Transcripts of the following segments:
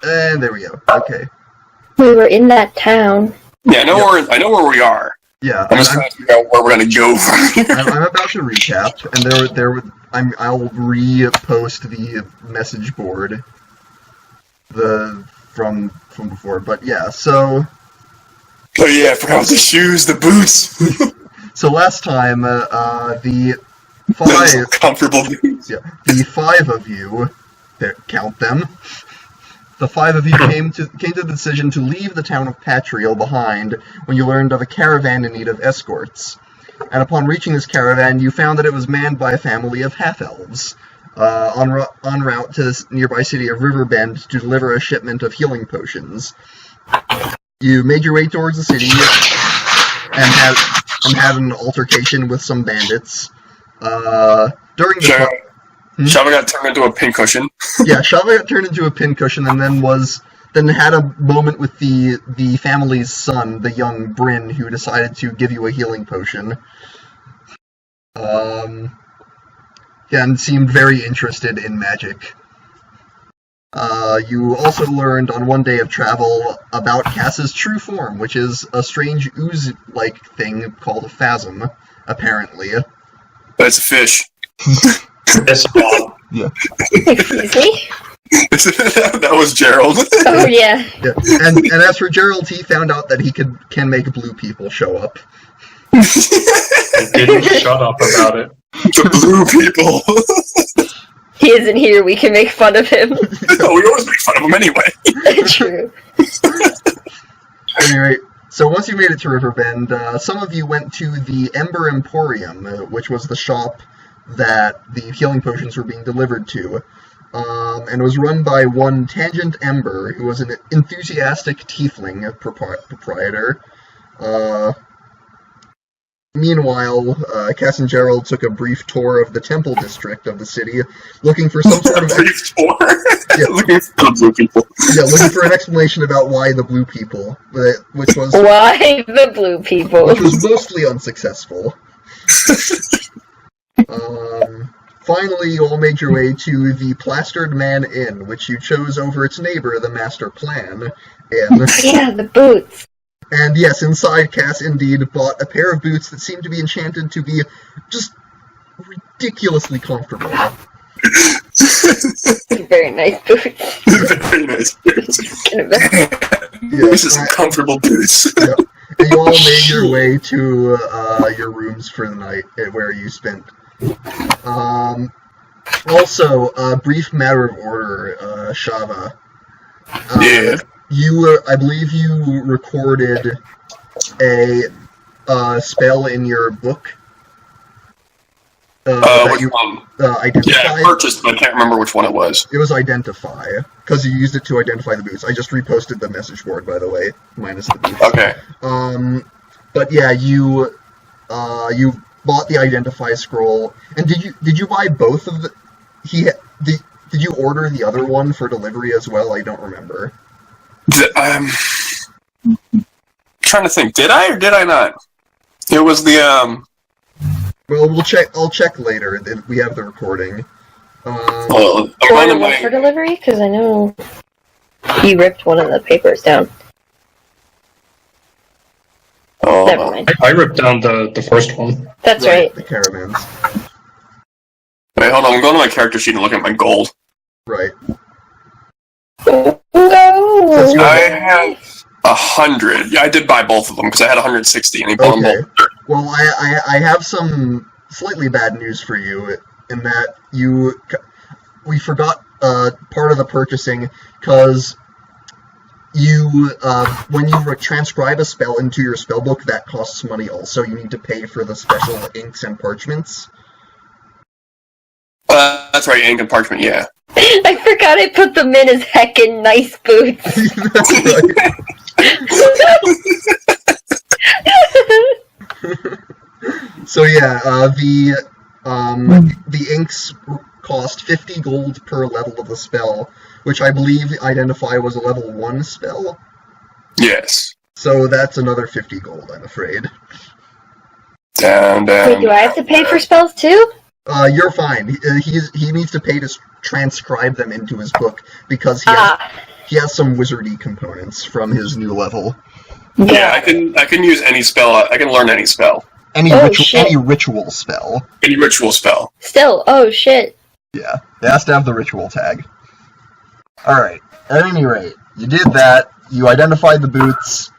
And there we go. Okay. We were in that town. Yeah, I know where we are. Yeah, I'm just trying to figure out where we're gonna go from here. I'm about to recap, and I'll repost the message board from before. But yeah, so. Oh yeah, I forgot the shoes, the boots. So last time, the five comfortable boots. Yeah, the five of you, count them. The five of you came to the decision to leave the town of Patriel behind when you learned of a caravan in need of escorts. And upon reaching this caravan, you found that it was manned by a family of half-elves, en route to this nearby city of Riverbend to deliver a shipment of healing potions. You made your way towards the city and had an altercation with some bandits. During the Shava got turned into a pincushion. Yeah, Shava got turned into a pincushion and then had a moment with the family's son, the young Bryn, who decided to give you a healing potion. And seemed very interested in magic. You also learned on one day of travel about Cass's true form, which is a strange ooze-like thing called a phasm, apparently. That's a fish. It's a ball. Yeah. Excuse me? That was Gerald. Oh, yeah. And as for Gerald, he found out that he can make blue people show up. I didn't shut up about it. The blue people. He isn't here, we can make fun of him. No, we always make fun of him anyway. True. Anyway, so once you made it to Riverbend, some of you went to the Ember Emporium, which was the shop that the healing potions were being delivered to, and it was run by one Tangent Ember, who was an enthusiastic tiefling proprietor. Meanwhile, Cass and Gerald took a brief tour of the temple district of the city, looking for some sort of brief tour. Looking for blue people. Yeah, looking for an explanation about why the blue people, which was mostly unsuccessful. Finally, you all made your way to the Plastered Man Inn, which you chose over its neighbor, the Master Plan. Yeah, the boots. And yes, inside, Cass indeed bought a pair of boots that seemed to be enchanted to be just ridiculously comfortable. Very nice boots. Very nice boots. This is comfortable boots. Yeah. And you all made your way to your rooms for the night, where you spent. Also, a brief matter of order, Shava. Yeah. I believe you recorded a spell in your book. Which one? Identify. Yeah, I purchased, but I can't remember which one it was. It was Identify, because you used it to identify the boots. I just reposted the message board, by the way, minus the boots. Okay. But yeah, you bought the Identify scroll, and did you buy both of the? Did you order the other one for delivery as well? I don't remember. Trying to think. Did I or did I not? It was the Well, we'll check. I'll check later. We have the recording. Well, Order one for delivery? Because I know you ripped one of the papers down. Never mind. I ripped down the first one. That's right. The caravans. Wait, hold on. I'm going to my character sheet and looking at my gold. Right. No! I have 100. Yeah, I did buy both of them because I had 160 and he bought them both. Well, I have some slightly bad news for you in that we forgot part of the purchasing because when you transcribe a spell into your spellbook, that costs money also. You need to pay for the special inks and parchments. That's right, ink and parchment, yeah. I forgot I put them in as heckin' nice boots. That's right. So yeah, the inks cost 50 gold per level of the spell, which I believe Identify was a level 1 spell. Yes. So that's another 50 gold, I'm afraid. Down. Wait, do I have to pay for spells too? You're fine. He needs to pay to transcribe them into his book because he has some wizardy components from his new level. Yeah, I can use any spell. I can learn any spell. Any ritual spell. Any ritual spell. Still, oh shit. Yeah, it has to have the ritual tag. Alright, at any rate, you did that, you identified the boots.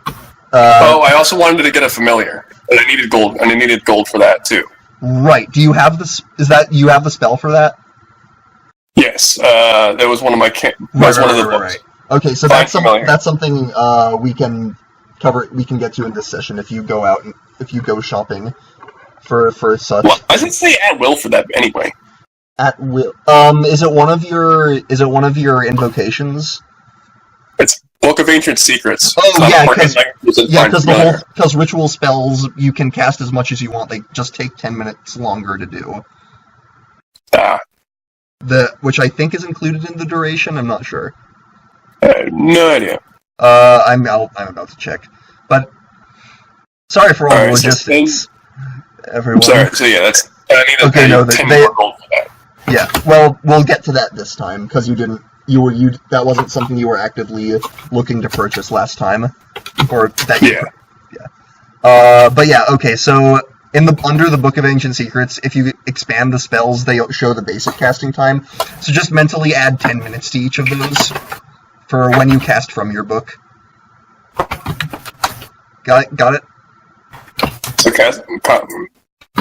I also wanted to get a familiar, and I needed gold, for that, too. Right, do you have you have the spell for that? Yes, that was one of my books. Right. Okay, so that's something we can cover. We can get to in this session if you go out and if you go shopping for such. Well, I didn't say at will for that anyway. At will. Is it one of your invocations? It's Book of Ancient Secrets. Oh yeah, because ritual spells you can cast as much as you want. They just take 10 minutes longer to do. Which I think is included in the duration. I'm not sure. No idea. I'm about to check, but sorry for all the logistics. Everyone. I'm sorry. So yeah, that's. I need to pay 10 more gold for that. Yeah, well, we'll get to that this time because that wasn't something you were actively looking to purchase last time, or that you. Yeah. But yeah, okay. So under the Book of Ancient Secrets, if you expand the spells, they show the basic casting time. So just mentally add 10 minutes to each of those for when you cast from your book. Got it. So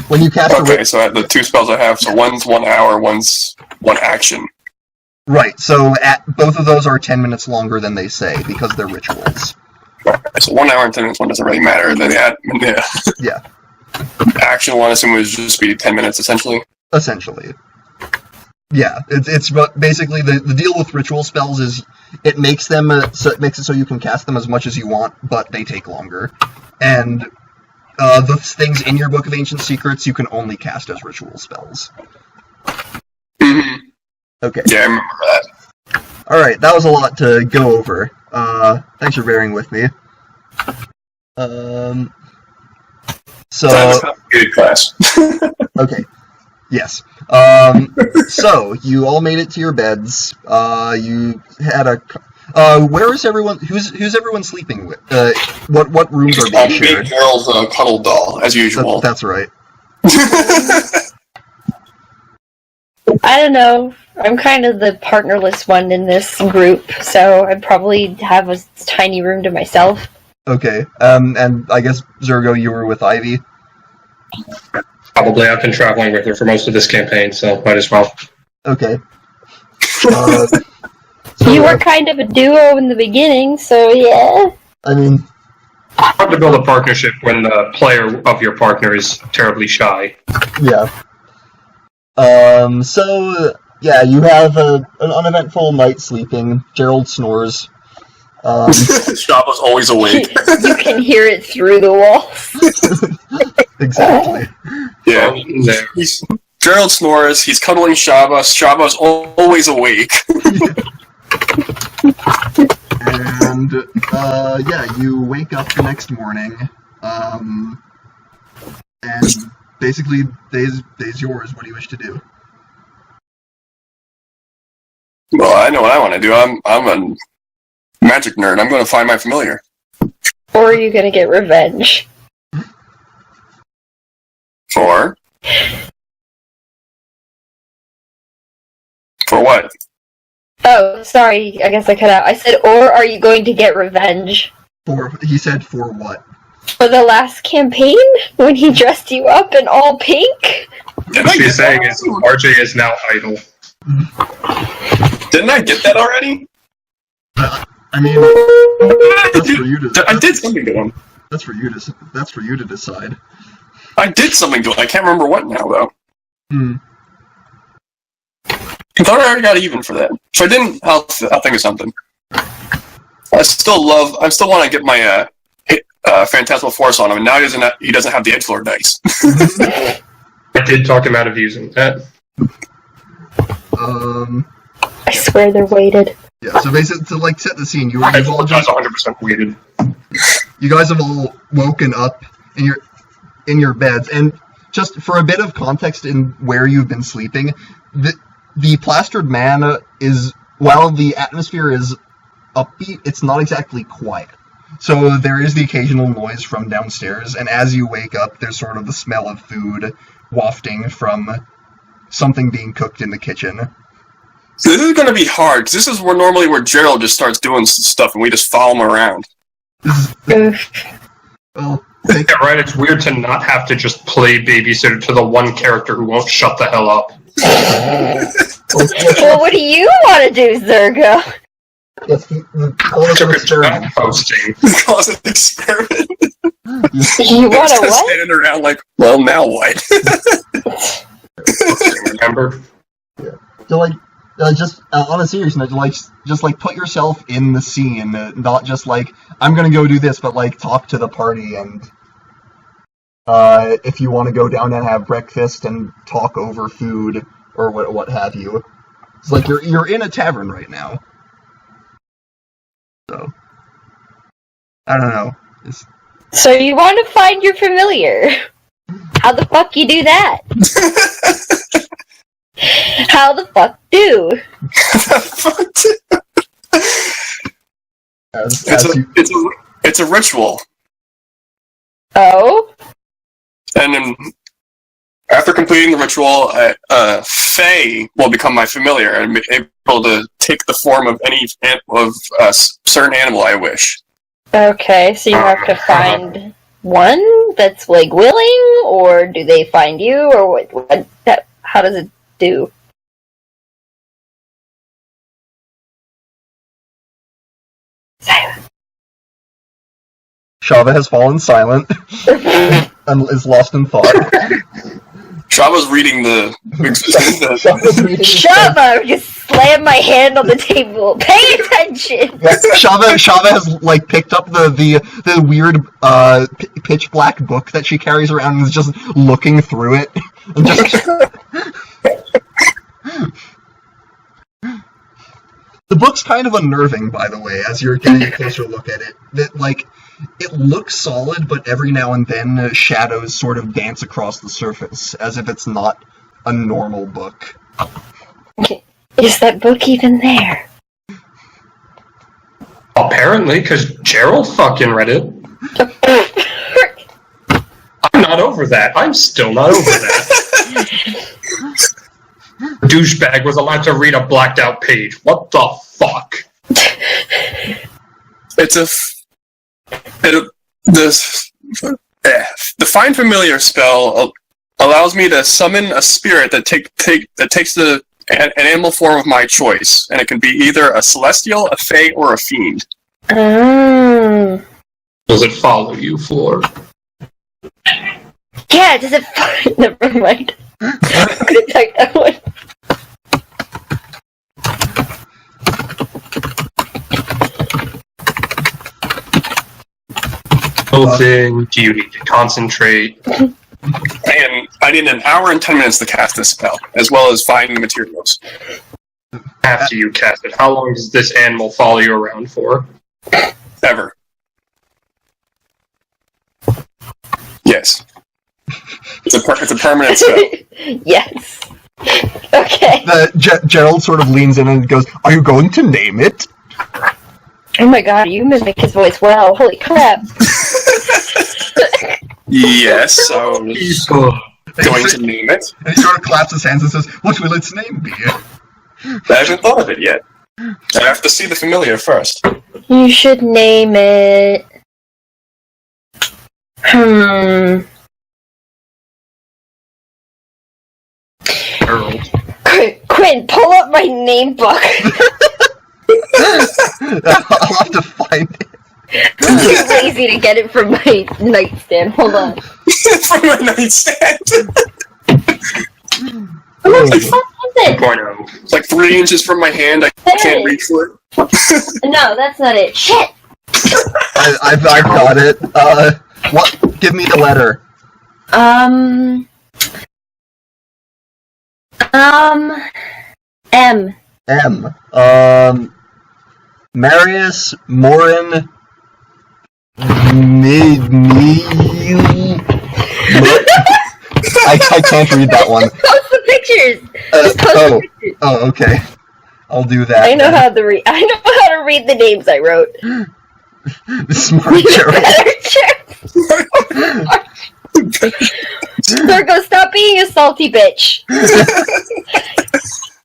when you cast so the two spells I have, so one's 1 hour, one's 1 action. Right, so both of those are 10 minutes longer than they say, because they're rituals. Right, so 1 hour and 10 minutes, one doesn't really matter. Then yeah. Action one, I assume, would just be 10 minutes, essentially? Essentially. Yeah, it's basically, the deal with ritual spells is it makes it so you can cast them as much as you want, but they take longer. And the things in your Book of Ancient Secrets you can only cast as ritual spells. Mm-hmm. Okay. Yeah, I remember that. Alright, that was a lot to go over. Thanks for bearing with me. So... That was a complicated class. Okay. Yes. So, you all made it to your beds. You had a... where is everyone... Who's everyone sleeping with? What rooms are being shared? Girl's cuddle doll, as usual. That's right. I don't know. I'm kind of the partnerless one in this group, so I'd probably have a tiny room to myself. Okay. And I guess, Zergo, you were with Ivy? Probably. I've been traveling with her for most of this campaign, so might as well. Okay. You were kind of a duo in the beginning, so yeah. I mean... It's hard to build a partnership when the player of your partner is terribly shy. Yeah. So, yeah, you have an uneventful night sleeping. Gerald snores. Shava's always awake. You can hear it through the walls. Exactly. Yeah. Gerald snores, he's cuddling Shava. Shava's always awake. And, yeah, you wake up the next morning, and basically, day's yours. What do you wish to do? Well, I know what I want to do. I'm a magic nerd. I'm going to find my familiar. Or are you going to get revenge? For what? Oh, sorry. I guess I cut out. I said, or are you going to get revenge? He said for what? For the last campaign? When he dressed you up in all pink? What she's saying is RJ is now idle. Didn't I get that already? I mean, that's for you to... I did something to him. That's for you to decide. I did something to him. I can't remember what now, though. I thought I already got even for that. So I didn't. I'll think of something. I still want to get my Phantasmal Force on him, and now he doesn't have the Edgelord dice. I did talk him out of using that. I swear they're weighted. Yeah, so basically, to set the scene, I've all just 100% weighted. You guys have all woken up in your beds, and just for a bit of context in where you've been sleeping, the plastered man is, while the atmosphere is upbeat, it's not exactly quiet. So there is the occasional noise from downstairs, and as you wake up, there's sort of the smell of food wafting from something being cooked in the kitchen. So this is going to be hard, because this is where Gerald just starts doing stuff, and we just follow him around. Well, yeah, right, it's weird to not have to just play babysitter to the one character who won't shut the hell up. Well, what do you want to do, Zergo? yes, call it an experiment. Posting. Cause an experiment. You want to what? Standing around like, well, now what? Remember? Yeah. So, like, just on a serious note, just put yourself in the scene, not just like, I'm gonna go do this, but like, talk to the party, and if you want to go down and have breakfast and talk over food, or what have you. It's like, you're in a tavern right now. So, I don't know. So you want to find your familiar. How the fuck you do that? How the fuck do? It's a ritual. Oh? And then, after completing the ritual, Fae will become my familiar and be able to take the form of any certain animal I wish. Okay, so you have to find one that's, like, willing, or do they find you, or what how does it do? Silent. Shava has fallen silent and is lost in thought. Shava's reading the Shava! Just slam my hand on the table. Pay attention! Yeah, Shava has like picked up the weird pitch black book that she carries around and is just looking through it. And just the book's kind of unnerving, by the way, as you're getting a closer look at it. It looks solid, but every now and then shadows sort of dance across the surface, as if it's not a normal book. Is that book even there? Apparently, because Gerald fucking read it. I'm not over that. I'm still not over that. Douchebag was allowed to read a blacked out page. What the fuck? The Find Familiar spell allows me to summon a spirit that takes an animal form of my choice, and it can be either a celestial, a fae, or a fiend. Oh. Does it follow you, Floor? Yeah, does it follow? Never mind. I'm gonna take that one. Thing. Do you need to concentrate? I need an hour and 10 minutes to cast this spell, as well as find materials. After you cast it, how long does this animal follow you around for? Ever. Yes. It's a permanent spell. Yes. Okay. Gerald sort of leans in and goes, "Are you going to name it?" Oh my god, you mimic his voice well. Holy crap. Yes, I was going to name it. And he sort of claps his hands and says, "What will its name be?" I haven't thought of it yet. I have to see the familiar first. You should name it... Gerald. Quinn, pull up my name book. I'll have to find it. I'm too lazy to get it from my nightstand. Hold on. From my nightstand. It's like 3 inches from my hand. I can't reach for it. No, that's not it. Shit. I've got it. What? Give me the letter. M. M. Marius Morin. I can't read that one. Post the pictures. Just post the pictures. Oh, okay. I'll do that. I know how to read. I know how to read the names I wrote. Smart Gerald. Virgo, stop being a salty bitch.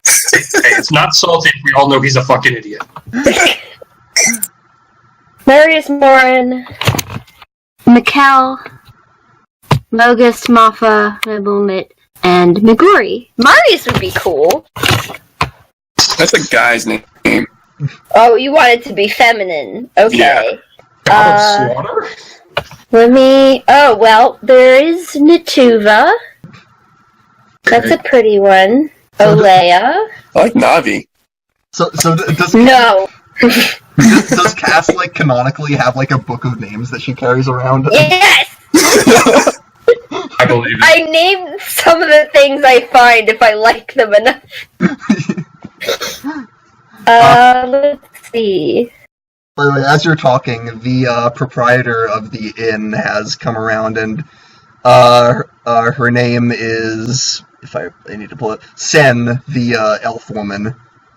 Hey, it's not salty if we all know he's a fucking idiot. Marius Morin, Mikkel, Mogus, Maffa, Nibelmit, and Meguri. Marius would be cool. That's a guy's name. Oh, you want it to be feminine. Okay. God of Slaughter? Let me... Oh, well, there is Natuva. That's a pretty one. Olea. I like Navi. So does No. does Cass like canonically have like a book of names that she carries around? Yes! I believe it. I name some of the things I find if I like them enough. Let's see. By the way, as you're talking, the proprietor of the inn has come around, and her name is, if I need to pull it, Sen, the elf woman,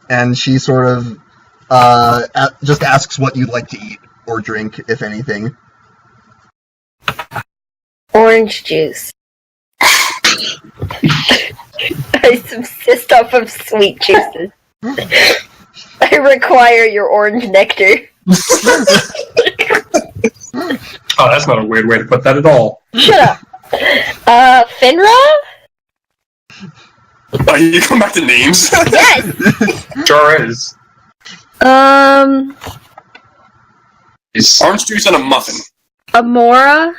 and she sort of just asks what you'd like to eat or drink, if anything. Orange juice. I subsist off of sweet juices. I require your orange nectar. Oh, that's not a weird way to put that at all. Shut up. Finra? Oh, you come back to names? Yes! Sure is. Orange juice and a muffin. Amora?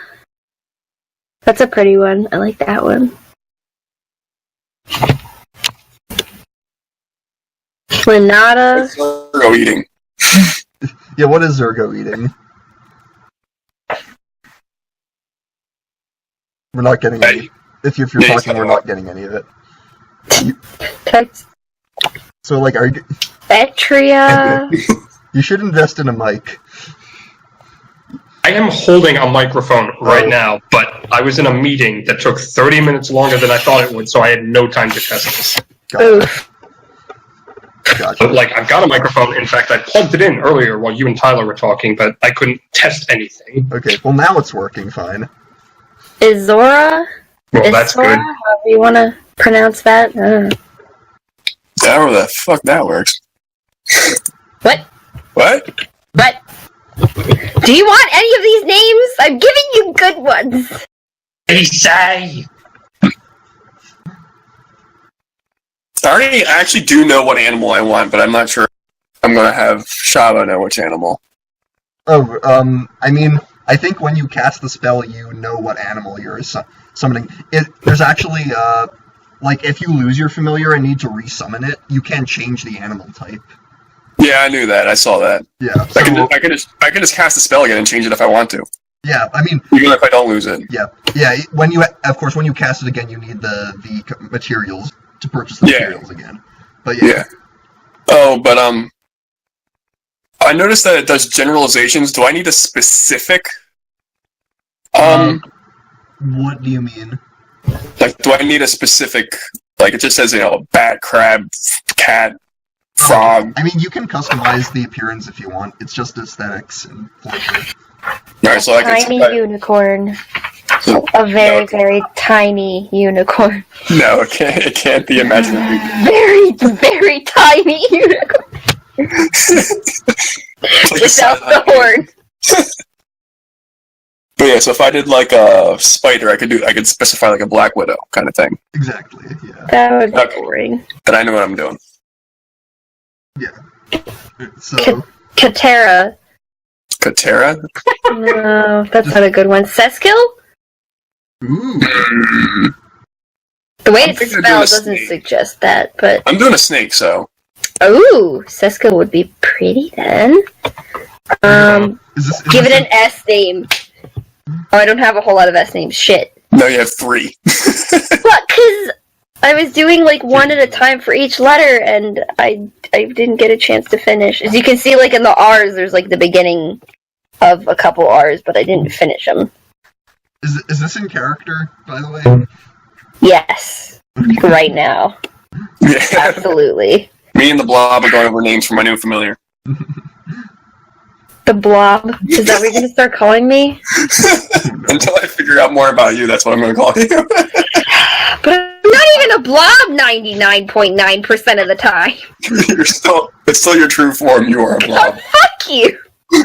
That's a pretty one. I like that one. Renata? Go eating. Yeah, what is Zergo eating? We're not getting any. If you're Yeah, talking, we're not getting any of it. Text. So, like, are you... Etria? You should invest in a mic. I am holding a microphone right now, but I was in a meeting that took 30 minutes longer than I thought it would, so I had no time to test this. Gotcha. Gotcha. Like, I've got a microphone. In fact, I plugged it in earlier while you and Tyler were talking, but I couldn't test anything. Okay, well now it's working fine. Izora? Well, that's good. However you want to pronounce that. However the fuck that works. What? What? What? Do you want any of these names? I'm giving you good ones. Hey, say! I actually do know what animal I want, but I'm not sure I'm gonna have Shava know which animal. Oh, I mean, I think when you cast the spell, you know what animal you're summoning. There's actually, like, if you lose your familiar and need to resummon it, you can change the animal type. Yeah, I knew that. I saw that. Yeah, so, I can just cast the spell again and change it if I want to, yeah, I mean, even if I don't lose it. yeah. When you cast it again, you need the materials to purchase the materials again. But Yeah. Oh, but I noticed that it does generalizations. Do I need a specific? What do you mean? Like, do I need a specific? Like, it just says, bat, crab, cat, frog. I mean, you can customize the appearance if you want. It's just aesthetics and flavor. Alright, so I Tiny can. unicorn. A very, very tiny unicorn. No, it can't be imaginary. Very, very tiny unicorn. Without the horn. But yeah, so if I did like a spider, I could specify like a black widow kind of thing. Exactly, yeah. That would be Okay. boring. Then I know what I'm doing. Yeah. So, Katera. Katera? No, that's not a good one. Seskill? ooh. The way I'm it's thinking of doing spelled a doesn't snake. suggest that, but... I'm doing a snake, so. Ooh, Seskill would be pretty then. Is Give it this an S name. Oh, I don't have a whole lot of S names. Shit. No, you have 3. What? Because I was doing like one at a time for each letter, and I didn't get a chance to finish. As you can see, like in the R's, there's like the beginning of a couple R's, but I didn't finish them. Is this in character, by the way? Yes. Right now. Yeah. Absolutely. Me and the Blob are going over names for my new familiar. The Blob? Is that what you're going to start calling me? Until I figure out more about you, that's what I'm going to call you. But I'm not even a Blob 99.9% of the time. It's still your true form. You are a Blob. Oh, fuck you! I'm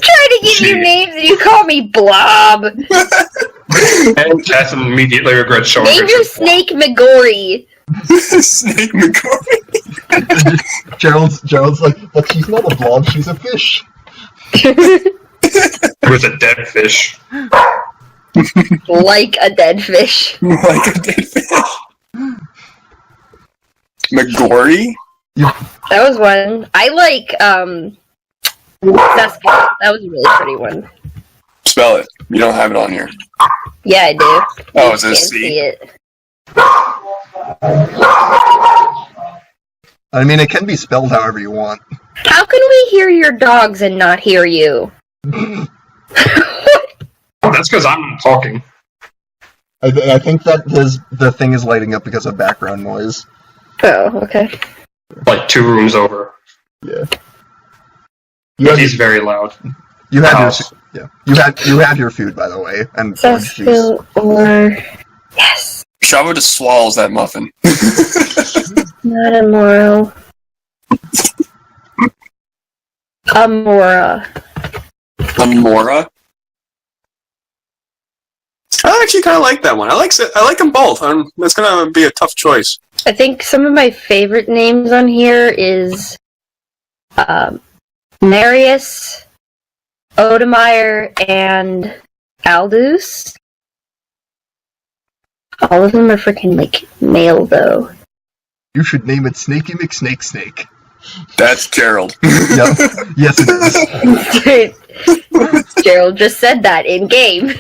trying to give you names and you call me Blob. And Cass immediately regrets showing Name your snake McGory. Snake McCoy. Gerald's like, but she's not a blob, she's a fish. It was a dead fish. Like a dead fish. Like a dead fish. McGory? That was one. I like, Sasuke. That was a really pretty one. Spell it. You don't have it on here. Yeah, I do. Oh, it's a Can't C. see it. I mean, it can be spelled however you want. How can we hear your dogs and not hear you? That's because I'm not talking. I think that the thing is lighting up because of background noise. Oh, okay. Like 2 rooms over. Yeah. But he's very loud. You have House. your you have your food, by the way, and orange juice. Sasuke or... Yes. Shava just swallows that muffin. Not Amoro. Amora. Amora? I actually kind of like that one. I like them both. That's gonna be a tough choice. I think some of my favorite names on here is Marius, Odemeyer, and Aldous. All of them are freaking, like, male, though. You should name it Snakey McSnake Snake. That's Gerald. Yep. Yes, it is. Gerald just said that in game.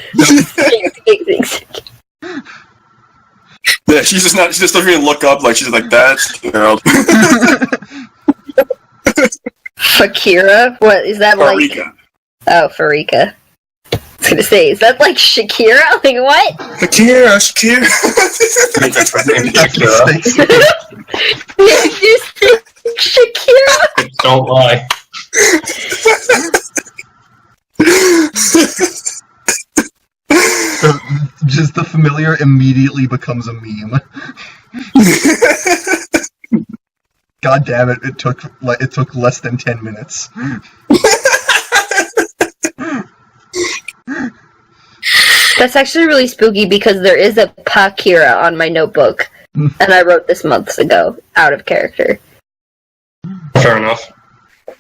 Yeah, she just doesn't even look up. Like she's like, that's Gerald. Fakira? What is that Farika. like? Oh, Farika. I was gonna say, is that like Shakira? Like what? Shakira. I think that's my name, That's Shakira. Did you say Shakira? Don't lie. So, just the familiar immediately becomes a meme. God damn it! It took less than 10 minutes. That's actually really spooky because there is a Pakira on my notebook, and I wrote this months ago, out of character. Fair enough.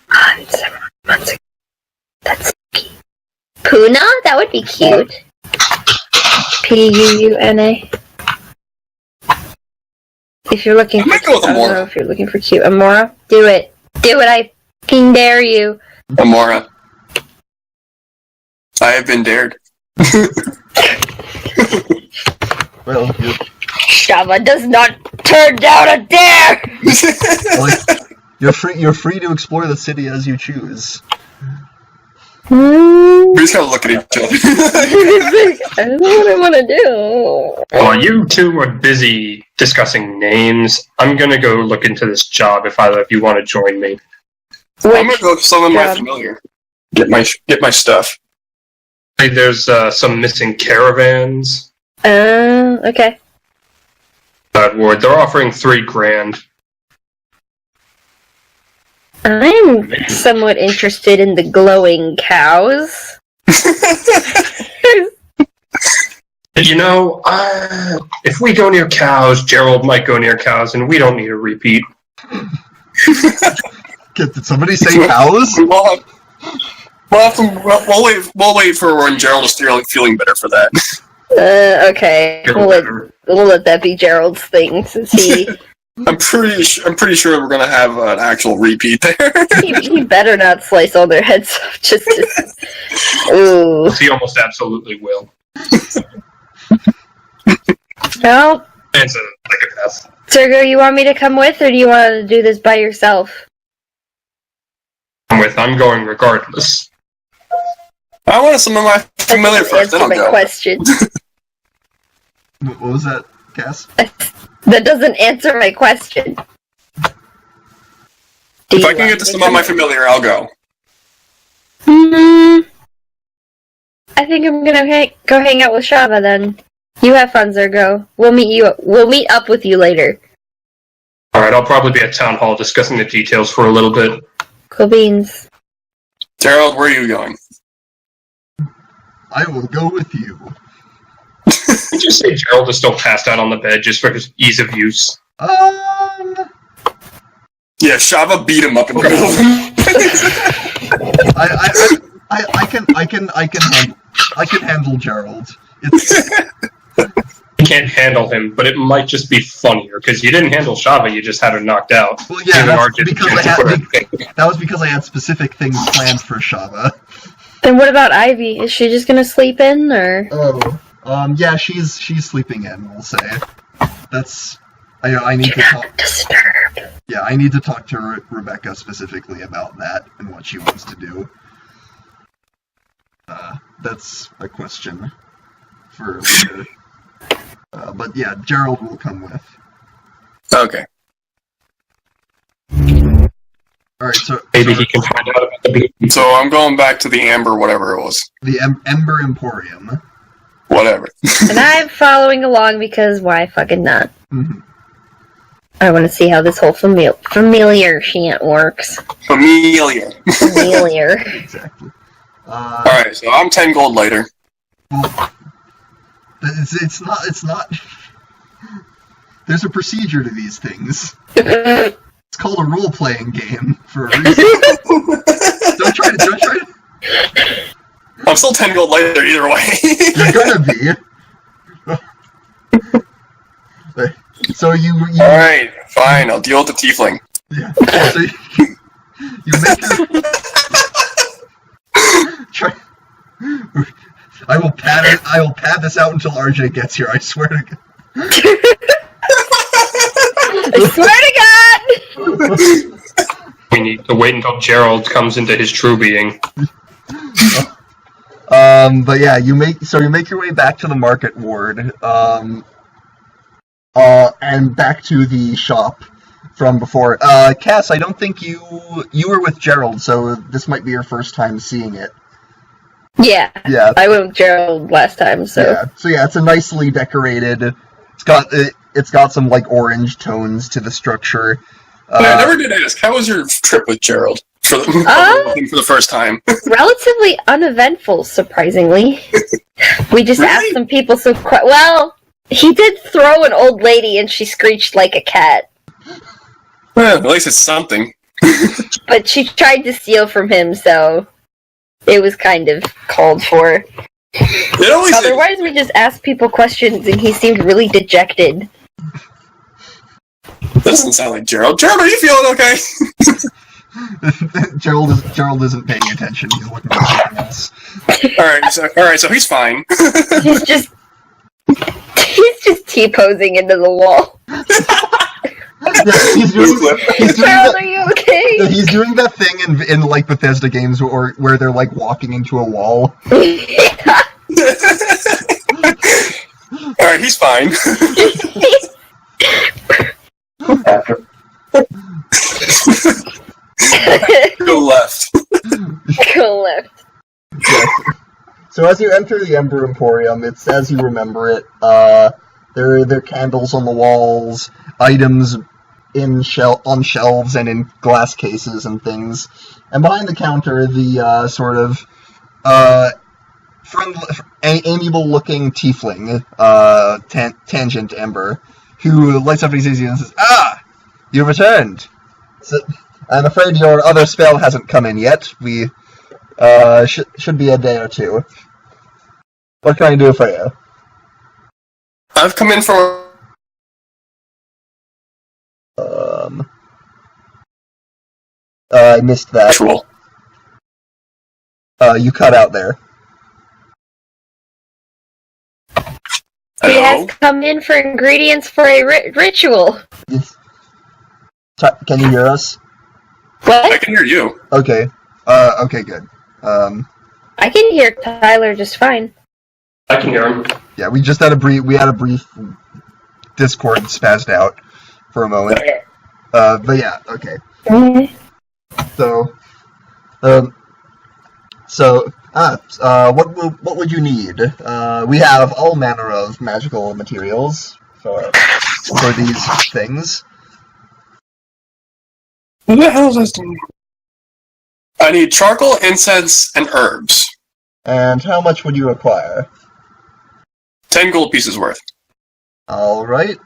Months ago. That's spooky. Puna? That would be cute. P-U-U-N-A. If you're looking I might go with I don't Amora. know if you're looking for cute. Amora? Do it. Do it, I fucking dare you. Amora. I have been dared. Well, Shava does not turn down a dare! you're free to explore the city as you choose. We just gotta look at each other. I don't know what I want to do. While you two are busy discussing names, I'm gonna go look into this job if either of you want to join me. I'm gonna go with some of my job? familiar. Get my stuff. Hey, there's some missing caravans. Okay. They're offering $3,000. I'm somewhat interested in the glowing cows. You know, if we go near cows, Gerald might go near cows, and we don't need a repeat. Did somebody say cows? We'll wait for when Gerald is feeling better for that. Okay. Feel We'll better. let that be Gerald's thing, since he... I'm pretty sure we're gonna have an actual repeat there. he better not slice all their heads off just to... Ooh. He almost absolutely will. Well, It's a psychopath. Sergo, you want me to come with, or do you want to do this by yourself? I'm going regardless. I want some of my familiar first, Answer then I'll my go. question. What was that, Cass? That doesn't answer my question. If I can get to summon my familiar, I'll go. I think I'm gonna go hang out with Shava then. You have fun, Zergo. We'll meet up with you later. Alright, I'll probably be at Town Hall discussing the details for a little bit. Cool beans. Gerald, where are you going? I will go with you. Did you say Gerald is still passed out on the bed just for his ease of use? Yeah, Shava beat him up in the middle of I can handle Gerald. You can't handle him, but it might just be funnier, because you didn't handle Shava, you just had her knocked out. Well, yeah, that was because I had specific things planned for Shava. And what about Ivy? Is she just gonna sleep in, or? Yeah, she's sleeping in, we'll say. That's... I need to talk... Disturb. Yeah, I need to talk to Rebecca specifically about that and what she wants to do. That's a question for later. But yeah, Gerald will come with. Okay. Alright, so... Maybe he can find out about the beat. So I'm going back to the Amber, whatever it was. The Ember Emporium. Whatever. And I'm following along because why fucking not? Mm-hmm. I want to see how this whole familiar chant works. Familiar. Exactly. Alright, so I'm 10 gold later. Well, it's not... There's a procedure to these things. It's called a role-playing game for a reason. Don't try to... I'm still 10 gold later either way. You're gonna be. So you Alright, fine, I'll deal with the tiefling. Yeah. So you make her... Try... I will pad this out until RJ gets here, I swear to God. I swear to God! We need to wait until Gerald comes into his true being. But yeah, you make your way back to the market ward, and back to the shop from before. Cass, I don't think you were with Gerald, so this might be your first time seeing it. Yeah. Yeah. I went with Gerald last time, so. Yeah. So yeah, it's a nicely decorated. It's got some like orange tones to the structure. I never did ask. How was your trip with Gerald for the first time? Relatively uneventful, surprisingly. We just asked some people so quick. Well, he did throw an old lady and she screeched like a cat. Well, at least it's something. But she tried to steal from him, so it was kind of called for. Otherwise, we just asked people questions and he seemed really dejected. Doesn't sound like Gerald. Gerald, are you feeling okay? Gerald isn't paying attention. He's looking for something else. Alright, so he's fine. He's just T-posing into the wall. Yeah, he's doing Gerald, are you okay? Yeah, he's doing that thing in like Bethesda games where they're like walking into a wall. Alright, he's fine. Go left. Go left. Yes. So as you enter the Ember Emporium, it's as you remember it. There are candles on the walls, items on shelves and in glass cases and things. And behind the counter, the sort of amiable-looking tiefling, Tangent Ember, who lights up his easy and says, "Ah, you returned. So, I'm afraid your other spell hasn't come in yet. We should be a day or two. What can I do for you?" I've come in for... I missed that. Ritual. You cut out there. He Hello? has come in for ingredients for a ritual. Yes. Can you hear us? I What? can hear you. Okay. Okay, good. I can hear Tyler just fine. I can hear him. Yeah, we just had a brief Discord spazzed out for a moment. But yeah, okay. So, what would you need? We have all manner of magical materials for these things. What the hell is this doing? I need charcoal, incense, and herbs. And how much would you require? 10 gold pieces worth. All right.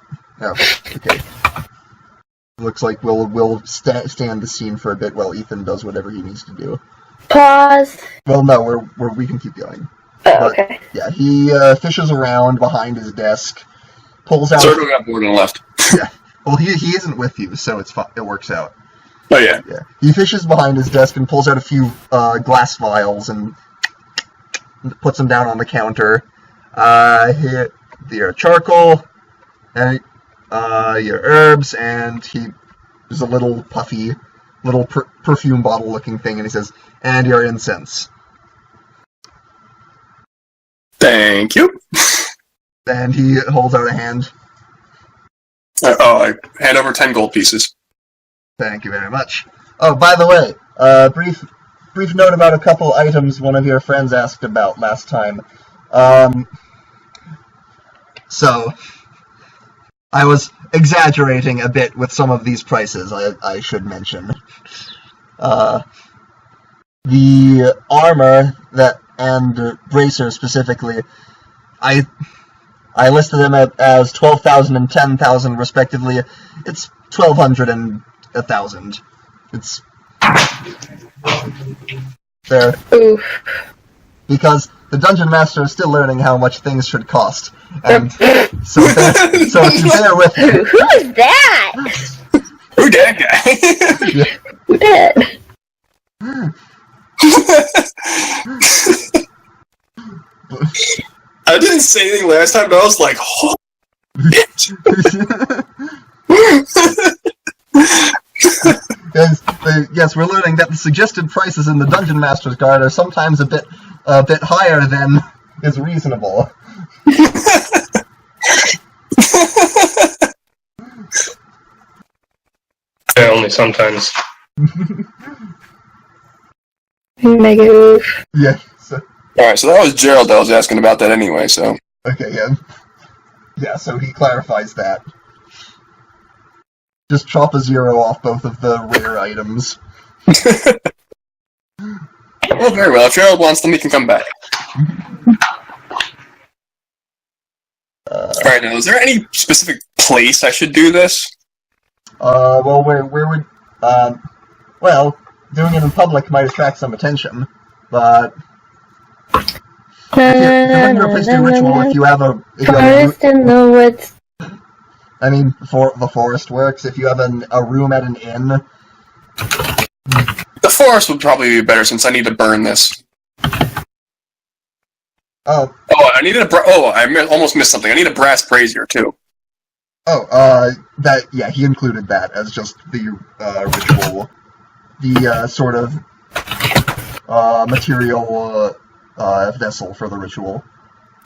Oh, okay. Looks like we'll stand the scene for a bit while Ethan does whatever he needs to do. Pause. Well, no, we can keep going. Oh, okay. Yeah, he fishes around behind his desk, pulls out. Circle got bored and left. Yeah. Well, he isn't with you, so it works out. Oh yeah. Yeah. He fishes behind his desk and pulls out a few glass vials and puts them down on the counter. Here, your charcoal, and your herbs, and there's a little puffy, perfume bottle looking thing, and he says, and your incense. Thank you. And he holds out a hand. I hand over 10 gold pieces. Thank you very much. Oh, by the way, brief note about a couple items one of your friends asked about last time. So, I was exaggerating a bit with some of these prices, I should mention. The armor and bracer specifically, I listed them as 12,000 and 10,000 respectively. It's 1,200 and 1,000. It's there. Oof. Because the dungeon master is still learning how much things should cost, and so if you bear with him. Who is that? Who that guy? Yeah. Who that? I didn't say anything last time, but I was like, oh, bitch. Yes, we're learning that the suggested prices in the Dungeon Master's Guide are sometimes a bit higher than is reasonable. Yeah, only sometimes. Mega oof. Yeah. So, Alright, so that was Gerald that was asking about that anyway, so. okay, yeah. Yeah, so he clarifies that. Just chop a 0 off both of the rare items. Well, very well. If Gerald wants them, he can come back. Alright, now, is there any specific place I should do this? Well, where would, well, doing it in public might attract some attention, but if you're looking for a place to do ritual, if you have a Forest in the woods. I mean, for the forest works. If you have a room at an inn, The forest would probably be better since I need to burn this. oh, I needed almost missed something. I need a brass brazier, too. yeah, he included that as just the ritual, the sort of material vessel for the ritual.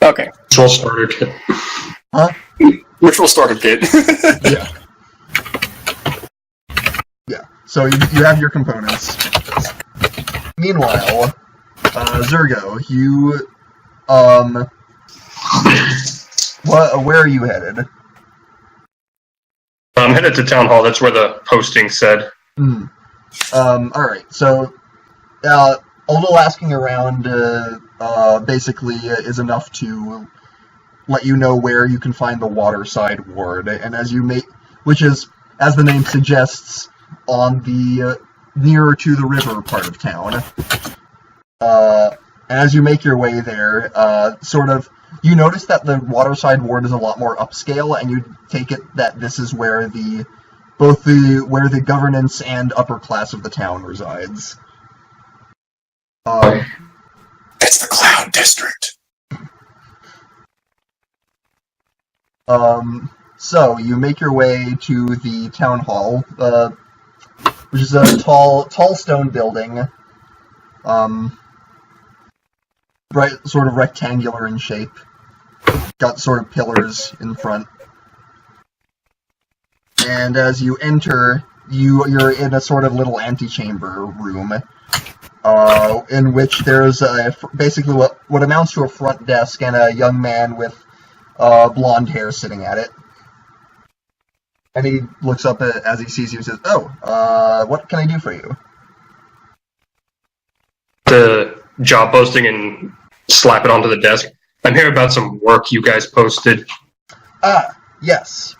Okay. Ritual starter kit. Huh? Ritual starter kit. Yeah. Yeah. So you have your components. Meanwhile, Zergo, you where are you headed? I'm headed to town hall. That's where the posting said. Alright, so a little asking around basically is enough to let you know where you can find the Waterside Ward, and which is, as the name suggests, on the nearer to the river part of town. As you make your way there, you notice that the Waterside Ward is a lot more upscale, and you take it that this is where both the governance and upper class of the town resides. It's the Cloud District. So you make your way to the town hall, which is a tall stone building, sort of rectangular in shape. Got sort of pillars in front. and as you enter, you're in a sort of little antechamber room, in which there's basically what amounts to a front desk and a young man with blonde hair sitting at it. And he looks up as he sees you and says, "Oh, what can I do for you?" The job posting and slap it onto the desk. I'm here about some work you guys posted. Ah, yes.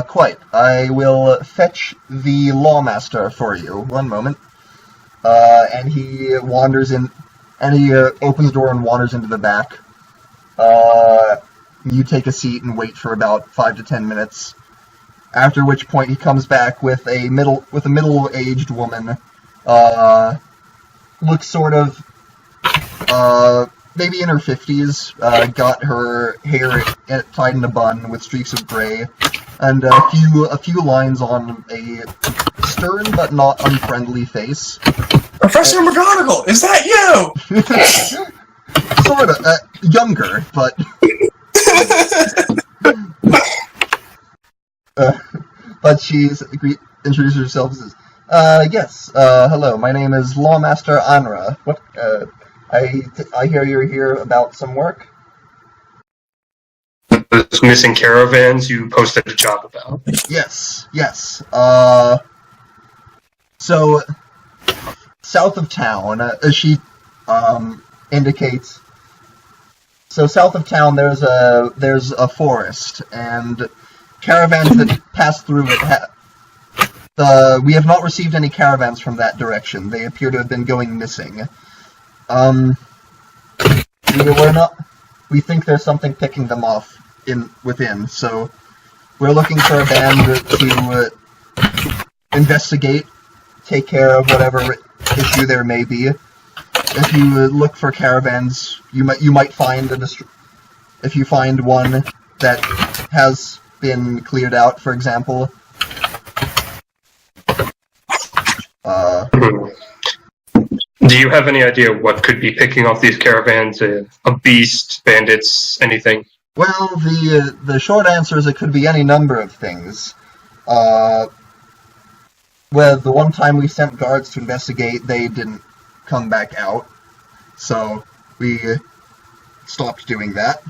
Quite. I will fetch the lawmaster for you. One moment. And he wanders in, and he opens the door and wanders into the back. You take a seat and wait for about 5 to 10 minutes. After which point he comes back with a middle-aged woman. Looks sort of, maybe in her 50s. Got her hair tied in a bun with streaks of gray, and a few lines on a stern but not unfriendly face. Professor McGonagall, is that you? Sort of. Younger, but... but she introduces herself and says, yes, hello, my name is Lawmaster Anra. What, I hear you're here about some work? Those missing caravans you posted a job about. Yes. So, south of town, as she, indicates, so south of town there's a forest, and caravans that pass through it we have not received any caravans from that direction. They appear to have been going missing. We think there's something picking them off within, so we're looking for a band to investigate, take care of whatever issue there may be. If you look for caravans, you might find if you find one that has been cleared out, for example. Do you have any idea what could be picking off these caravans? A beast, bandits, anything? Well, the short answer is it could be any number of things. Well, the one time we sent guards to investigate, they didn't come back out, so we stopped doing that.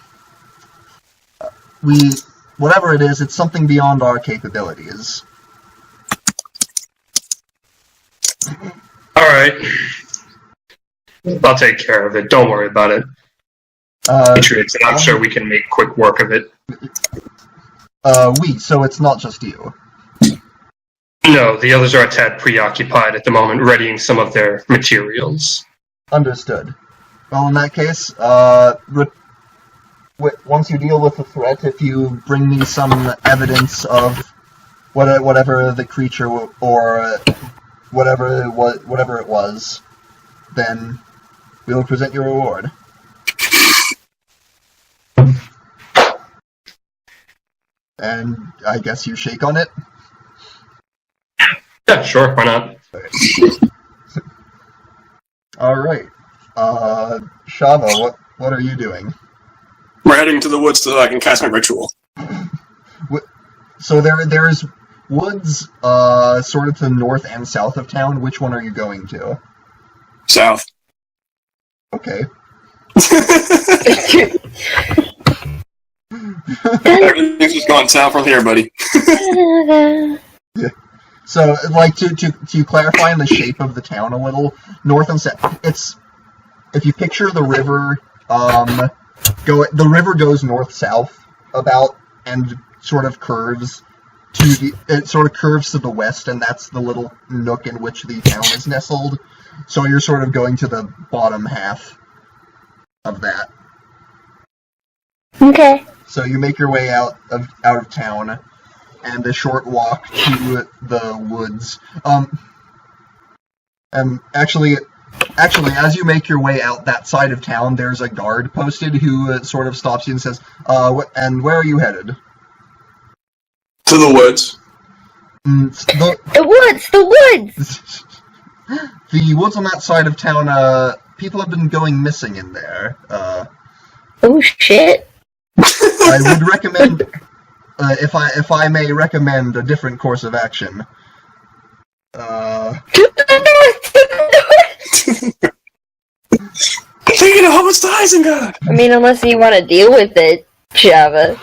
Whatever it is, it's something beyond our capabilities. Alright. I'll take care of it. Don't worry about it. Patriots, and I'm sure we can make quick work of it. So it's not just you. No, the others are a tad preoccupied at the moment, readying some of their materials. Understood. Well, in that case, once you deal with the threat, if you bring me some evidence of whatever the creature or whatever it was, then we will present your reward. And I guess you shake on it? Yeah, sure, why not? Alright. Shava, what are you doing? We're heading to the woods so that I can cast my ritual. So there's woods sort of to the north and south of town. Which one are you going to? South. Okay. Everything's just going south from here, buddy. Yeah. So, like, to clarify on the shape of the town a little, north and south, if you picture the river, the river goes north-south about, and sort of curves to the west, and that's the little nook in which the town is nestled. So you're sort of going to the bottom half of that. Okay. So you make your way out of town, and a short walk to the woods. And actually, as you make your way out that side of town, there's a guard posted who sort of stops you and says, and where are you headed? To the woods. The woods! The woods on that side of town, people have been going missing in there. Oh, shit. I would recommend if I may recommend a different course of action. Taking a homeless to Isengard! I mean, unless you want to deal with it, Shava.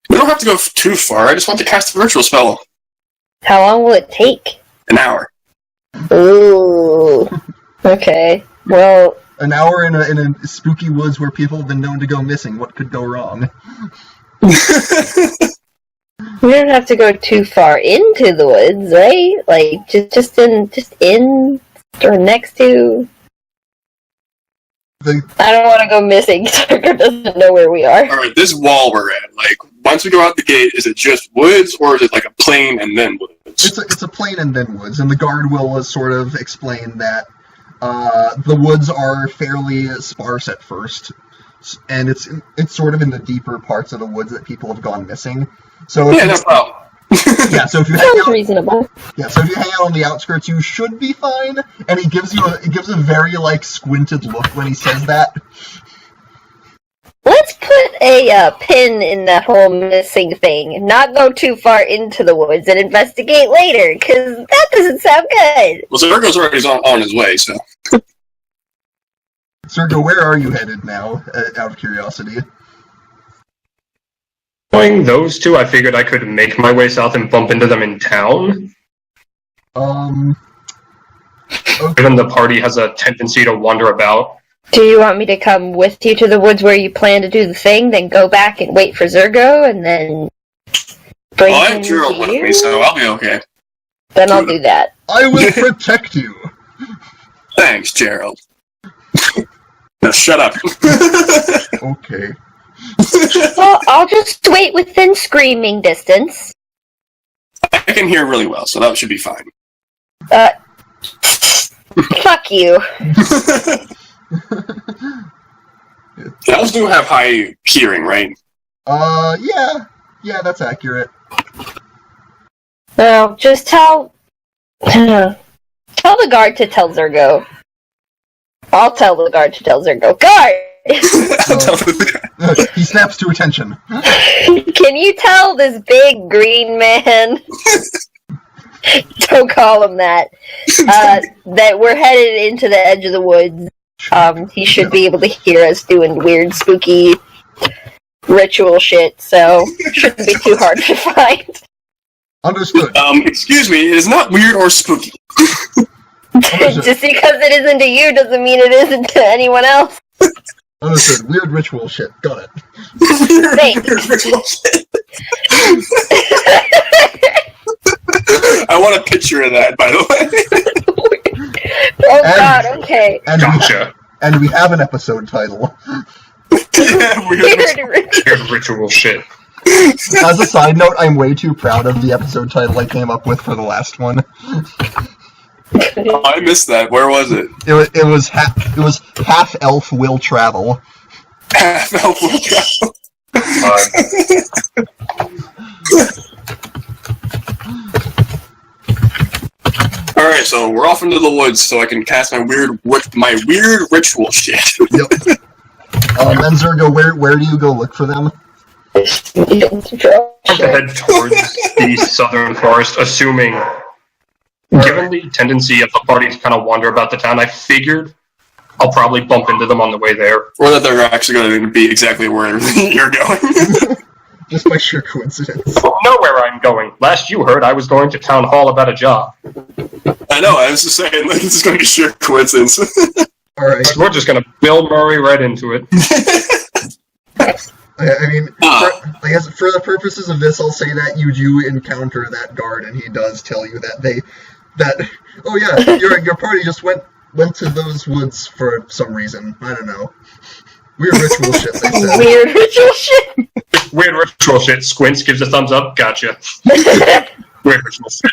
We don't have to go too far, I just want to cast a virtual spell. How long will it take? An hour. Ooh. Okay. Well, An hour in a spooky woods where people have been known to go missing. What could go wrong? we don't have to go too far into the woods, right? Like just in or next to. I don't want to go missing. Tucker doesn't know where we are. Alright, this wall we're at, like, once we go out the gate, is it just woods, or is it like a plain and then woods? It's a plain and then woods, and the guard will sort of explain that the woods are fairly sparse at first, and it's sort of in the deeper parts of the woods that people have gone missing. So Yeah, no problem. so if you Sounds reasonable. so if you hang out on the outskirts, you should be fine. And he gives a very like squinted look when he says that. Let's put a pin in that whole missing thing. Not go too far into the woods and investigate later, because that doesn't sound good. Well, Zergo's already on his way, so. Sergo, where are you headed now? Out of curiosity. Knowing those two, I figured I could make my way south and bump into them in town. Okay. Given the party has a tendency to wander about. Do you want me to come with you to the woods where you plan to do the thing, then go back and wait for Zergo, and then bring Well, I him have Gerald to with you? me, so I'll be okay. Then I'll do that. I will protect you. Thanks, Gerald. Now shut up. Okay. Well, I'll just wait within screaming distance. I can hear really well, so that should be fine. Fuck you. Elves do have high hearing, right? Yeah, that's accurate. Well, just tell the guard to tell Zergo. I'll tell the guard to tell Zergo. Guard! He snaps to attention. Can you tell this big green man, don't call him that, that we're headed into the edge of the woods? He should be able to hear us doing weird, spooky ritual shit, so it shouldn't be too hard to find. Understood. Excuse me, it is not weird or spooky. Just because it isn't to you doesn't mean it isn't to anyone else. Understood. Weird ritual shit. Got it. Thanks. Ritual shit. I want a picture of that, by the way. Oh god, okay. Gotcha. And we have an episode title. Yeah, Weird. Ritual shit. As a side note, I'm way too proud of the episode title I came up with for the last one. Oh, I missed that. Where was it? It was half elf will travel. Half-elf will travel. Alright, so we're off into the woods so I can cast my weird ritual shit. Yep. And Zergo, where do you go look for them? To head towards the southern forest, assuming, given the tendency of the party to kind of wander about the town, I figured I'll probably bump into them on the way there. Or that they're actually going to be exactly where you're going. Just by sheer coincidence. Know where I'm going. Last you heard, I was going to town hall about a job. I know, I was just saying, like, this is going to be sheer coincidence. Alright. We're just going to Bill Murray right into it. I mean, I guess for the purposes of this, I'll say that you do encounter that guard, and he does tell you that oh yeah, your party just went to those woods for some reason. I don't know. Weird ritual shit, they said. Weird ritual shit? Weird ritual shit. Squints gives a thumbs up. Gotcha. Weird ritual shit.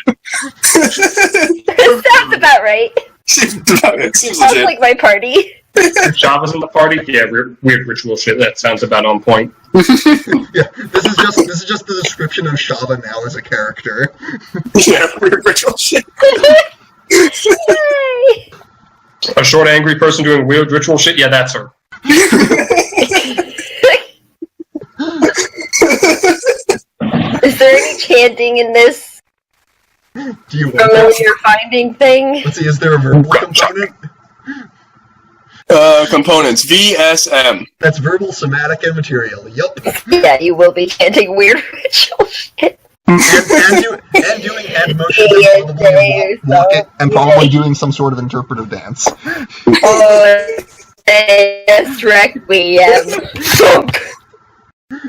Sounds about right. It seems Sounds legit. like my party. If Shava's in the party, yeah, weird ritual shit. That sounds about on point. Yeah, this is just the description of Shava now as a character. Yeah, weird ritual shit. Yay. A short, angry person doing weird ritual shit? Yeah, that's her. chanting in this Do you want familiar finding thing? Let's see, is there a verbal component? Components. VSM. That's verbal, somatic, and material. Yup. Yeah, you will be chanting weird ritual shit. And doing head motions and probably doing some sort of interpretive dance. Oh, yes, requiem.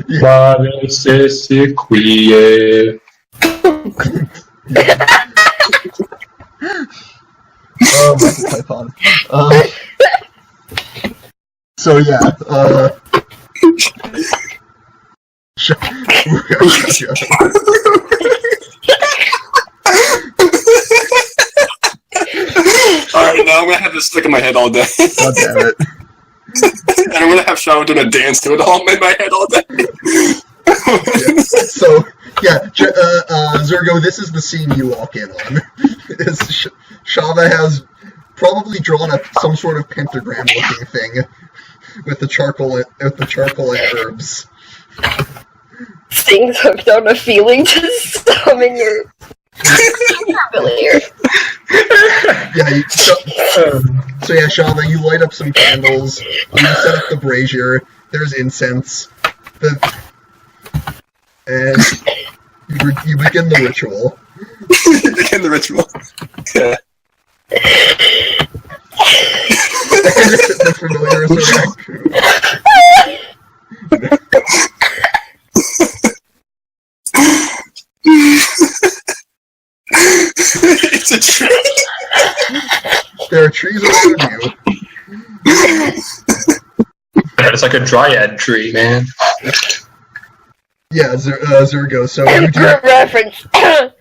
Mare se sequie. Oh, Michael Python. So yeah, Alright, now I'm gonna have this stick in my head all day. God damn it. And I'm gonna have Shava doing a dance to it all in my head all day. Yeah. So, yeah, Zergo, this is the scene you walk in on. Shava has probably drawn up some sort of pentagram-looking thing with the charcoal and herbs. Things hooked on a feeling to summon your familiar. Yeah, so yeah, Shava, you light up some candles, you set up the brazier, there's incense, and you begin the ritual. Begin the ritual. Yeah. The familiar It's a tree. There are trees around you. It's like a dryad tree, man. Yeah, Zergo. So you do reference. Tell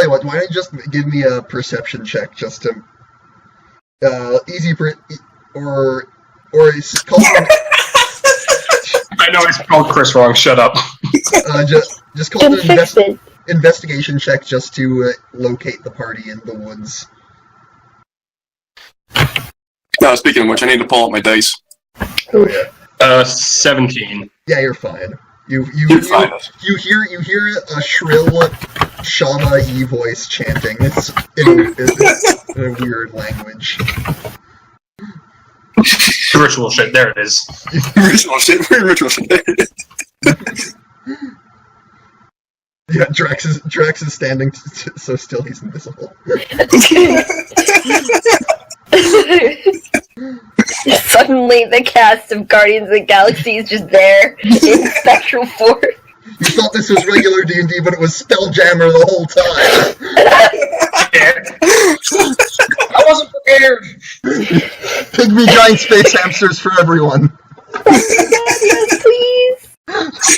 you what. Why don't you just give me a perception check, just to or it's called. I know I spelled Chris wrong. Shut up. Just call it an investigation check, just to locate the party in the woods. No, speaking of which, I need to pull out my dice. Oh yeah. 17. Yeah, you're fine. You You're fine. hear a shrill Shava-y voice chanting. It's in a weird language. Ritual shit. There it is. Ritual shit. Ritual shit. There it is. Yeah, Drax is standing so still he's invisible. Suddenly, the cast of Guardians of the Galaxy is just there in spectral form. You thought this was regular D&D, but it was Spelljammer the whole time. I wasn't prepared. Pygmy giant space hamsters for everyone. Yes, please.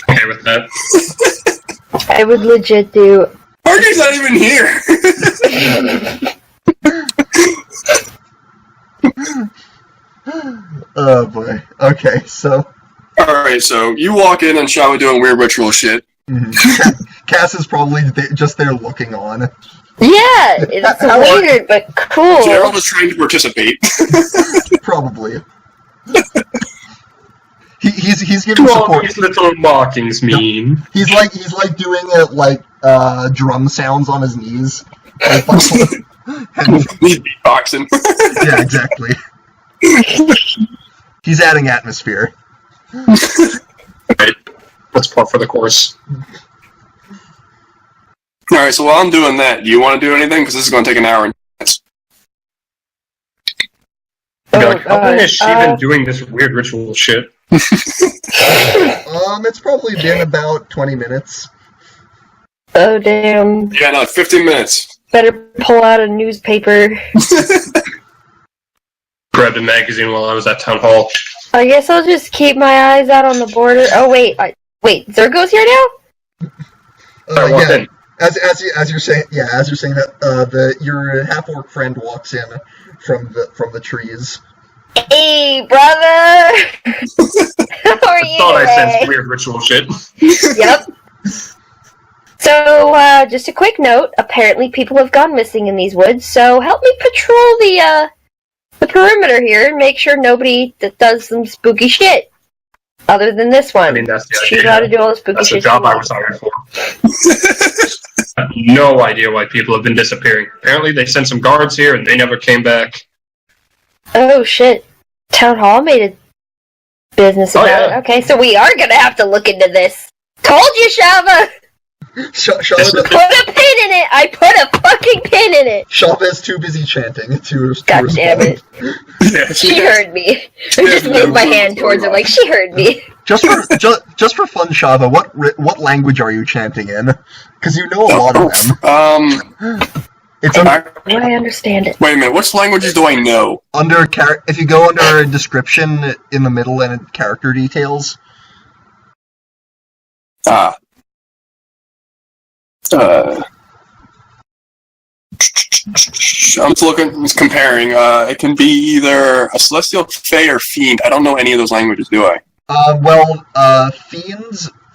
Okay with that. I would legit do. Archie's not even here. Oh boy. Okay, so. Alright, so you walk in and Shava doing weird ritual shit. Mm-hmm. Cass is probably just there looking on. Yeah, it's weird, but cool. Gerald is trying to participate. Probably. He's giving What support. these little markings mean? He's like doing drum sounds on his knees. And, He's beatboxing. yeah, exactly. He's adding atmosphere. Right. That's par for the course. Alright, so while I'm doing that, do you want to do anything? Because this is going to take an hour and minutes. I'd be like, how long has she been doing this weird ritual shit? It's probably been about 20 minutes. Oh, damn. Yeah, no, 15 minutes. Better pull out a newspaper. Grabbed a magazine while I was at town hall. I guess I'll just keep my eyes out on the border. Oh, wait. Wait, Zergo's here now? Yeah. As you're saying that, your half-orc friend walks in from the trees. Hey, brother! How are you? Thought I sensed weird ritual shit. Yep. So, just a quick note. Apparently people have gone missing in these woods, so help me patrol the perimeter here and make sure nobody that does some spooky shit. Other than this one. I mean, that's the She idea. know how to do all the spooky That's the shit. job I was hired for. I have no idea why people have been disappearing. Apparently, they sent some guards here and they never came back. Oh shit. Town Hall made a business Oh, about yeah. it. Okay, so we are gonna have to look into this. Told you, Shava! Shava Put a pin in it! I put a fucking pin in it! is too busy chanting to God respond. damn it. Yeah, She heard me. I just moved my hand towards her like, she heard me. Just for fun, Shava, what language are you chanting in? Because you know a lot of them. It's Do I understand it? Wait a minute, which languages do I know? if you go under a description in the middle and character details. I'm just comparing. It can be either a celestial, fae, or fiend. I don't know any of those languages, do I?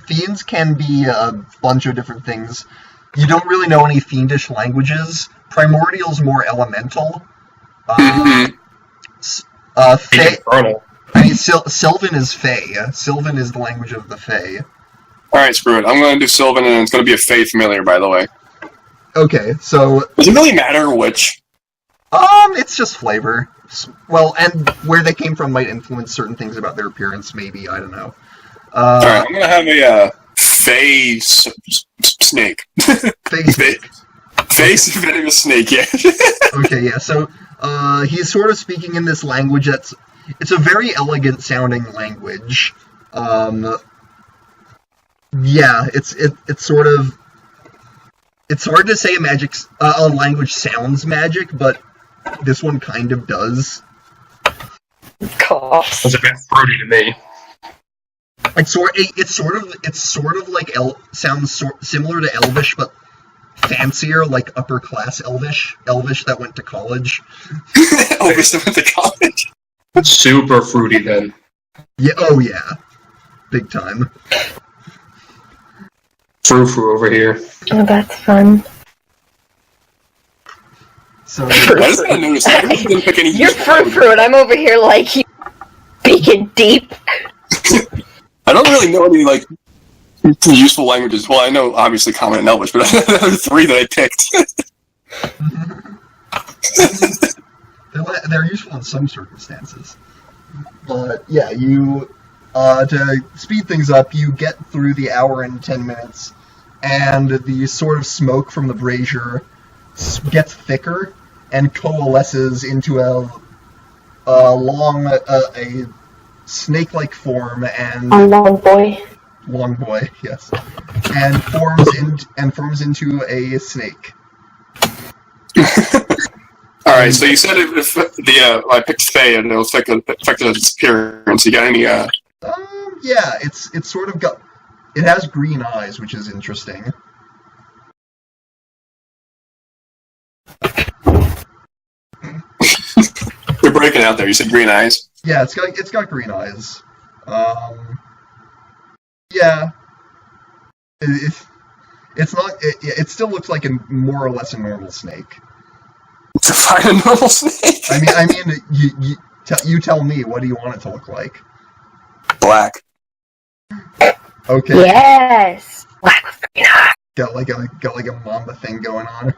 Fiends can be a bunch of different things. You don't really know any fiendish languages. Primordial's more elemental. Fae, Infernal. I mean, Sylvan is Fae. Sylvan is the language of the Fae. Alright, screw it. I'm going to do Sylvan, and it's going to be a fae familiar, by the way. Okay, so Does it really matter which? it's just flavor. Well, and where they came from might influence certain things about their appearance. Maybe, I don't know. Alright, I'm going to have a fae snake. Fae snake. Fae venomous snake, yeah. Okay, yeah. So he's sort of speaking in this language it's a very elegant sounding language. Yeah, it's sort of. It's hard to say a language sounds magic, but this one kind of does. Coughs. That's a bit fruity to me. It's sort of like sounds similar to Elvish, but fancier, like upper class Elvish that went to college. Elvis that went to college. Super fruity then. Yeah. Oh yeah. Big time. Frou-frou over here. Oh, that's fun. So I just gotta notice, I really didn't pick any You're useful languages. frou-frou and I'm over here like, speaking deep. I don't really know any, like, useful languages. Well, I know, obviously, Common and Elvish, but there are three that I picked. they're useful in some circumstances. But yeah, to speed things up, you get through the hour and 10 minutes, and the sort of smoke from the brazier gets thicker and coalesces into a snake-like form and A long boy. long boy, yes, and forms into a snake. Alright, so you said if I picked Fae and it'll affect its appearance. You got any, Yeah, it's sort of got. It has green eyes, which is interesting. You're breaking out there. You said green eyes. Yeah, it's got green eyes. Yeah. It's not. It still looks like more or less a normal snake. Define a normal snake. I mean, you tell me. What do you want it to look like? Black. Okay. Yes! Black with green eyes. Got like a mamba thing going on.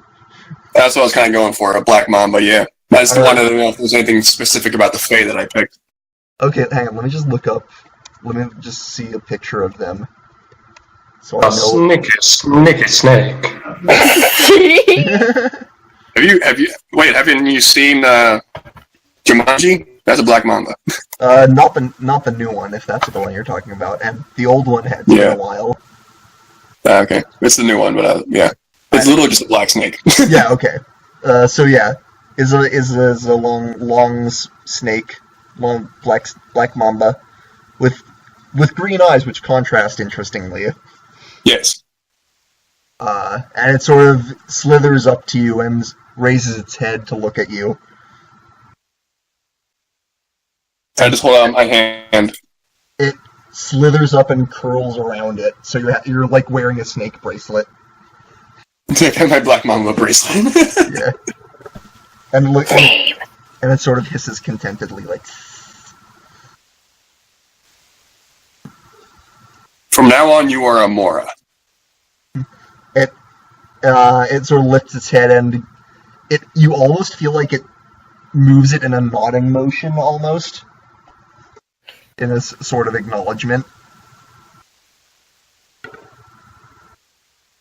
That's what I was kind of going for, a black mamba, yeah. I just wanted to know if there's anything specific about the Fae that I picked. Okay, hang on. Let me just look up. Let me just see a picture of them. So I A know. snicky snake. Haven't you seen Jumanji? That's a black mamba. Not the new one, if that's the one you're talking about, and the old one had been a while. Okay, it's the new one, but yeah, it's literally just a black snake. Yeah. Okay. So yeah, is a long snake, long black mamba, with green eyes, which contrast interestingly. Yes. And it sort of slithers up to you and raises its head to look at you. I just hold out my hand. It slithers up and curls around it, so you're like wearing a snake bracelet. My black mamba bracelet. Yeah. And look, and it sort of hisses contentedly, like. From now on, you are a Mora. It sort of lifts its head, and you almost feel like it moves it in a nodding motion, almost, in a sort of acknowledgement.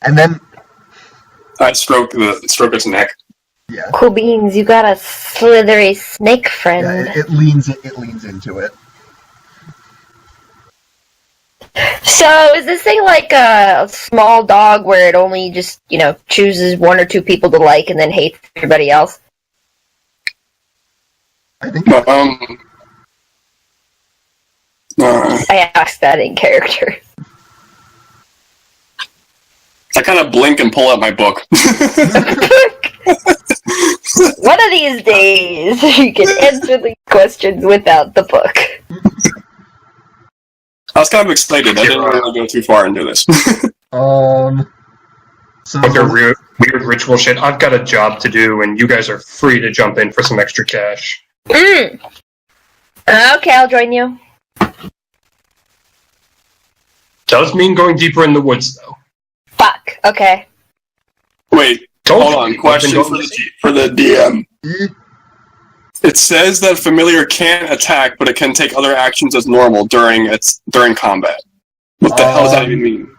And then I stroke its neck. Yeah. Cool beans, you got a slithery snake friend. Yeah, it leans into it. So, is this thing like a small dog where it only just, chooses one or two people to like and then hates everybody else? I think. I asked that in character. I kind of blink and pull out my book. One of these days, you can answer the questions without the book. I was kind of excited. I didn't really go too far into this. So Like a weird ritual shit. I've got a job to do, and you guys are free to jump in for some extra cash. Okay, I'll join you. Does mean going deeper in the woods, though. Fuck, okay. Wait, hold on. Question for the DM. It says that familiar can't attack, but it can take other actions as normal during combat. What the hell does that even mean?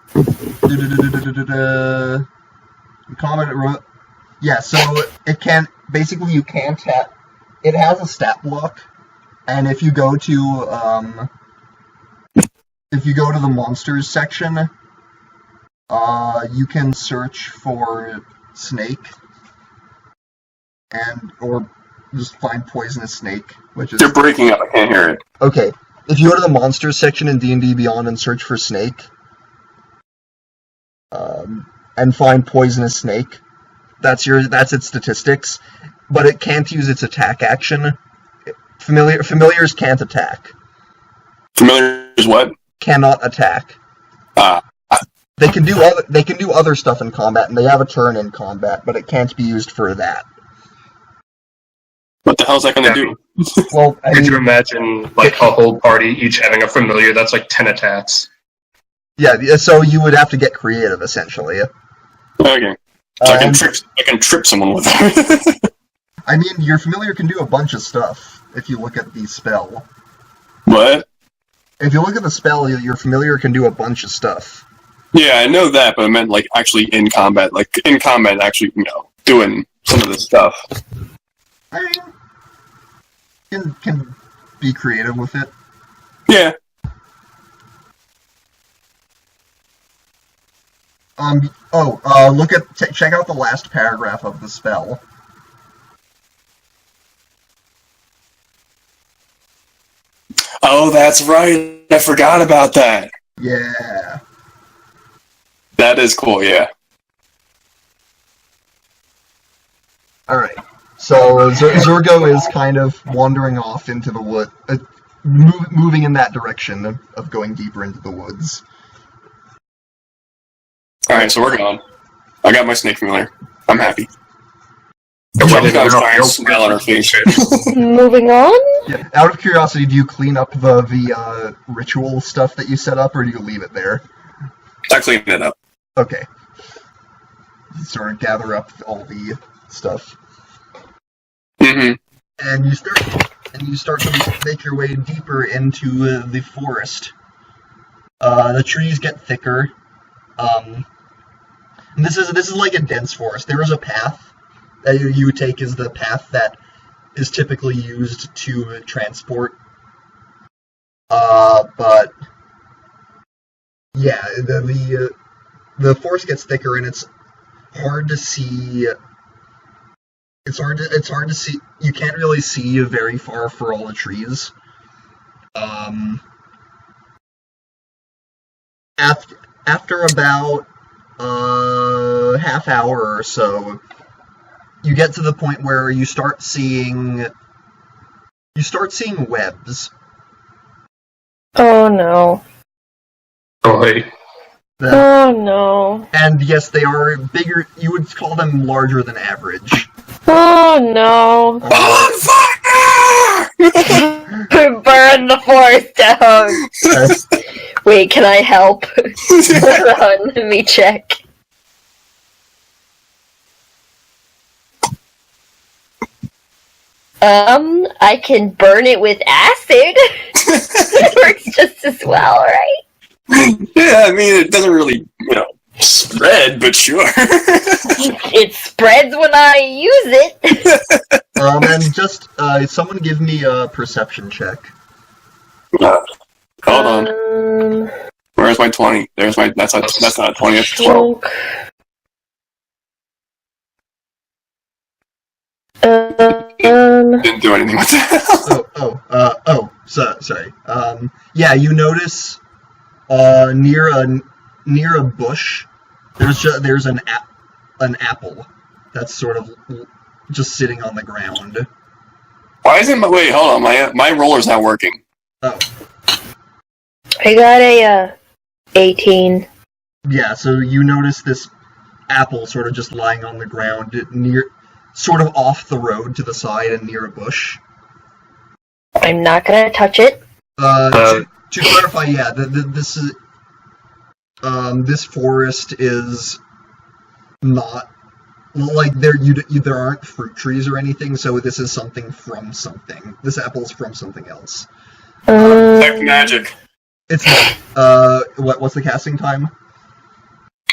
Yeah, so it can basically you can't tap. It has a stat block, and if you go to the monsters section, you can search for snake, or just find poisonous snake, which is... You're breaking up, I can't hear it. Okay, if you go to the monsters section in D&D Beyond and search for snake, and find poisonous snake, that's its statistics, but it can't use its attack action. Familiars can't attack. Familiars what? Cannot attack. They can do other stuff in combat, and they have a turn in combat, but it can't be used for that. What the hell is that going to do? Well, Could you imagine like a whole party each having a familiar that's like 10 attacks? Yeah, so you would have to get creative, essentially. Okay. So I can trip someone with it. I mean, your familiar can do a bunch of stuff, if you look at the spell. What? If you look at the spell, your familiar can do a bunch of stuff. Yeah, I know that, but I meant like actually in combat. Like in combat, actually, doing some of this stuff. I mean, can be creative with it. Yeah. Check out the last paragraph of the spell. Oh, that's right. I forgot about that. Yeah. That is cool, yeah. Alright. So, Zurgo is kind of wandering off into the wood, moving in that direction of going deeper into the woods. Alright, so we're gone. I got my snake familiar. I'm happy. Nobody Got a knows. giant smile on her face. Moving on? Yeah. Out of curiosity, do you clean up the ritual stuff that you set up, or do you leave it there? I cleaned it up. Okay. You sort of gather up all the stuff. Mm-hmm. And you start to make your way deeper into the forest. The trees get thicker. And this is like a dense forest. There is a path that you take as the path that is typically used to transport. But yeah, the forest gets thicker, and it's hard to see. It's hard to see. You can't really see very far for all the trees. After about half hour or so, you get to the point where you start seeing webs. Oh no. Oh, hey. Oh no. And yes, they are bigger. You would call them larger than average. Oh no. On fire! Burn the forest down. Wait, can I help? Hold on, let me check. I can burn it with acid. It works just as well, right? Yeah, I mean, it doesn't really, spread, but sure. It spreads when I use it. And just, someone give me a perception check. Hold on. Where's my 20? That's not a 20, that's a 12. Didn't do anything with that. Sorry. Yeah, you notice, near a bush, there's an apple that's sort of just sitting on the ground. Why isn't wait, hold on, my roller's not working. Oh. I got a, 18. Yeah, so you notice this apple sort of just lying on the ground sort of off the road to the side and near a bush. I'm not gonna touch it. To clarify, yeah, this forest is not like there aren't fruit trees or anything, so this is something from something. This apple is from something else. Detect magic. It's what's the casting time?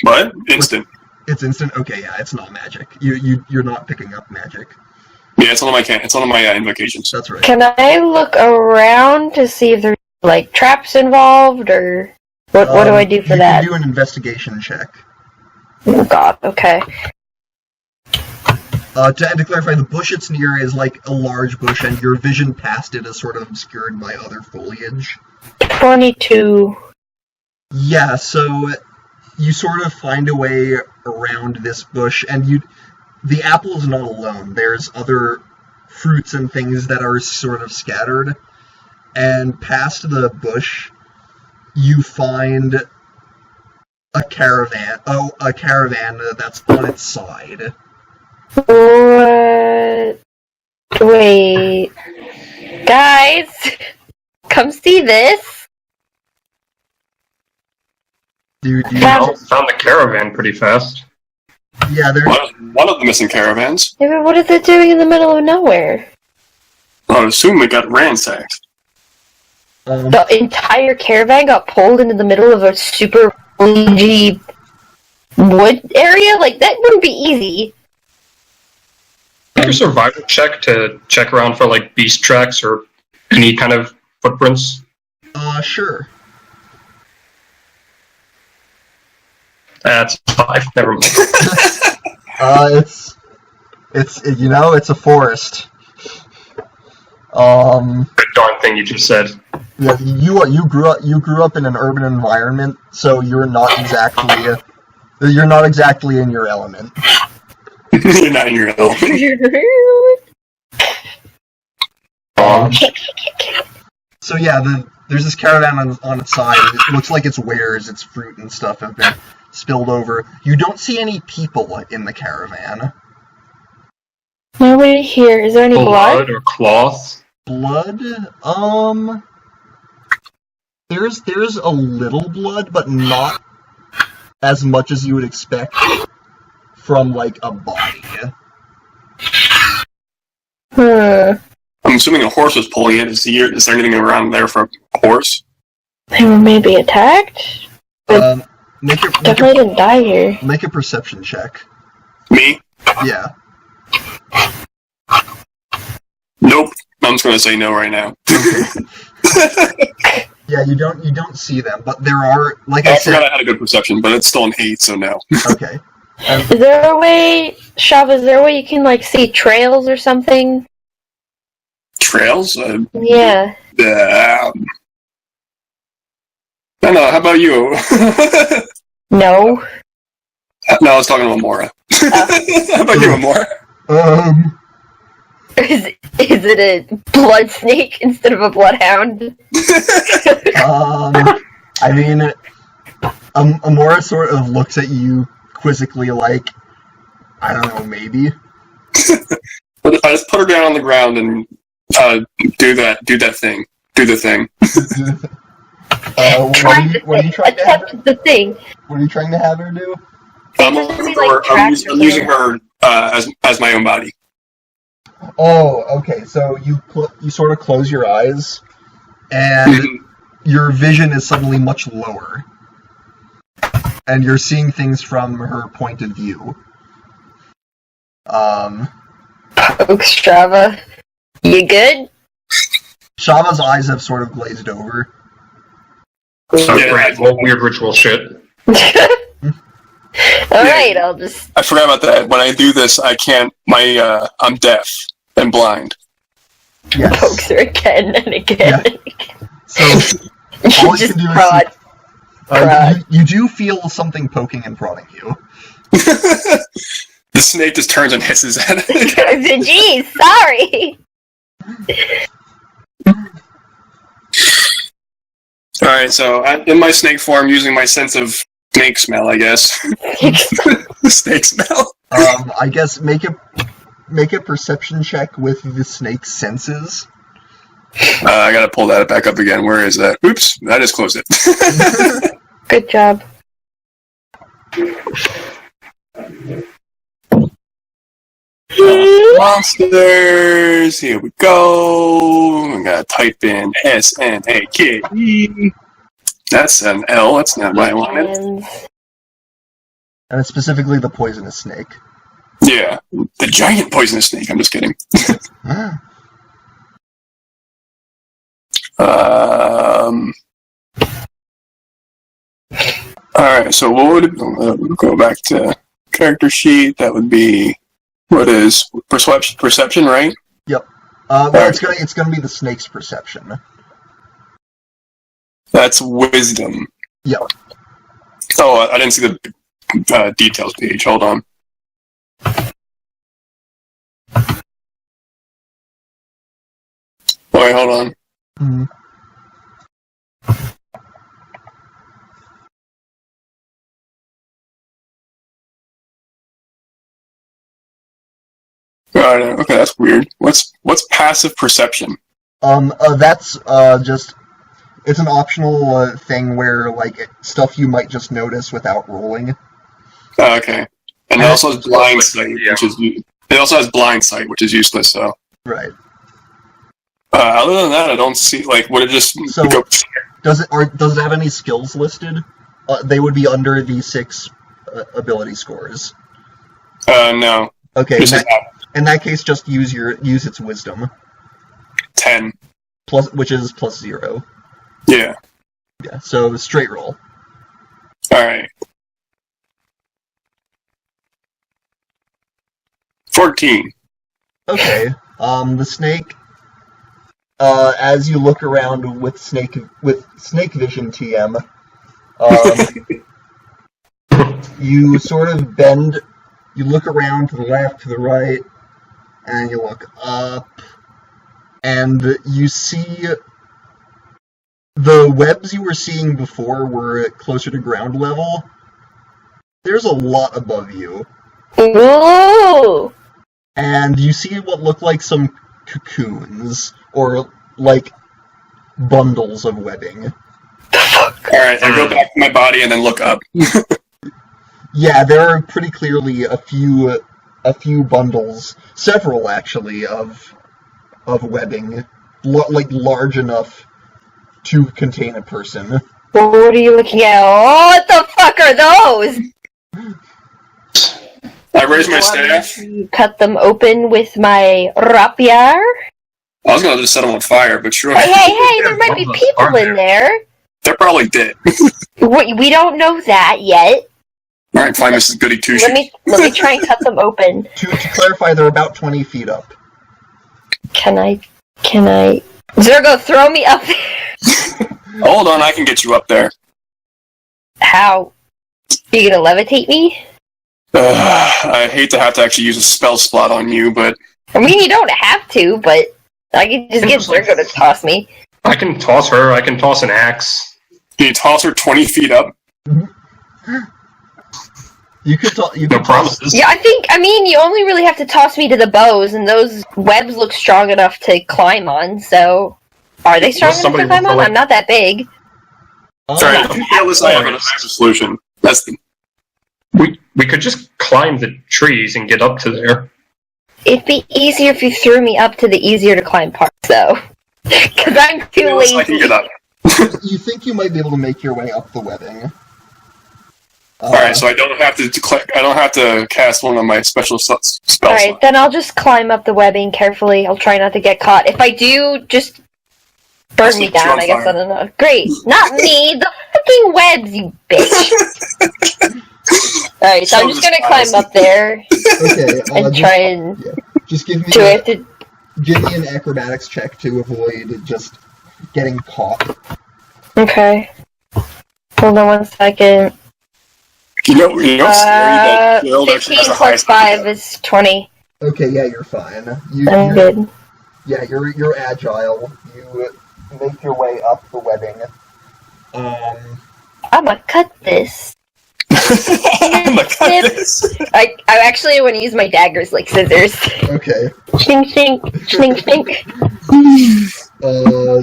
What? Instant. It's instant. Okay, yeah, it's not magic. You're not picking up magic. Yeah, it's one of my invocations. That's right. Can I look around to see if there's like traps involved, or what do I do for that? You can do an investigation check. Oh God. Okay. To clarify, the bush it's near is like a large bush, and your vision past it is sort of obscured by other foliage. 22. Yeah, so you sort of find a way around this bush, and the apple is not alone. There's other fruits and things that are sort of scattered, and past the bush, you find a caravan. Oh, a caravan that's on its side. What? Wait. Guys, come see this. Dude, Found the caravan pretty fast. yeah, there's One of the missing caravans. Yeah, but what is it doing in the middle of nowhere? I would assume it got ransacked. The entire caravan got pulled into the middle of a super dingy wood area? Like, that wouldn't be easy. Make a survival check to check around for like beast tracks or any kind of footprints. Sure. That's 5. Never mind. It's a forest. Good darn thing you just said. Yeah, you grew up in an urban environment, so you're not exactly in your element. You're not in your element. So yeah, there's this caravan on its side. It looks like its wares, its fruit and stuff have been spilled over. You don't see any people in the caravan. Nobody here. Is there any blood? Or cloth? Blood? There's a little blood, but not as much as you would expect from, like, a body. I'm assuming a horse was pulling it. Is there anything around there for a horse? They were maybe attacked? Definitely didn't die here. Make a perception check. Me? Yeah. Nope. I'm just gonna say no right now. Yeah, you don't see them, but there are, like I I said... forgot I had a good perception, but it's still an 8, so no. Okay. Is there a way, Shava, is there a way you can, like, see trails or something? Trails? Yeah. I don't know, how about you? No. No, I was talking to Amora. How about you, Amora? Is it a blood snake instead of a bloodhound? I mean, Amora sort of looks at you quizzically like, I don't know, maybe? I just put her down on the ground and do the thing. What are you trying to have her? Attempt the thing. What are you trying to have her do? I'm using her as my own body. Oh, okay. So you sort of close your eyes, and your vision is suddenly much lower, and you're seeing things from her point of view. Shava, you good? Shava's eyes have sort of glazed over. Great. Well, weird ritual shit. Alright, I'll just... I forgot about that. When I do this, I can't... I'm deaf and blind. Yes. Pokes her again and again. Yeah. So, all you can do is... you do feel something poking and prodding you. The snake just turns and hisses at it. Jeez, sorry! Alright, so in my snake form, using my sense of snake smell, I guess. Snake smell. I guess make a perception check with the snake's senses. I gotta pull that back up again. Where is that? Oops, I just closed it. Good job. Monsters. Here we go. I gotta type in SNAKE. That's an L. That's not what I wanted. And it's specifically the poisonous snake. Yeah, the giant poisonous snake. I'm just kidding. Alright, so what would it, go back to character sheet? That would be, what is perception, right? Yep. Well, it's gonna be the snake's perception. That's wisdom. Yep. Oh, I didn't see the details page. Hold on. Wait, hold on. Mm-hmm. Okay, that's weird. What's passive perception? That's just it's an optional thing where like stuff you might just notice without rolling. Okay, and it also has blind sight, which is useless. So right. Other than that, I don't see would it just go? Does it have any skills listed? They would be under the 6 ability scores. No. Okay. In that case, just use its wisdom. 10. Which is +0. Yeah. Yeah. So straight roll. All right. 14. Okay. The snake. As you look around with snake vision TM, you sort of bend. You look around to the left, to the right, and you look up, and you see the webs you were seeing before were closer to ground level. There's a lot above you. Ooh! And you see what look like some cocoons, or like bundles of webbing. Alright, I go back to my body and then look up. Yeah, there are pretty clearly a few bundles, several actually, of webbing, large enough to contain a person. Well, what are you looking at? Oh, what the fuck are those? I raise my staff. Cut them open with my rapier. I was gonna just set them on fire, but sure. Hey, there might be people in there. They're probably dead. We don't know that yet. Alright, fine, Mrs. Goody Two-Shoes. Let me try and cut them open. To clarify, they're about 20 feet up. Can I... Zergo, throw me up there! Hold on, I can get you up there. How? Are you gonna levitate me? I hate to have to actually use a spell slot on you, but... I mean, you don't have to, but I can just get Zergo to toss me. I can toss her, I can toss an axe. Can you toss her 20 feet up? You could no promises. Yeah, I mean, you only really have to toss me to the bows, and those webs look strong enough to climb on, so... Are they strong enough to climb on? I'm not that big. Sorry, I have a solution. That's the... We could just climb the trees and get up to there. It'd be easier if you threw me up to the easier to climb parts, though. Because I'm too lazy. I can get up. You think you might be able to make your way up the webbing. Alright, so I don't have to cast one of my special spells. Alright, then I'll just climb up the webbing carefully. I'll try not to get caught. If I do, just burn me down, I guess. I don't know. Great. Not me! The fucking webs, you bitch! Alright, so I'm just gonna climb up there. Okay, and try and... Yeah. Just give me... Give me an acrobatics check to avoid just getting caught. Okay. Hold on 1 second. You know, scary that 15 plus 5 is 20. Okay, yeah, you're fine. I'm good. Yeah, you're agile. You make your way up the webbing. I'ma cut this. I'ma cut this. I actually want to use my daggers like scissors. Okay. Shink, shink, shink, shink.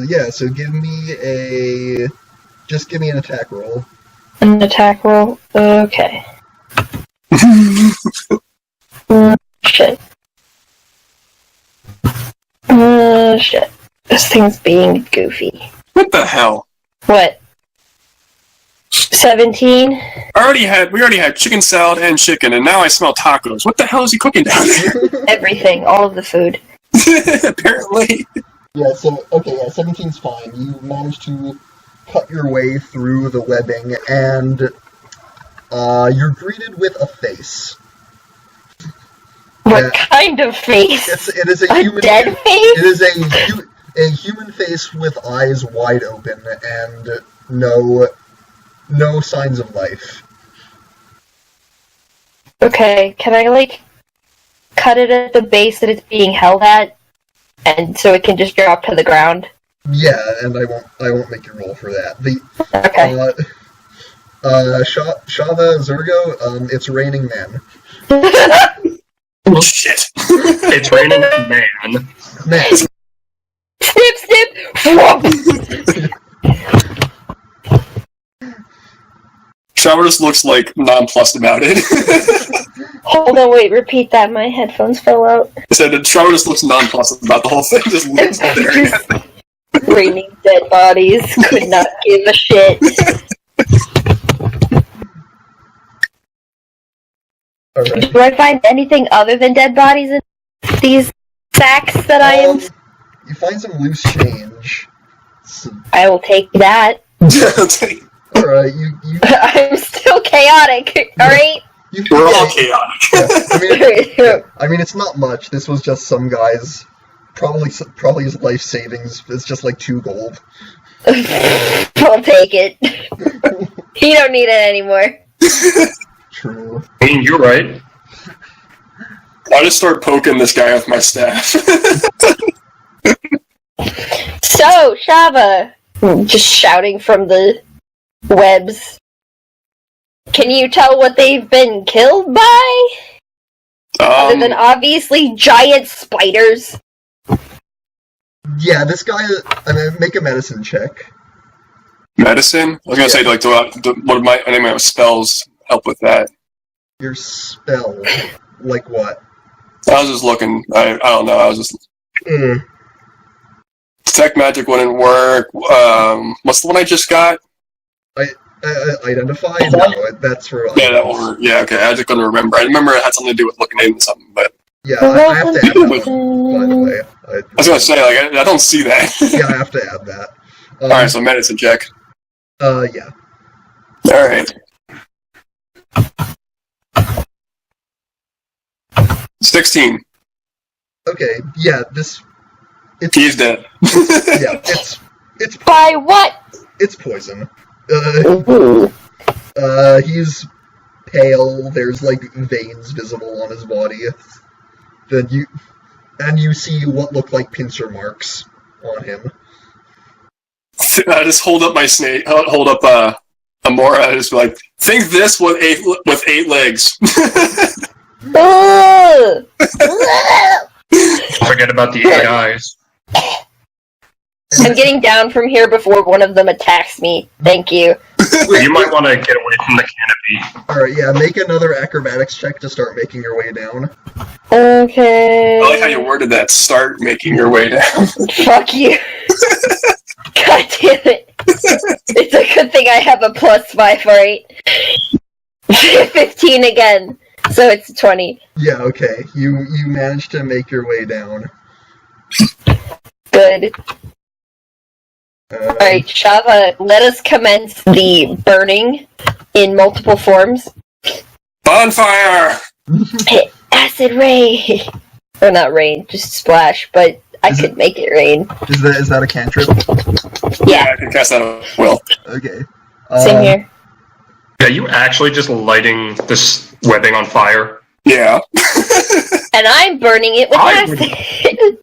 Yeah, so give me an attack roll. An attack roll? Okay. Shit. Shit. This thing's being goofy. What the hell? What? 17? We already had chicken salad and chicken, and now I smell tacos. What the hell is he cooking down there? Everything. All of the food. Apparently. Yeah, so, okay, yeah, 17's fine. You managed to cut your way through the webbing, and you're greeted with a face. What kind of face? It is a human dead face? It is a human face with eyes wide open and no signs of life. Okay, can I, cut it at the base that it's being held at, and so it can just drop to the ground? Yeah, and I won't make you roll for that. Okay. Shava, Zergo, it's raining men. Shit. It's raining man. Man. Snip, snip! Shava just looks nonplussed about it. Hold on, wait, repeat that. My headphones fell out. I said that Shava just looks nonplussed about the whole thing. Just looks there. Raining dead bodies. Could not give a shit. Alright. Do I find anything other than dead bodies in these sacks that I am? You find some loose change. I will take that. Alright, I'm still chaotic, alright? We're all chaotic. Yeah, I mean, it's not much. This was just some guy's... Probably his life savings. It's just 2 gold. I'll take it. You don't need it anymore. True. I mean, you're right. I just start poking this guy with my staff. So, Shava, just shouting from the webs. Can you tell what they've been killed by? Other than obviously giant spiders. Yeah, this guy... make a medicine check. Medicine? I was gonna say, what my any of my spells help with that? Your spell. Like what? I was just looking. I don't know. I was just... Detect magic wouldn't work. What's the one I just got? Identify? No, that's for... Yeah, that one. Yeah, okay. I just couldn't remember. I remember it had something to do with looking into something, but... Yeah, I have to add that, by the way. I was gonna say, I don't see that. Yeah, I have to add that. Alright, so medicine check. Yeah. Alright. 16. Okay, yeah, He's dead. Yeah, it's... By what? It's poison. He's pale, there's, veins visible on his body. Then you see what look like pincer marks on him. I just hold up my snake, hold up Amora, and just think this with 8 legs. Forget about the 8 eyes. I'm getting down from here before one of them attacks me. Thank you. You might want to get away from the canopy. Alright, yeah, make another acrobatics check to start making your way down. Okay. I like how you worded that. Start making your way down. Fuck you. God damn it. It's a good thing I have a +5, right? 15 again. So it's 20. Yeah, okay. You managed to make your way down. Good. Alright, Shava, let us commence the burning in multiple forms. Bonfire! Acid rain! Or not rain, just splash, but I could make it rain. Is that a cantrip? Yeah, I can cast that on Will. Okay. same here. Are you actually just lighting this webbing on fire? Yeah. And I'm burning it with I acid!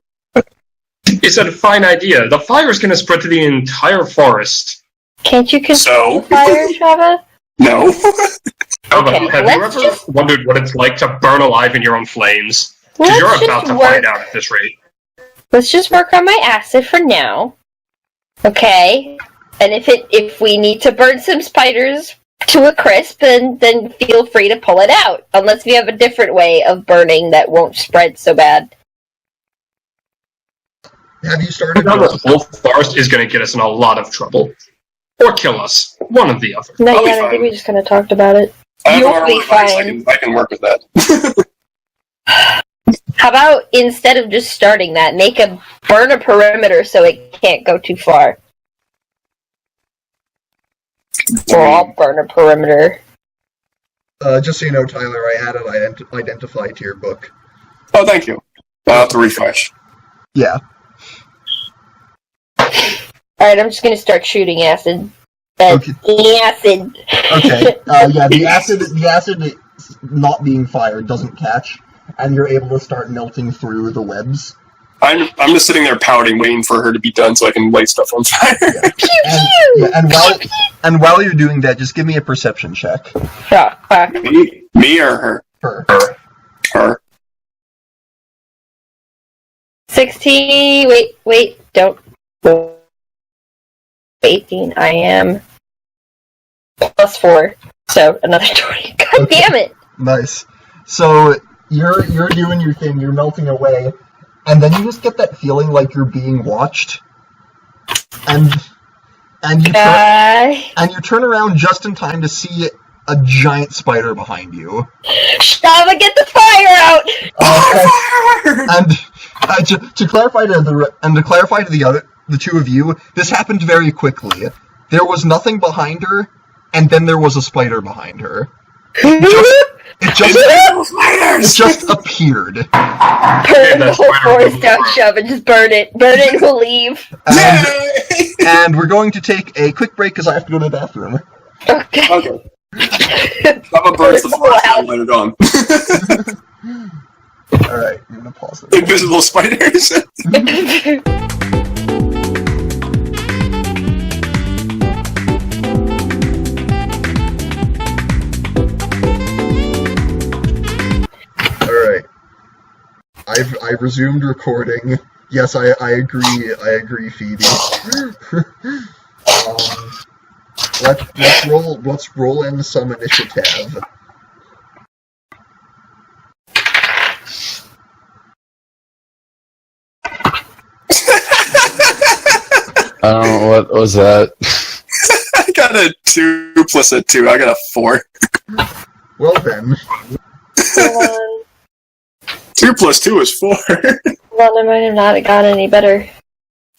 It's a fine idea. The fire is going to spread to the entire forest. Can't you control So? fire, Shava? No. Okay, Have you let's ever just- wondered what it's like to burn alive in your own flames? Because Let's you're just about to work- find out at this rate. Let's just work on my acid for now. Okay? And if we need to burn some spiders to a crisp, then feel free to pull it out. Unless we have a different way of burning that won't spread so bad. Have you started? Now the whole forest is going to get us in a lot of trouble. Or kill us. One of the other. No, I'll be yeah, I fine. think we just kind of talked about it. I have You'll an be armor device. fine. I can work with that. How about instead of just starting that, burn a perimeter so it can't go too far? Or I'll burn a perimeter. Just so you know, Tyler, I added identify to your book. Oh, thank you. I'll have to refresh. Yeah. Alright, I'm just gonna start shooting acid. Okay. Acid! Okay. Yeah, the acid not being fired doesn't catch, and you're able to start melting through the webs. I'm just sitting there pouting, waiting for her to be done so I can light stuff on fire. Yeah. Pew pew! And while you're doing that, just give me a perception check. Fuck. Me or her? Her. Her. 16. Wait, don't. 18. I am. +4. So another 20. God Okay. damn it! Nice. So you're doing your thing. You're melting away, and then you just get that feeling like you're being watched, and you turn around just in time to see a giant spider behind you. Shava, get the fire out! To clarify to the two of you, this happened very quickly. There was nothing behind her, and then there was a spider behind her. It just appeared. Burn the whole forest down, Shava, just burn it. Burn it and we'll leave. And we're going to take a quick break because I have to go to the bathroom. Okay. Okay. Shava burns the forest down later on. Alright, I'm gonna pause it. Invisible spiders. Alright. I've resumed recording. Yes, I agree, Phoebe. Let's roll in some initiative. I don't know, what was that? I got a 2 plus a 2. I got a 4. Well then. Hold on. 2 plus 2 is 4. Well, I might have not got any better.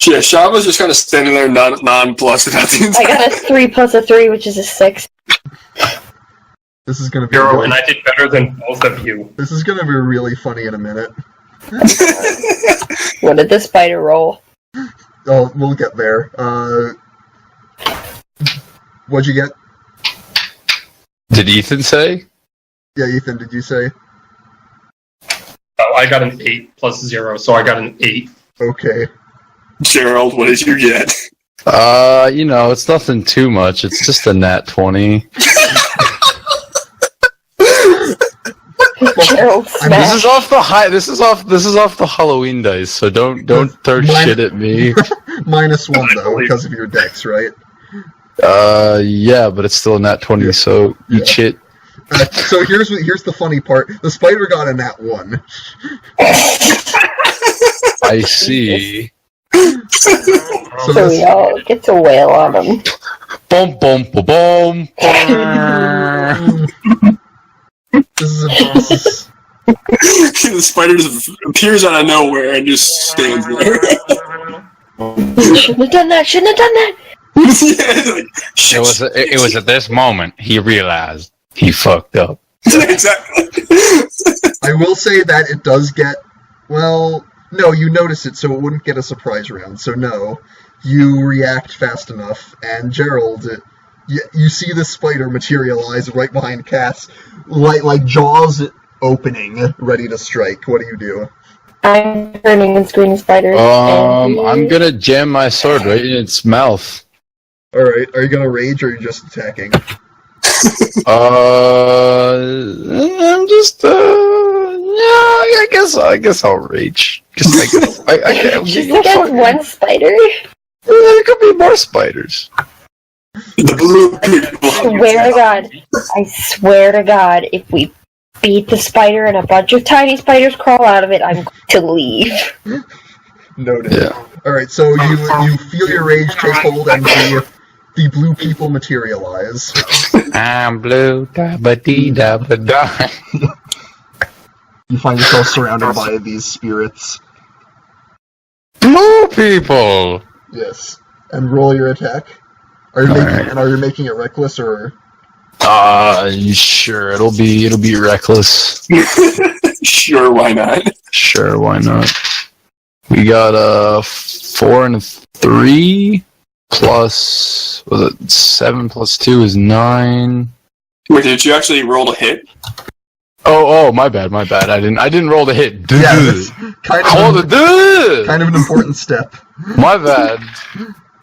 Yeah, Shava's just kind of standing there non-plus about the I entire... got a 3 plus a 3, which is a 6. This is gonna be Hero, really, and I did better than both of you. this is gonna be really funny in a minute. What did the spider roll? Oh, we'll get there. What'd you get? Did Ethan say? Yeah, Ethan, did you say? Oh, I got an 8 plus 0, so I got an 8. Okay. Gerald, what did you get? It's nothing too much. It's just a nat 20. Gerald This smash. is off the Halloween dice, so don't throw Mine- shit at me. -1 though, because of your dex, right? Yeah, but it's still a nat 20, so eat shit. So here's the funny part. The spider got a nat 1. I see. So we all get to wail on him. Boom, boom, boom, boom. This is The spider just appears out of nowhere and just stands there. Shouldn't have done that. Shouldn't have done that. Yeah, like, It was at this moment he realized he fucked up. exactly. I will say that it does get, well, no, you notice it, so it wouldn't get a surprise round. So no, you react fast enough, and Gerald, you see the spider materialize right behind Cass, like jaws opening, ready to strike. What do? I'm turning and screaming spiders. I'm gonna jam my sword right in its mouth. All right, are you gonna rage or are you just attacking? I'm just yeah, I guess I'll rage. Just against one spider? There could be more spiders. The blue people. I swear to God, if we beat the spider and a bunch of tiny spiders crawl out of it, I'm going to leave. Noted. Yeah. All right, so you feel your rage take hold and the blue people materialize. I'm blue, da ba dee da ba da. You find yourself surrounded by these spirits. Blue people. Yes, and roll your attack. Are you making it reckless or? Sure. It'll be reckless. Sure, why not? Sure, why not? We got a 4 and a 3 plus, was it 7 plus 2 is 9. Wait, did you actually roll to hit? Oh, my bad. I didn't roll to hit. Yeah, that's kind of an important step. My bad.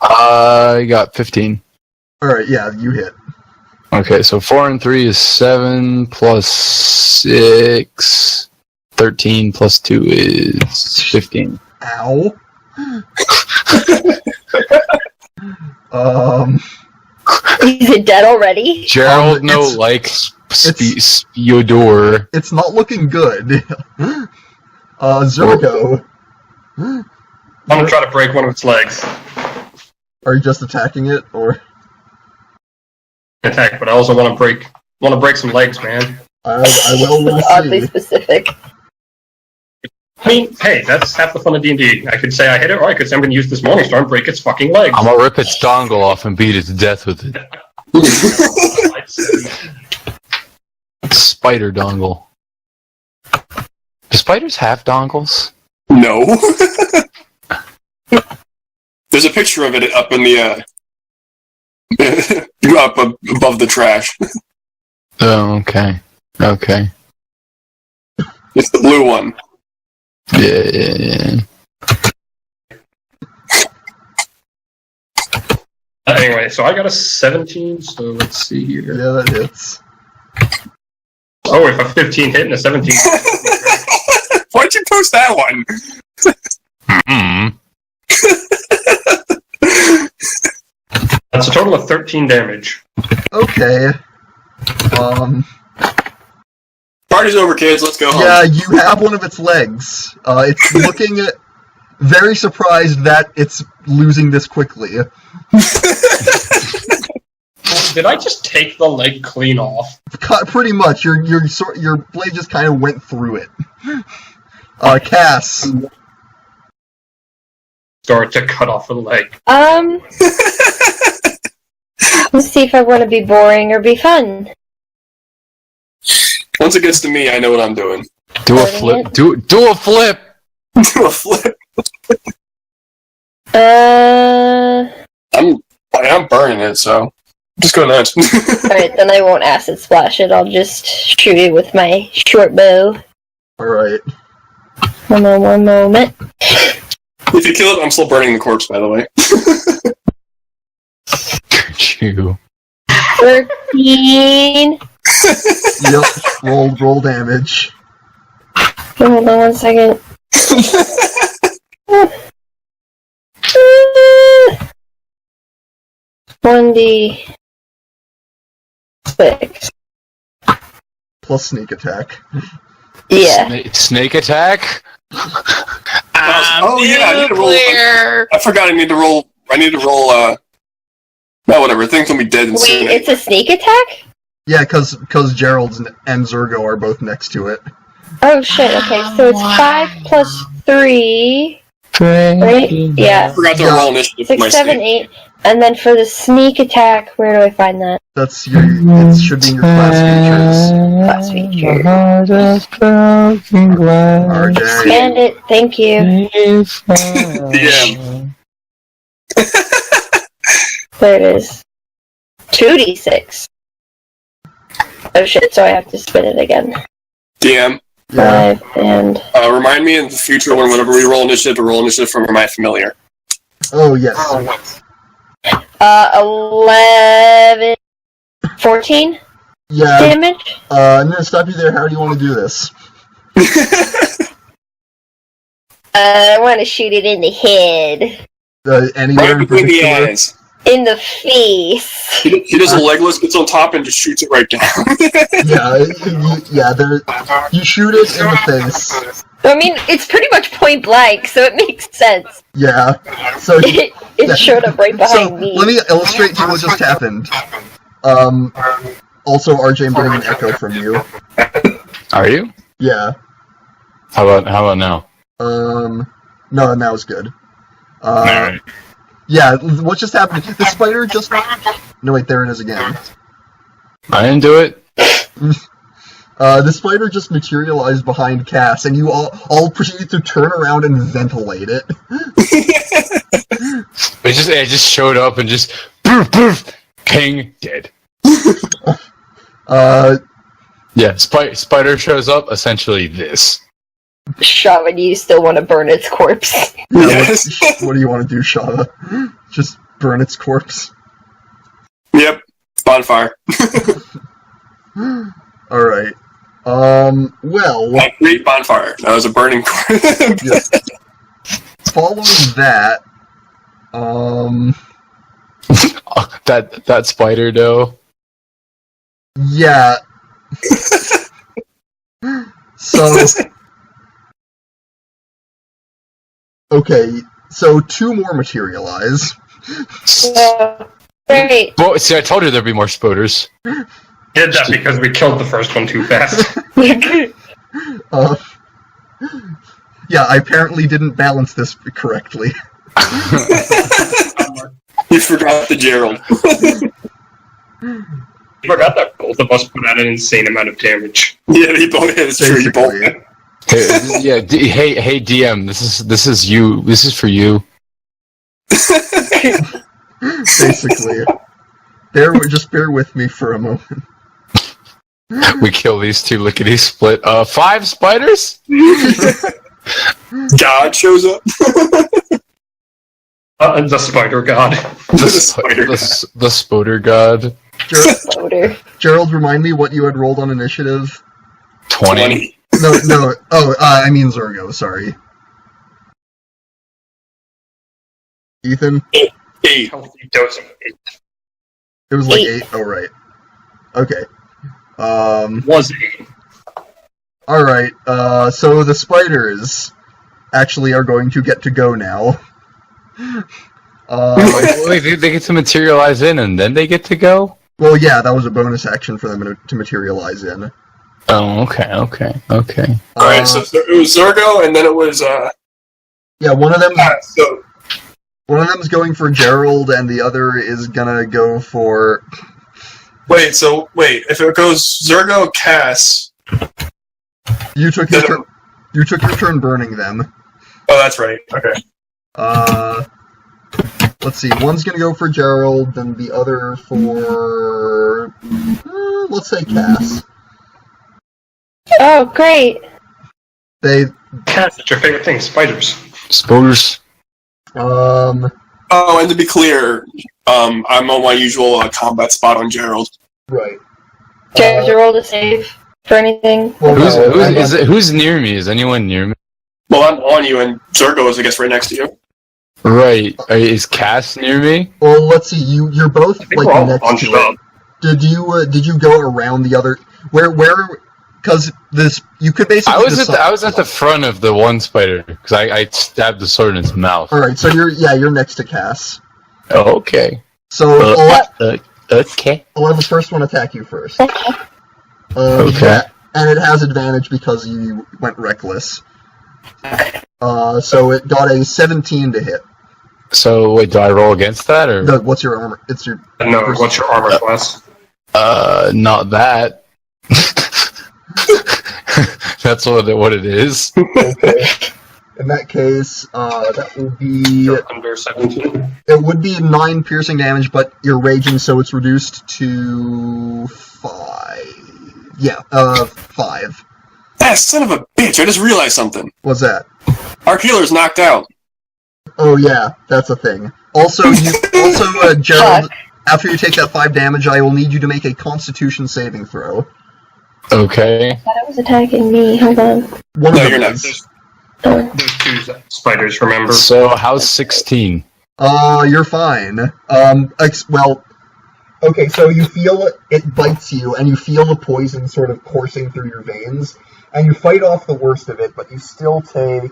I got 15. Alright, yeah, you hit. Okay, so 4 and 3 is 7 plus 6. 13 plus 2 is 15. Ow. Is it dead already? Gerald likes Spiodor. It's not looking good. Zergo. I'm gonna try to break one of its legs. Are you just attacking it, or? Attack, but I also want to break some legs, man. I will Oddly see. specific. I mean, hey, that's half the fun of D&D. I could say I hit it, or I could say I'm going to use this Morning Star and break its fucking legs. I'm gonna rip its dongle off and beat it to death with it. Spider dongle. Do spiders have dongles? No. There's a picture of it up in the up above the trash. Oh, okay. It's the blue one. Yeah. Anyway, so I got a 17, so let's see here. Yeah, that hits. Oh, if a 15 hit and a 17. Why'd you post that one? That's a total of 13 damage. Okay. Party's over, kids. Let's go home. Yeah, you have one of its legs. It's looking very surprised that it's losing this quickly. Did I just take the leg clean off? Pretty much. Your blade just kind of went through it. Cass. Start to cut off the leg. Let's see if I want to be boring or be fun. Once it gets to me, I know what I'm doing. Do a flip. Do a flip. Do a flip. I'm burning it, so just go nuts. Alright, then I won't acid splash it. I'll just shoot it with my short bow. Alright. One moment. If you kill it, I'm still burning the corpse, by the way. Chew. 13. Yep, roll damage. Hold on 1 second. 1d6. Plus sneak attack. Yeah. Snake attack. Oh yeah, I need to roll. I forgot. I need to roll. No, whatever. Things will be dead and Wait, soon. it's a sneak attack? Yeah, because Gerald and Zergo are both next to it. Oh shit, okay, so it's 5 plus 3. Right? Yeah. I forgot to roll initiative for 6, my 7, sneak. 8. And then for the sneak attack, where do I find that? That's your. It should be in your class Class feature. RJ. Expand it, thank you. DM. There it is. 2d6. Oh shit, so I have to spin it again. DM. Yeah. 5 and... Remind me in the future whenever we roll initiative to roll initiative from my familiar. Oh yes. 11... 14 Yeah. damage? I'm gonna stop you there. How do you want to do this? I want to shoot it in the head. Anywhere Right in between the particular? eyes. In the face. He does a legless, gets on top, and just shoots it right down. You shoot it in the face. I mean, it's pretty much point blank, so it makes sense. Yeah. So It showed up right behind me. let me illustrate to you what just happened. Also, RJ, I'm getting an echo from you. Are you? Yeah. How about now? No, now it's good. Alright. Yeah, what just happened? The spider just... No, wait, there it is again. I didn't do it. The spider just materialized behind Cass, and you all proceeded to turn around and ventilate it. It just showed up and just poof, poof, ping, dead. Yeah, spider shows up, essentially this. Shava, do you still want to burn its corpse? Yeah, Yes. what do you want to do, Shava? Just burn its corpse? Yep. Bonfire. Alright. Well... I create bonfire. That was a burning core. Yeah. Following that, that spider dough. yeah. So... Okay, so 2 more materialize. Great. Well, see, I told you there'd be more spoders. Did that because we killed the first one too fast. Yeah, I apparently didn't balance this correctly. You forgot the Gerald. I forgot that both of us put out an insane amount of damage. Yeah, he both hit. It's true. You both Basically. Hey, hey, DM, this is you. This is for you. Basically. Just bear with me for a moment. We kill these 2 lickety split. 5 spiders? God shows up. The spider god. The spoder god. Loader. Remind me what you had rolled on initiative. 20. No. Oh, I mean Zergo. Sorry. Ethan. 8. Healthy dose of 8. It was like 8. 8. Oh, right. Okay. Was 8. All right. So the spiders actually are going to get to go now. Wait, they get to materialize in and then they get to go? Well, yeah, that was a bonus action for them to materialize in. Oh, okay. Alright, so it was Zergo, and then it was, Yeah, one of them. so... One of them's going for Gerald, and the other is gonna go for. Wait, if it goes Zergo, Cass... You took your turn. You took your turn burning them. Oh, that's right. Okay. Let's see. One's gonna go for Gerald, then the other for. Let's say Cass. Oh, great. Cat, that's your favorite thing, spiders. Spoders. Oh, and to be clear, I'm on my usual combat spot on Gerald. Right. Do I have to roll to save for anything? Well, Who's near me? Is anyone near me? Well, I'm on you, and Zergo is, I guess, right next to you. Right. Wait, is Cass near me? Well, let's see. You're both I think we're all next bunched to it. up. Did you go around the other? Where? Because this you could basically. I was at the front of the one spider because I stabbed the sword in its mouth. All right, so you're next to Cass. Okay. So I'll Okay. let the first one attack you first. Okay. Okay. And it has advantage because you went reckless. So it got a 17 to hit. So wait, do I roll against that or? What's your armor? It's your. No, what's your armor class? Not that. That's what it is. Okay. In that case, that will be. You're under 17. It would be 9 piercing damage, but you're raging, so it's reduced to 5. Yeah, 5. Ah, son of a bitch! I just realized something. What's that? Our healer's knocked out. Oh yeah, that's a thing. Also, Gerald, after you take that 5 damage, I will need you to make a Constitution saving throw. Okay. I thought it was attacking me. Hold on. One No, of you're them not. is. There's 2 spiders, remember? So how's 16? You're fine. Well, okay, so you feel it bites you, and you feel the poison sort of coursing through your veins, and you fight off the worst of it, but you still take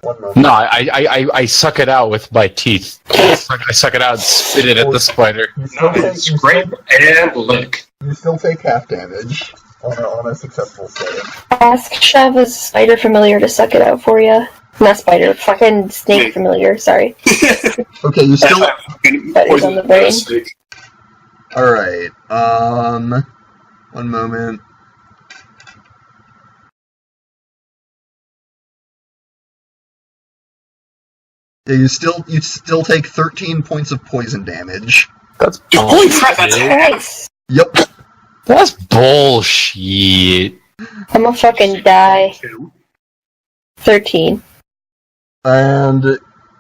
1 moment. No, I suck it out with my teeth. I suck it out and spit it at the spider. You still No, take, scrape and lick. you still take half damage on a successful save. Ask Shava's spider familiar to suck it out for you. Not spider, fucking snake Snake. familiar, sorry. Okay, you still... Spiders on the brain. Alright, 1 moment. Yeah, you still take 13 points of poison damage. That's Holy crap, that's half! Nice. Yep. That's bullshit. I'm gonna fucking die. 13. And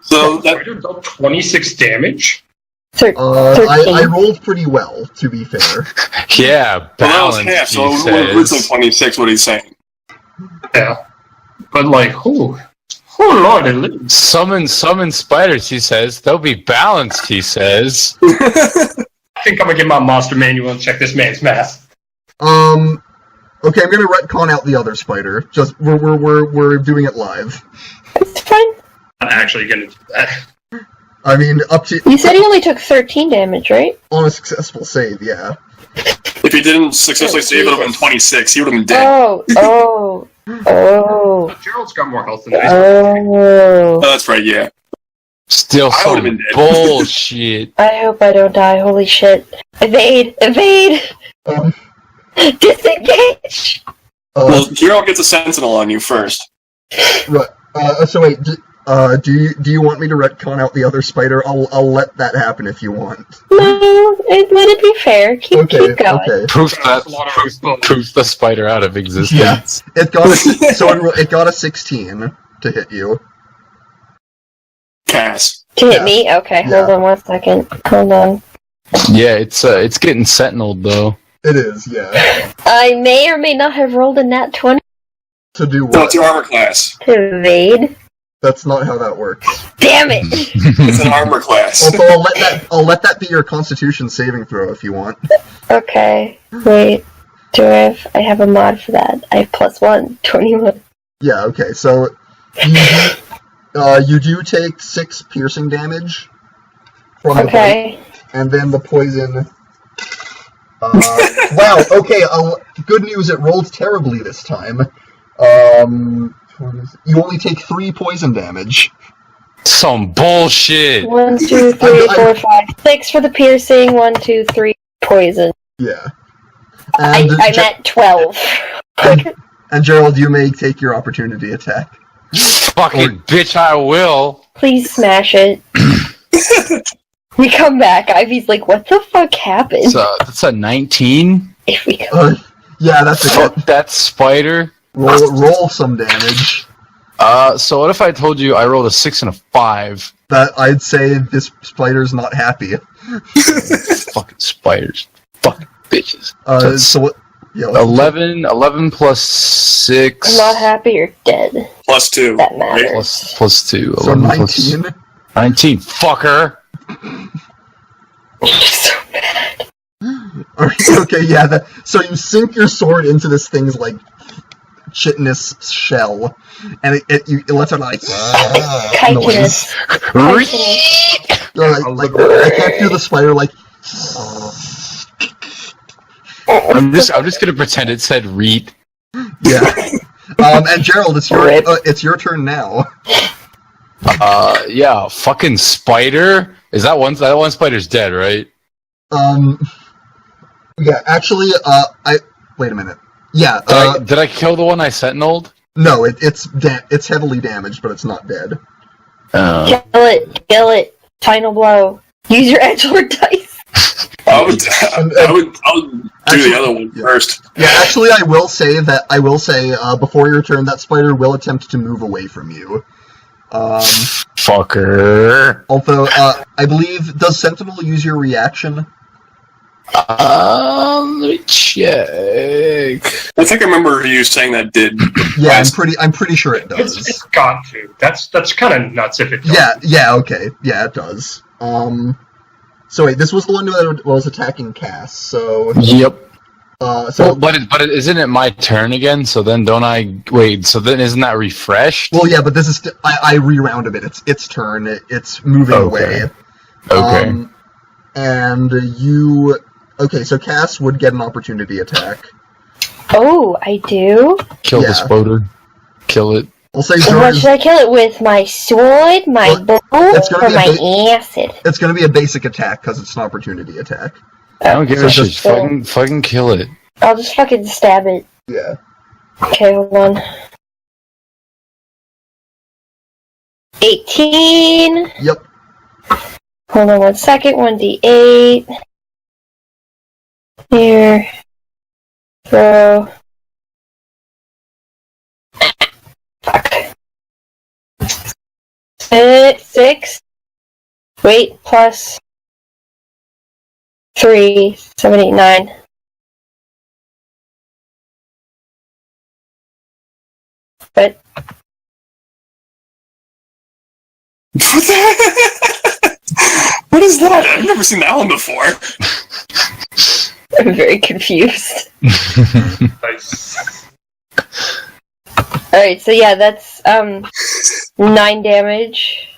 So that Spider dealt 26 damage? 13. I rolled pretty well, to be fair. Yeah, well, that was balance. half, so he it would have says. like 26. What he's saying. Yeah. But like, oh lord, Summon spiders, he says. They'll be balanced, he says. I think I'm gonna get my monster manual and check this man's math. Okay, I'm gonna retcon out the other spider. Just we're doing it live. It's fine. I'm actually gonna do that. I mean, up to You said he only took 13 damage, right? on a successful save, yeah. If he didn't successfully save, it would have been 26. He would have been dead. Oh. Gerald's got more health than me. Oh, that's right, yeah. Still I would've some been dead. bullshit. I hope I don't die. Holy shit. Evade! Um, Disengage! Well, Gerald gets a sentinel on you first. right. So wait, do you want me to retcon out the other spider? I'll let that happen if you want. No, let it be fair. Keep going. Okay. Proof That's a lot of both. proof the spider out of existence. It got it got a 16 to hit you. Cass. To hit Yeah. me? Okay, Yeah. hold on 1 second. Hold on. Yeah, it's getting sentineled though. It is, yeah. I may or may not have rolled a nat 20 To do No, what? it's your armor class. to evade. That's not how that works. Damn it! It's an armor class. Also, I'll let that be your Constitution saving throw if you want. Okay, wait. I have a mod for that. I have +1, 21. Yeah. Okay. So you do take 6 piercing damage from the bite, Okay. and then the poison. Wow. Okay. Good news. It rolled terribly this time. You only take 3 poison damage. Some bullshit. 1, 2, 3, 4, 5, 6 for the piercing. 1, 2, 3 poison. Yeah. I meant 12. And Gerald, you may take your opportunity attack. Fucking bitch, I will. Please smash it. We come back. Ivy's like, what the fuck happened? That's a 19. If we go. Yeah, that's a Fuck that spider. roll some damage. So what if I told you I rolled a 6 and a 5? That I'd say this spider's not happy. Fucking spiders. Fucking bitches. That's So what? Yeah. 11 plus 6. I'm not happy you're dead. +2. That matters. Plus 2. So 11 plus 19. 19, fucker. So bad. Okay, yeah. So you sink your sword into this thing's like chitinous shell, and it lets out like noise. Chitinous. Like I can't do the spider like. I'm just gonna pretend it said read. Yeah. And Gerald, it's your turn now. Yeah, fucking spider. Is that one spider's dead, right? Yeah, actually, wait a minute. Yeah, did I kill the one I sentineled? No, it's heavily damaged, but it's not dead. Kill it. Final blow. Use your edgelord dice. I would do the other one first. Yeah, actually, I will say before your turn, that spider will attempt to move away from you. Fucker. Although, I believe, does Sentinel use your reaction? Let me check. I think I remember you saying that did. Yeah, I'm pretty sure it does. It's got to. That's kind of nuts if it does. Yeah, okay. Yeah, it does. So wait, this was the one that was attacking Cass, so... Yep. So, but isn't it my turn again? So then don't I... Wait, so then isn't that refreshed? well, yeah, but this is... I re-rounded it. It's turn. It's moving away. Okay. And you... Okay, so Cass would get an opportunity attack. Oh, I do? Kill Yeah. the spoder. Kill it. I'll say What should I kill it with? My sword, my bow, it's gonna or be my acid? It's going to be a basic attack, because it's an opportunity attack. I don't give a shit. just- Fucking kill it. I'll just fucking stab it. Yeah. Okay, hold on. 18. Yep. Hold on 1 second. 1d8. Here. Throw. Fuck. 6. Wait, plus 3, 7, 8, 9. But What is that? I've never seen that one before. I'm very confused. Nice. Alright, so yeah, that's 9 damage.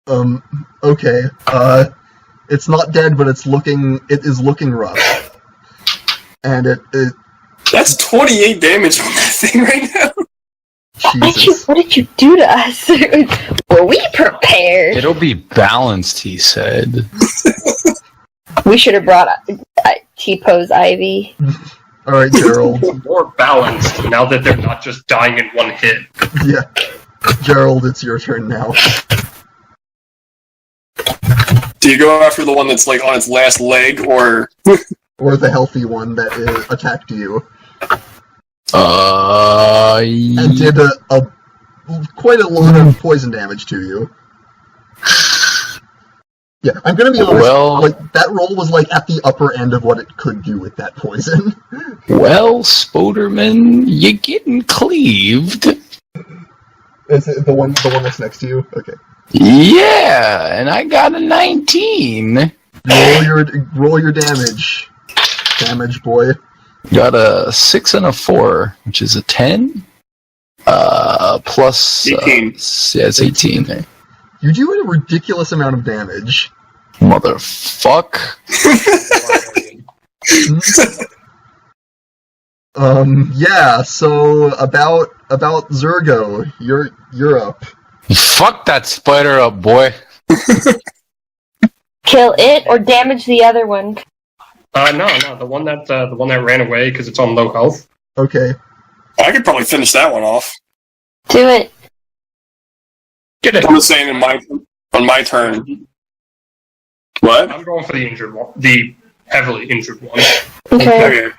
Okay. It's not dead, but it is looking rough. And it That's 28 damage on that thing right now. Jesus. What did you do to us? Were we prepared? It'll be balanced, he said. We should have brought T-Pose Ivy. Alright, Gerald. More balanced now that they're not just dying in one hit. Yeah. Gerald, it's your turn now. Do you go after the one that's like on its last leg, or Or the healthy one that attacked you. And did quite a lot of poison damage to you. Yeah, I'm gonna be honest, Well- like, that roll was, like, at the upper end of what it could do with that poison. Well, Spoderman, you getting cleaved. Is it the one that's next to you? Okay. Yeah, and I got a 19. Roll your damage. Damage, boy. Got a 6 and a 4, which is a 10. Plus 18. Yeah, it's 18. You do a ridiculous amount of damage. Motherfuck. Yeah, so about Zergo, you're up. Fuck that spider up, boy. Kill it or damage the other one. No, the one that ran away because it's on low health. Okay. I could probably finish that one off. Do it. Get it. I'm just saying on my turn. What? I'm going for the injured one, the heavily injured one. Okay. Okay.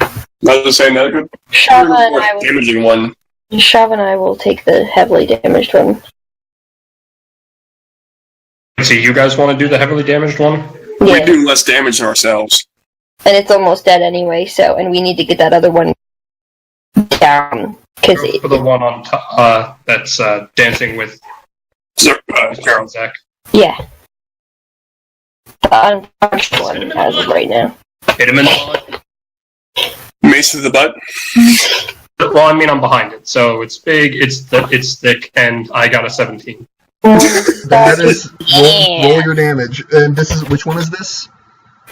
I was just saying that good. Shava and More I will. damaging one. Shava and I will take the heavily damaged one. So you guys want to do the heavily damaged one? We Yeah, do less damage than ourselves. and it's almost dead anyway. So, and we need to get that other one down because For the one on top that's dancing with. Gerald. Zach. Yeah. The untouched one as of right now. Hit him in the Mace to the butt. butt. Well, I mean, I'm behind it, so it's big, it's thick, and I got a 17. That is roll your damage. And this is which one is this?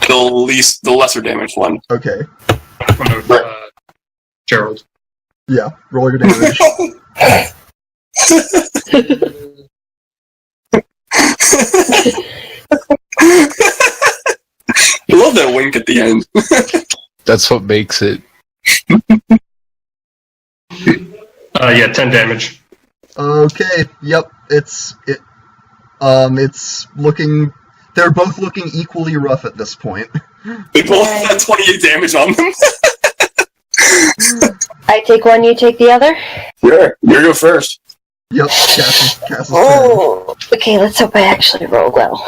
The lesser damage one. Okay. Gerald. Yeah, roll your damage. I love that wink at the end. That's what makes it. Yeah, 10 damage. Okay. Yep. It's looking. They're both looking equally rough at this point. They both had 28 damage on them. I take one, you take the other? Sure. You go first. Yep. Cass's turn. Oh! Okay, let's hope I actually roll well.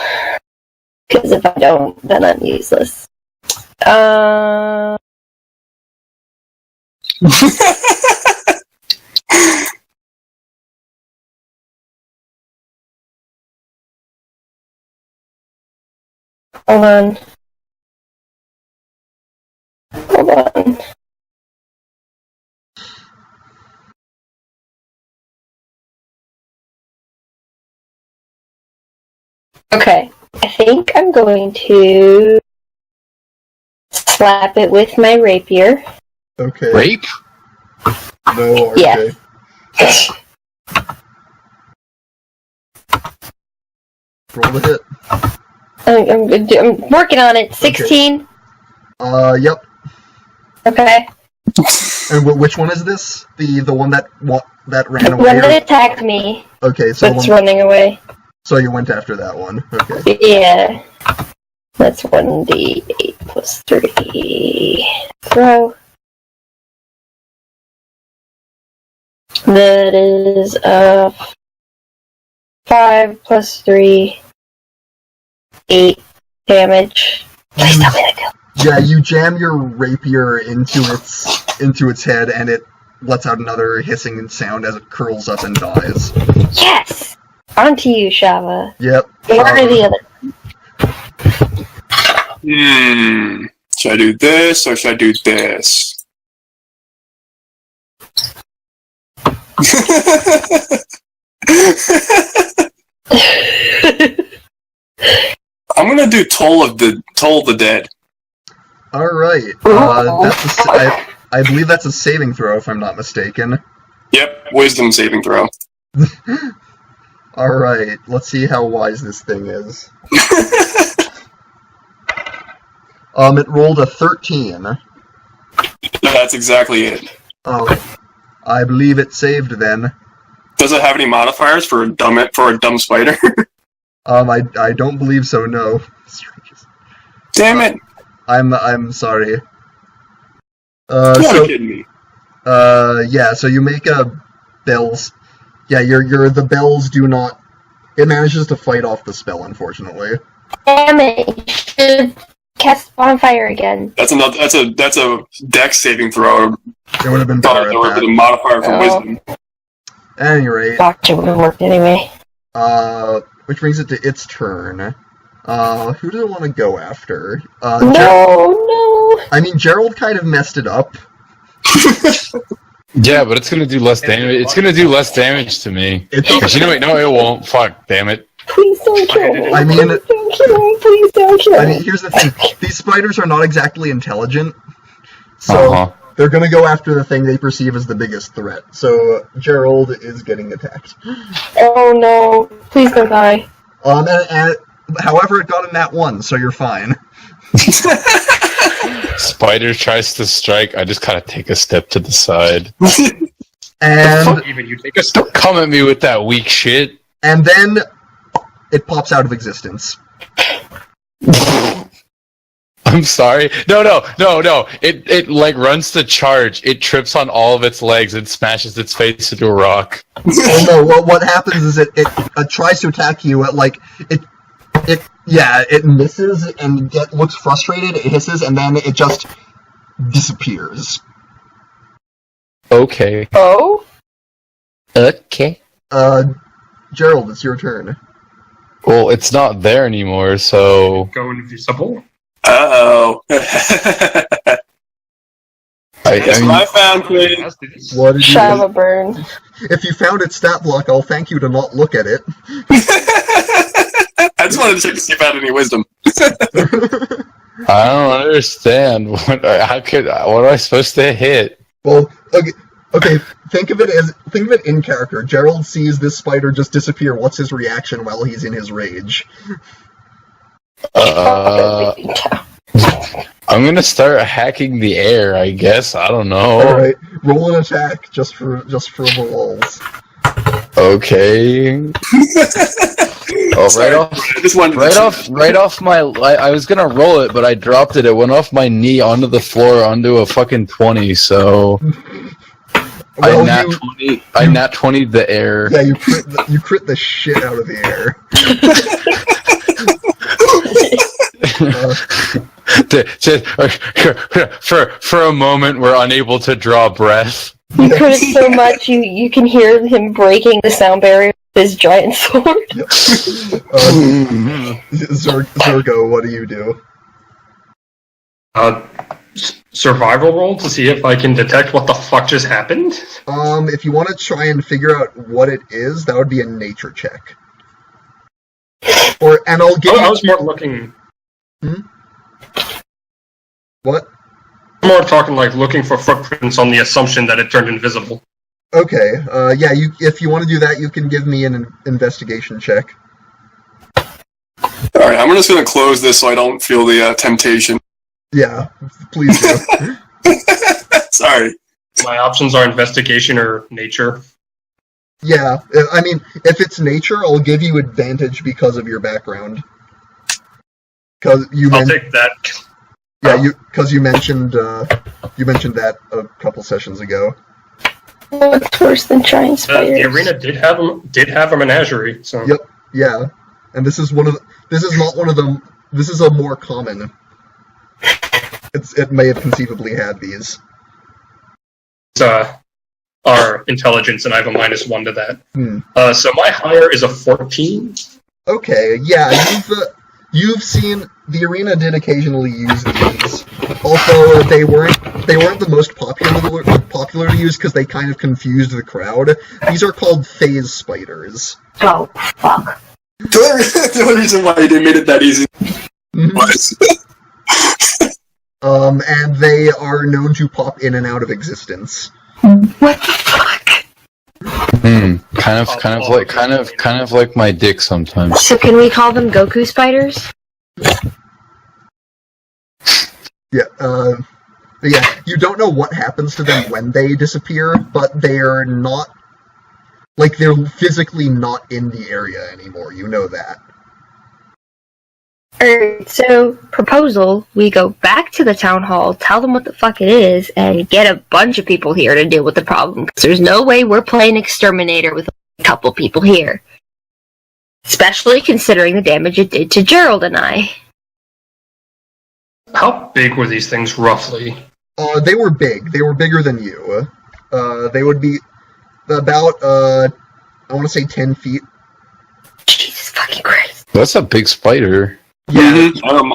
Because if I don't, then I'm useless. Hold on. Hold on. Okay, I think I'm going to slap it with my rapier. Okay. Rape? No. RJ. Yeah. Roll the hit. I'm working on it. 16. Yep. Okay. And which one is this? The one that ran The away? one that attacked me. Okay, so That's running away. so you went after that one. Okay. Yeah. That's 1d8 plus 3. Throw. That is 5 plus 3. 8 damage. Please tell me that kill. Yeah, you jam your rapier into its head, and it lets out another hissing sound as it curls up and dies. Yes! On to you, Shava. Yep. One or the other. Should I do this or should I do this? I'm gonna do Toll of the Dead. All right. I believe that's a saving throw, if I'm not mistaken. Yep, Wisdom saving throw. All right. Let's see how wise this thing is. It rolled a 13. That's exactly it. Oh, I believe it saved then. Does it have any modifiers for a dumb spider? I don't believe so. No. Damn it! I'm sorry. You're So kidding me. yeah. So you make a bells. Yeah, your the bells do not. It manages to fight off the spell, unfortunately. Damn it! Should cast bonfire again. That's a Dex saving throw. It would have been better at With a that. modifier for Wisdom. At any rate, Watch it would have worked anyway. which brings it to its turn. Who does it want to go after? No. I mean, Gerald kind of messed it up. Yeah, but it's gonna do less damage. It's gonna do less damage to me. Actually, no, it won't. Fuck, damn it. Please don't kill me. I mean, Please don't kill me. Please don't kill me. I mean, here's the thing: these spiders are not exactly intelligent, so they're gonna go after the thing they perceive as the biggest threat. So Gerald is getting attacked. Oh no! Please don't die. And however, it got in that one, so you're fine. Spider tries to strike. I just kind of take a step to the side. And Even you take a step. Don't come at me with that weak shit. and then it pops out of existence. I'm sorry. No. It like runs to charge. It trips on all of its legs and smashes its face into a rock. Oh no! Well, what happens is it tries to attack you. It misses and looks frustrated. It hisses and then it just disappears. Okay. Oh? Okay. Gerald, it's your turn. Well, it's not there anymore, so... Go invisible. Uh-oh. That's mean, what I found, Quinn. What did you... Shava burn. If you found its stat block, I'll thank you to not look at it. I just wanted to check to see if I had any wisdom. I don't understand. What am I supposed to hit? Well, okay. Think of it in character. Gerald sees this spider just disappear. What's his reaction while he's in his rage? I'm gonna start hacking the air, I guess. I don't know. Alright, roll an attack just for the lulz. Okay. Oh, Sorry, right off my... I was gonna roll it, but I dropped it. It went off my knee onto the floor onto a fucking 20, so... Well, I nat 20'd the air. Yeah, you crit the shit out of the air. For a moment, we're unable to draw breath. You crit it so much, you can hear him breaking the sound barrier with his giant sword. Yep. Zergo, what do you do? Survival roll to see if I can detect what the fuck just happened? If you want to try and figure out what it is, that would be a nature check. I'll give you... I was more looking... What? More talking like looking for footprints on the assumption that it turned invisible. Okay, if you want to do that, you can give me an investigation check. Alright, I'm just gonna close this so I don't feel the temptation. Yeah, please do. Sorry. My options are investigation or nature. Yeah, I mean, if it's nature, I'll give you advantage because of your background. I'll take that. Yeah, you mentioned that a couple sessions ago. What's worse than giant spiders? The arena did have a menagerie. So. Yep. Yeah, and this is not one of them. This is a more common. It may have conceivably had these. Our intelligence, and I have a -1 to that. So my higher is a 14. Okay, yeah, you've seen the arena did occasionally use these. Although they weren't the most popular to use because they kind of confused the crowd. These are called phase spiders. Oh fuck! The only reason why they made it that easy was. And they are known to pop in and out of existence. What the fuck? Kind of like my dick sometimes. So can we call them Goku spiders? Yeah, you don't know what happens to them when they disappear, but they're not... Like, they're physically not in the area anymore, you know that. Alright, so, proposal, we go back to the town hall, tell them what the fuck it is, and get a bunch of people here to deal with the problem, because there's no way we're playing Exterminator with a couple people here. Especially considering the damage it did to Gerald and I. How big were these things, roughly? They were big. They were bigger than you. They would be about, I want to say 10 feet. Jesus fucking Christ. That's a big spider. Yeah,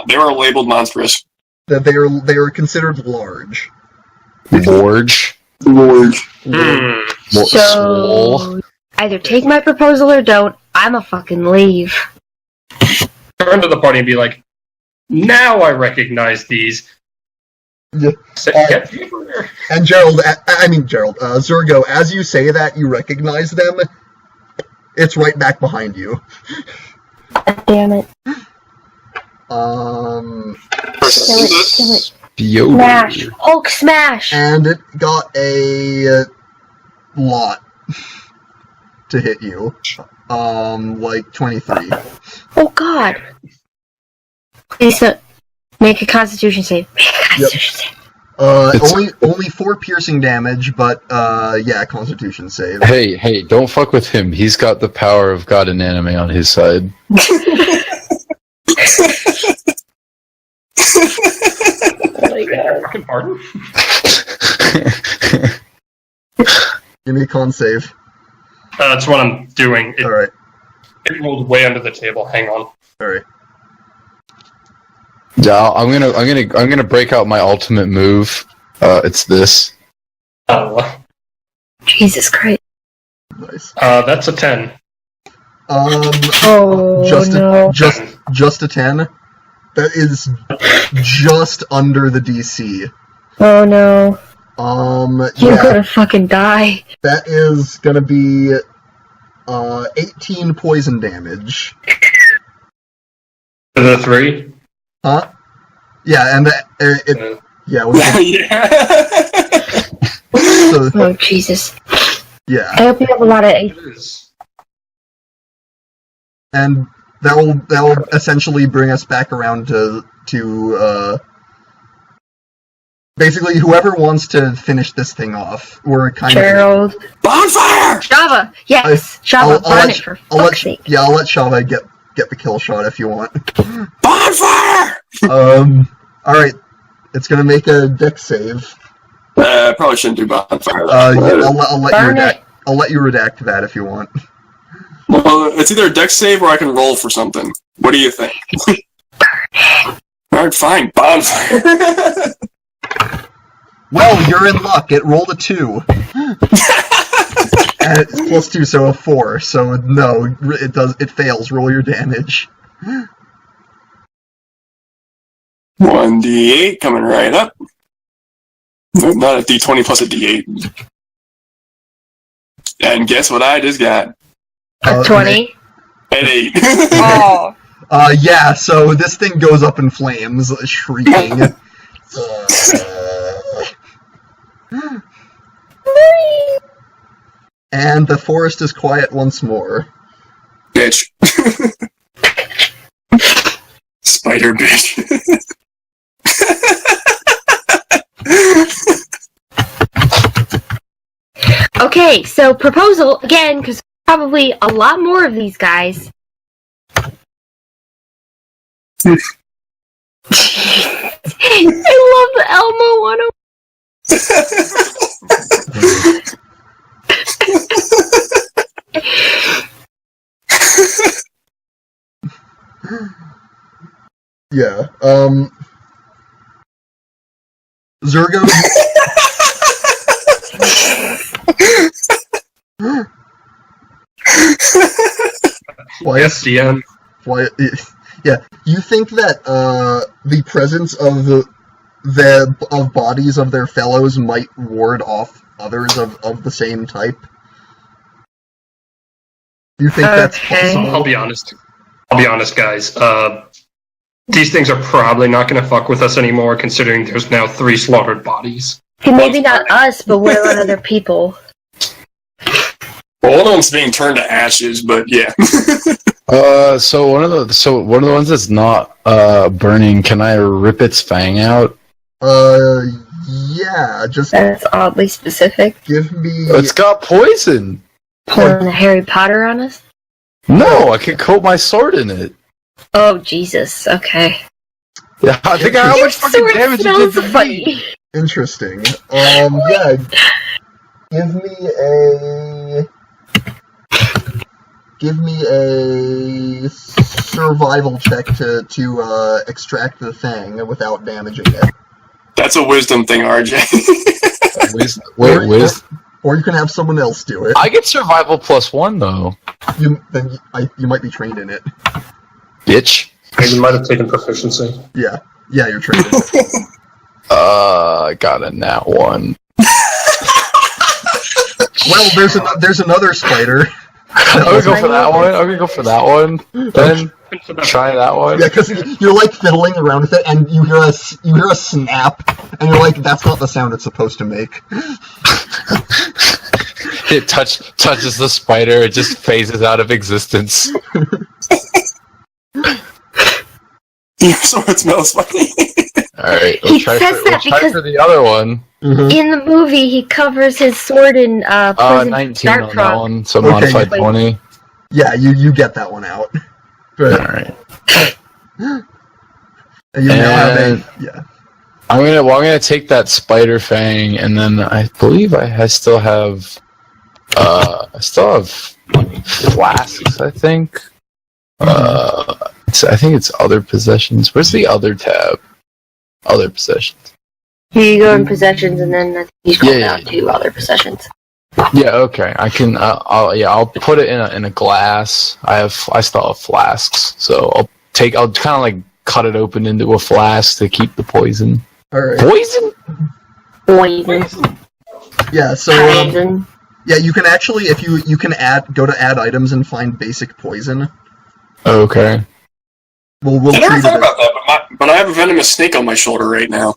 they were labeled monstrous. they are considered large. Large. So, either take my proposal or don't. I'ma fucking leave. Turn to the party and be like, now I recognize these. Yeah. And Gerald, Zergo, as you say that, you recognize them. It's right back behind you. God damn it. Kill it. Yoda. Smash! Hulk smash! And it got a lot to hit you. Like 23. Oh god. Please make a constitution save. Make a constitution save. Only 4 piercing damage, but yeah, constitution save. Hey, don't fuck with him. He's got the power of God and anime on his side. Oh my god. Fucking pardon? Give me a con save. That's what I'm doing. Alright. It rolled way under the table. Hang on. Alright. Yeah, I'm gonna break out my ultimate move. It's this. Jesus Christ. Nice. That's a 10. Oh, just no. just a 10. That is just under the DC. Oh, no. You're Yeah, gonna fucking die. that is gonna be 18 poison damage. To the 3? Huh? Yeah, and yeah, with Yeah. so, Oh, Jesus. yeah, I hope you have a lot of... It is. and that will essentially bring us back around to basically whoever wants to finish this thing off. We're kind Gerald. Bonfire! Shava! Yes! Shava, burn it for fuck's sake. Yeah, I'll let Shava get the kill shot if you want. Bonfire! Alright. It's gonna make a dex save. Probably shouldn't do bonfire. Yeah, I'll let Burn you it. I'll let you redact that if you want. Well, it's either a dex save or I can roll for something. What do you think? Alright, fine. Bonfire. Well, you're in luck. It rolled a 2. And it's plus 2, so a 4. So no, it fails. Roll your damage. 1d8 coming right up. Nope, not a d20 plus a d8. And guess what I just got? A 20? An 8. Oh. Yeah, so this thing goes up in flames, shrieking. And the forest is quiet once more. Bitch. Spider bitch. Okay, so proposal, again, because probably a lot more of these guys. I love the Elmo one. Yeah, Zergo... Yes, DM. Yeah, you think that the presence of the bodies of their fellows might ward off others of the same type? You think that's Okay. possible? I'll be honest, guys. These things are probably not going to fuck with us anymore, considering there's now 3 slaughtered bodies. Okay, maybe not us, but what about other people? Well, one of them's being turned to ashes, but yeah. So one of the ones that's not burning, can I rip its fang out? Yeah, just That's oddly specific. give me... It's got poison. Pulling the Harry Potter on us? No, I could coat my sword in it. Oh, Jesus. Okay. Yeah, I think how Your much fucking sword damage it smells did to me. Interesting. funny. Yeah. Give me a survival check to extract the thing without damaging it. That's a wisdom thing, RJ. Wait, Or you can have someone else do it. I get survival +1 though. You might be trained in it. Bitch. You might have taken proficiency. Yeah, you're trained in it. I got a nat 1. Well, there's another spider. I'm gonna go for that one. Then try that one. Yeah, because you're like fiddling around with it, and you hear a snap, and you're like, that's not the sound it's supposed to make. It touches the spider. It just phases out of existence. So it smells funny. All right, He says that because for the other one. Mm-hmm. in the movie he covers his sword in poison 19 dark on that frog. one, so Okay. modified 20. Yeah, you get that one out. All But right. and you now have a I'm gonna take that spider fang, and then I believe I still have flasks. I think I think it's other possessions. Where's the other tab? Other possessions. You go in possessions, and then you scroll Yeah, down to other possessions. Yeah, okay. I can. I'll put it in a glass. I still have flasks, so I'll kind of like cut it open into a flask to keep the poison. All right. Poison? Poison. Yeah. So Poison. yeah, you can actually if you can go to add items and find basic poison. Okay. We'll I never treat thought it. about that, but I have a venomous snake on my shoulder right now.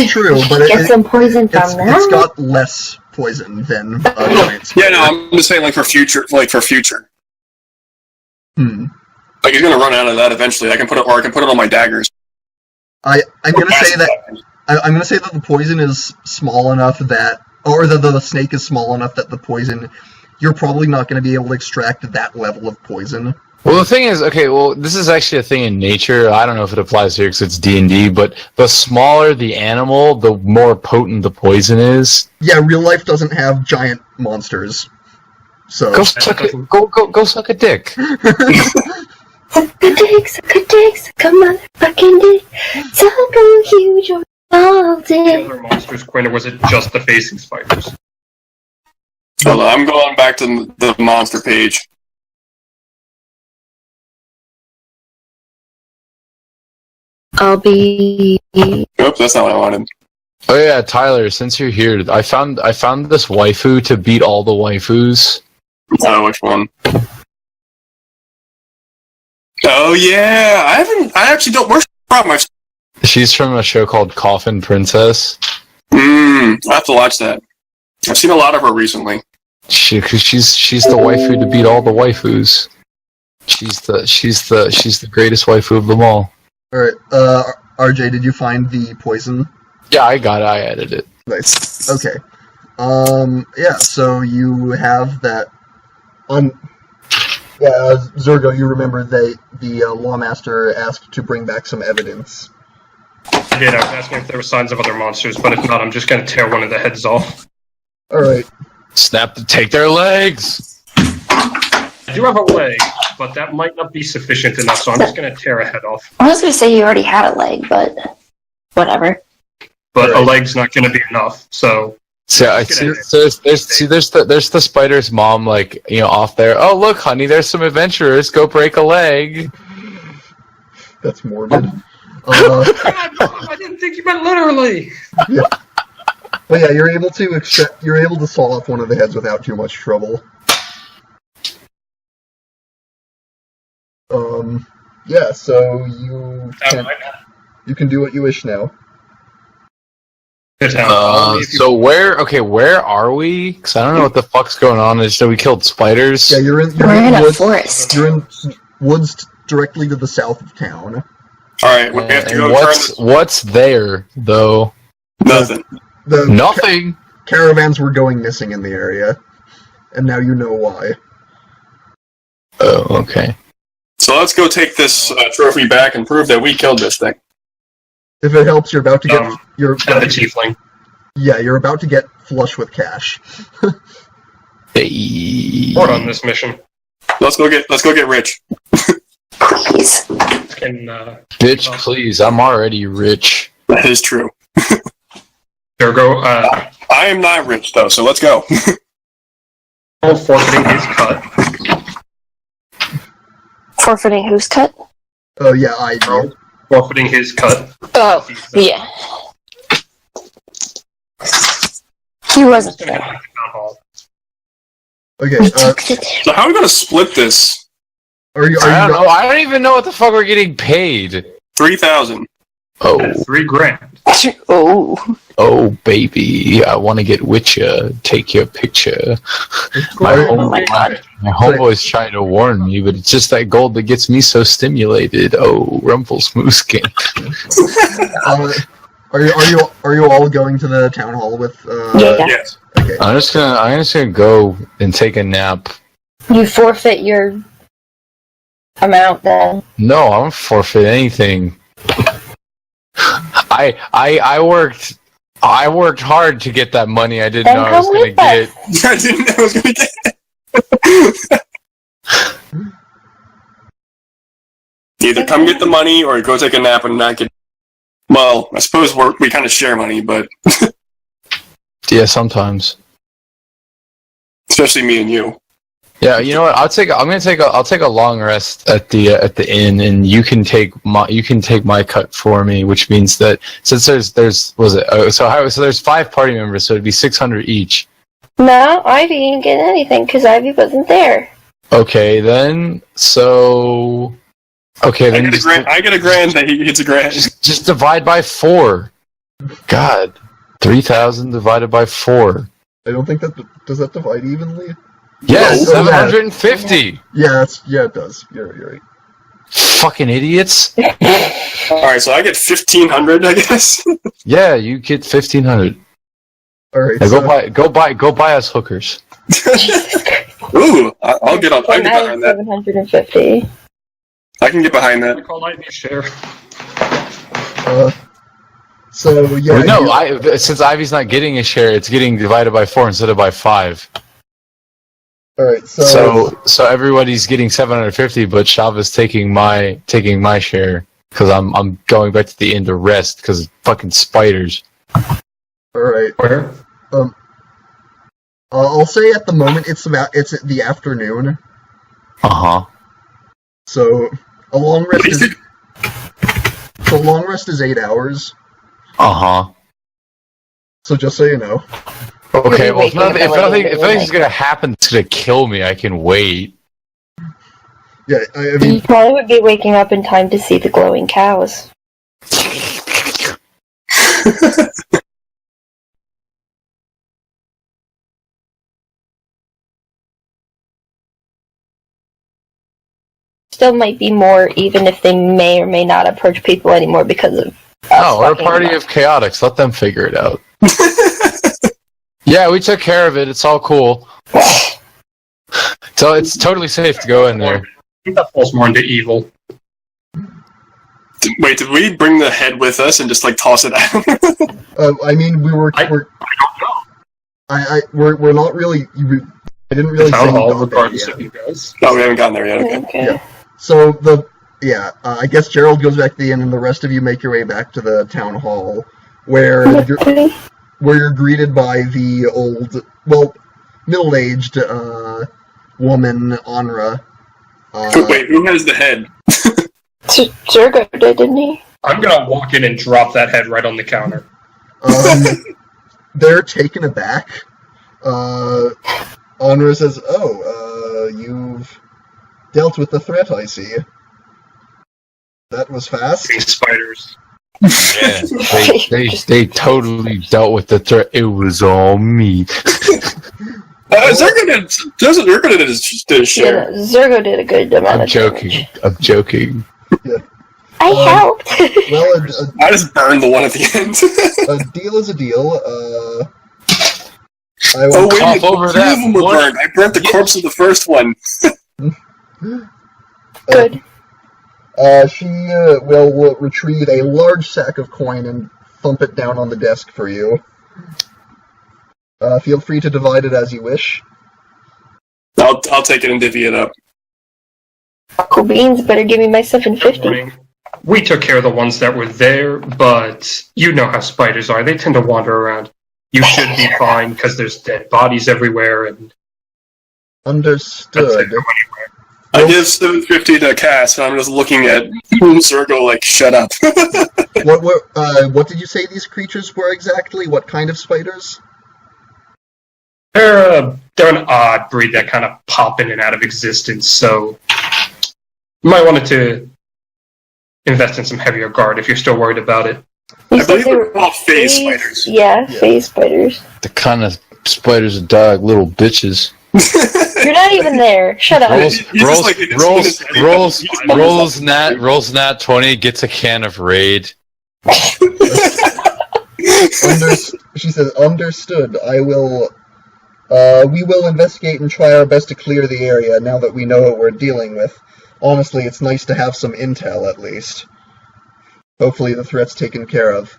True, but Get some poison from it's that. got less poison than giant Yeah, spider. no, I'm just saying, like for future. Hmm. Like he's gonna run out of that eventually. I can put it on my daggers. I'm gonna say that the poison is small enough that, or the snake is small enough that the poison, you're probably not going to be able to extract that level of poison. Well, the thing is, okay, well, this is actually a thing in nature. I don't know if it applies here because it's D&D, but the smaller the animal, the more potent the poison is. Yeah, real life doesn't have giant monsters, so Go suck a dick. Suck a dick, suck a motherfucking dick. Suck a huge or small The dick. other monsters, Quinn, or was it just the facing spiders? Hold on, I'm going back to the monster page. I'll be. Oops, that's not what I wanted. Oh yeah, Tyler, since you're here, I found this waifu to beat all the waifus. Oh, which one? Oh yeah, I actually don't. Where's from? She's from a show called Coffin Princess. I have to watch that. I've seen a lot of her recently. She's the waifu to beat all the waifus. She's the greatest waifu of them all. Alright, RJ, did you find the poison? Yeah, I got it. I added it. Nice. Okay. Yeah, so you have that Zergo, you remember the Lawmaster asked to bring back some evidence. I did. I was asking if there were signs of other monsters, but if not, I'm just going to tear one of the heads off. Alright. Take their legs! I do have a leg, but that might not be sufficient enough, so I'm just going to tear a head off. I was gonna say you already had a leg, but whatever. But a leg's not going to be enough, so... So I see. There's the spider's mom, like, you know, off there. Oh look, honey, there's some adventurers. Go break a leg. That's morbid. I didn't think you meant literally! Yeah. But yeah, you're able to saw off one of the heads without too much trouble. Yeah, so you can do what you wish now. So where are we? Because I don't know what the fuck's going on. So we killed spiders. Yeah, you're in a woods, forest. You're in woods directly to the south of town. Alright, we have to go What's there though? Nothing. Nothing. Caravans were going missing in the area, and now you know why. Oh, okay. So let's go take this trophy back and prove that we killed this thing. If it helps, you're about to get the tiefling. Yeah, you're about to get flush with cash. Hey. Report on this mission. Let's go get rich. Please. Bitch, please. I'm already rich. That is true. There go. I am not rich though, so let's go. Forfeiting his cut. Forfeiting whose cut? Oh yeah, I do. Forfeiting his cut. Oh, yeah. He wasn't Just gonna head back to town hall. Okay, We took it. So how are we gonna split this? are you I don't know. I don't even know what the fuck we're getting paid. 3,000. Oh, $3,000. oh, baby, I want to get with ya. Take your picture. Oh my god. My homeboy's trying to warn me, but it's just that gold that gets me so stimulated. Oh, Rumpelsmooskin. Are you all going to the town hall with? Yeah. Yes. Okay. I'm just gonna go and take a nap. You forfeit your amount then. No, I don't forfeit anything. I worked hard to get that money. I didn't Then know I was come gonna with get us. it. I didn't know I was gonna get it. either come get the money or go take a nap and not get. Well, I suppose we kind of share money, but Yeah, sometimes. especially me and you. Yeah, you know what? I'll take a long rest at the inn, and you can take my cut for me, which means that since there's there's 5 party members, so it'd be 600 each. No, Ivy didn't get anything because Ivy wasn't there. Okay, then. So. Okay, then. I get a grand. He gets a grand. Just divide by 4. God, 3,000 divided by 4. I don't think does that divide evenly? Yes, No, 750. Yeah, it does. You're right. Fucking idiots. All right, so I get 1,500, I guess. Yeah, you get 1,500. All right. Now So, go buy us hookers. Ooh, I'll get on. I can get behind that. 750. I can get behind that. I call Ivy share. so yeah. Well, no, since Ivy's not getting a share, it's getting divided by 4 instead of by 5. All right. So everybody's getting 750, but Shava's taking my share because I'm going back to the inn to rest because fucking spiders. All right. Where? I'll say at the moment it's the afternoon. Uh huh. So a long rest is 8 hours. Uh huh. So just so you know. Okay, well, if nothing's gonna happen that's gonna kill me, I can wait. Yeah, I mean, You probably would be waking up in time to see the glowing cows. Still might be more, even if they may or may not approach people anymore because of. No, we're a party of chaotics. Let them figure it out. Yeah, we took care of it. It's all cool. So it's totally safe to go in there. I think that falls more into evil. Wait, did we bring the head with us and just like toss it out? I mean, we're I don't know. we're not really. I didn't really Town say hall, you got regardless there of yet. you guys. No, we haven't gotten there yet. Okay. Okay. Yeah. So I guess Gerald goes back to the inn, and the rest of you make your way back to the town hall, where you're greeted by the middle-aged woman, Anra. Wait, who has the head? Zergo did, didn't he? I'm gonna walk in and drop that head right on the counter. They're taken aback. Anra says, "Oh, you've dealt with the threat, I see. That was fast." These spiders. Yeah, they totally dealt with the threat. It was all me. Zergo did his share. Yeah, Zergo did a good amount I'm of joking. damage. I'm joking. I helped! Well, I just burned the one at the end. a deal is a deal. I Oh will wait, Cough two over of that them were one. burned. I burnt the corpse of the first one. Good. She will retrieve a large sack of coin and thump it down on the desk for you. Feel free to divide it as you wish. I'll take it and divvy it up. Cool beans, better give me my Good 750. morning. We took care of the ones that were there, but you know how spiders are. They tend to wander around. You should be fine because there's dead bodies everywhere, and Understood. I give 750 to Cass, and I'm just looking at Zergo like, shut up. What did you say these creatures were exactly? What kind of spiders? they're an odd breed that kind of pop in and out of existence. So you might want to invest in some heavier guard if you're still worried about it. I believe they're called phase spiders. Yeah, phase spiders. The kind of spiders that die like little bitches. You're not even there. Shut up. Rolls nat 20, gets a can of Raid. She says, "Understood. I will. We will investigate and try our best to clear the area now that we know what we're dealing with. Honestly, it's nice to have some intel at least. Hopefully, the threat's taken care of."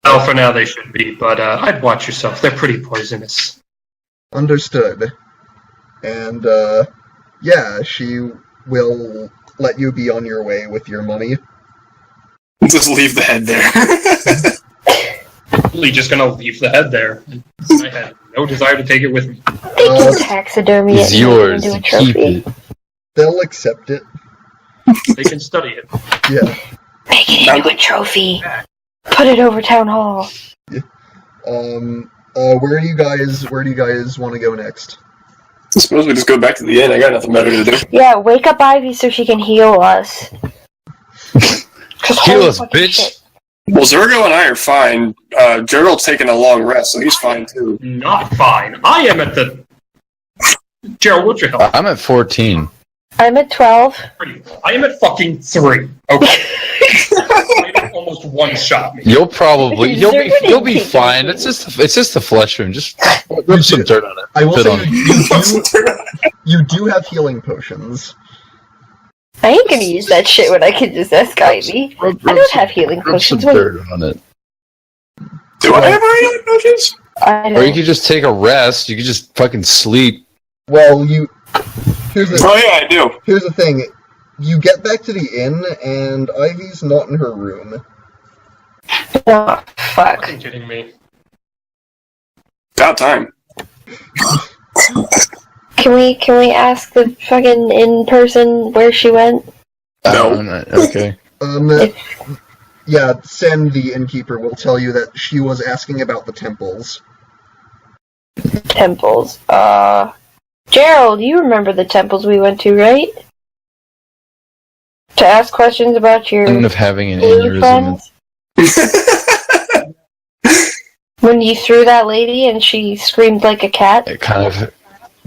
Well, for now they should be, but I'd watch yourself. They're pretty poisonous. Understood. And yeah, she will let you be on your way with your money. Just leave the head there. Really just gonna leave the head there. I had no desire to take it with me. They can taxidermy it It's and yours. make it into a Keep trophy. it. They'll accept it. They can study it. Yeah. Make it into a trophy. Put it over town hall. Where do you guys want to go next? I suppose we just go back to the inn. I got nothing better to do. Yeah, wake up Ivy so she can heal us. Heal us, bitch. Well, Zergo and I are fine. Gerald's taking a long rest, so he's fine too. Not fine. I am at the... Gerald, what's your health? I'm at 14. I'm at 12. I am at fucking 3. Okay. I almost one-shot me. You'll probably you'll be Zergo fine. didn't It's just the flesh wound. Just rub some dirt on it. I will Spit say on it. you do have healing potions. I ain't gonna use that shit when I can just ask Ivy. I don't have healing Rub some potions. When dirt on it. Do I have any healing potions? I Or you don't. could just take a rest. You could just fucking sleep. Well, here's Oh yeah, I do. here's the thing. You get back to the inn, and Ivy's not in her room. Oh, fuck. Fucking kidding me. About time. Can we ask the fucking in person where she went? No. Okay. Yeah, Sen, the innkeeper, will tell you that she was asking about the temples. Temples. Gerald, you remember the temples we went to, right? To ask questions about your End of having an blue aneurysm. friends? When you threw that lady and she screamed like a cat? It kind of.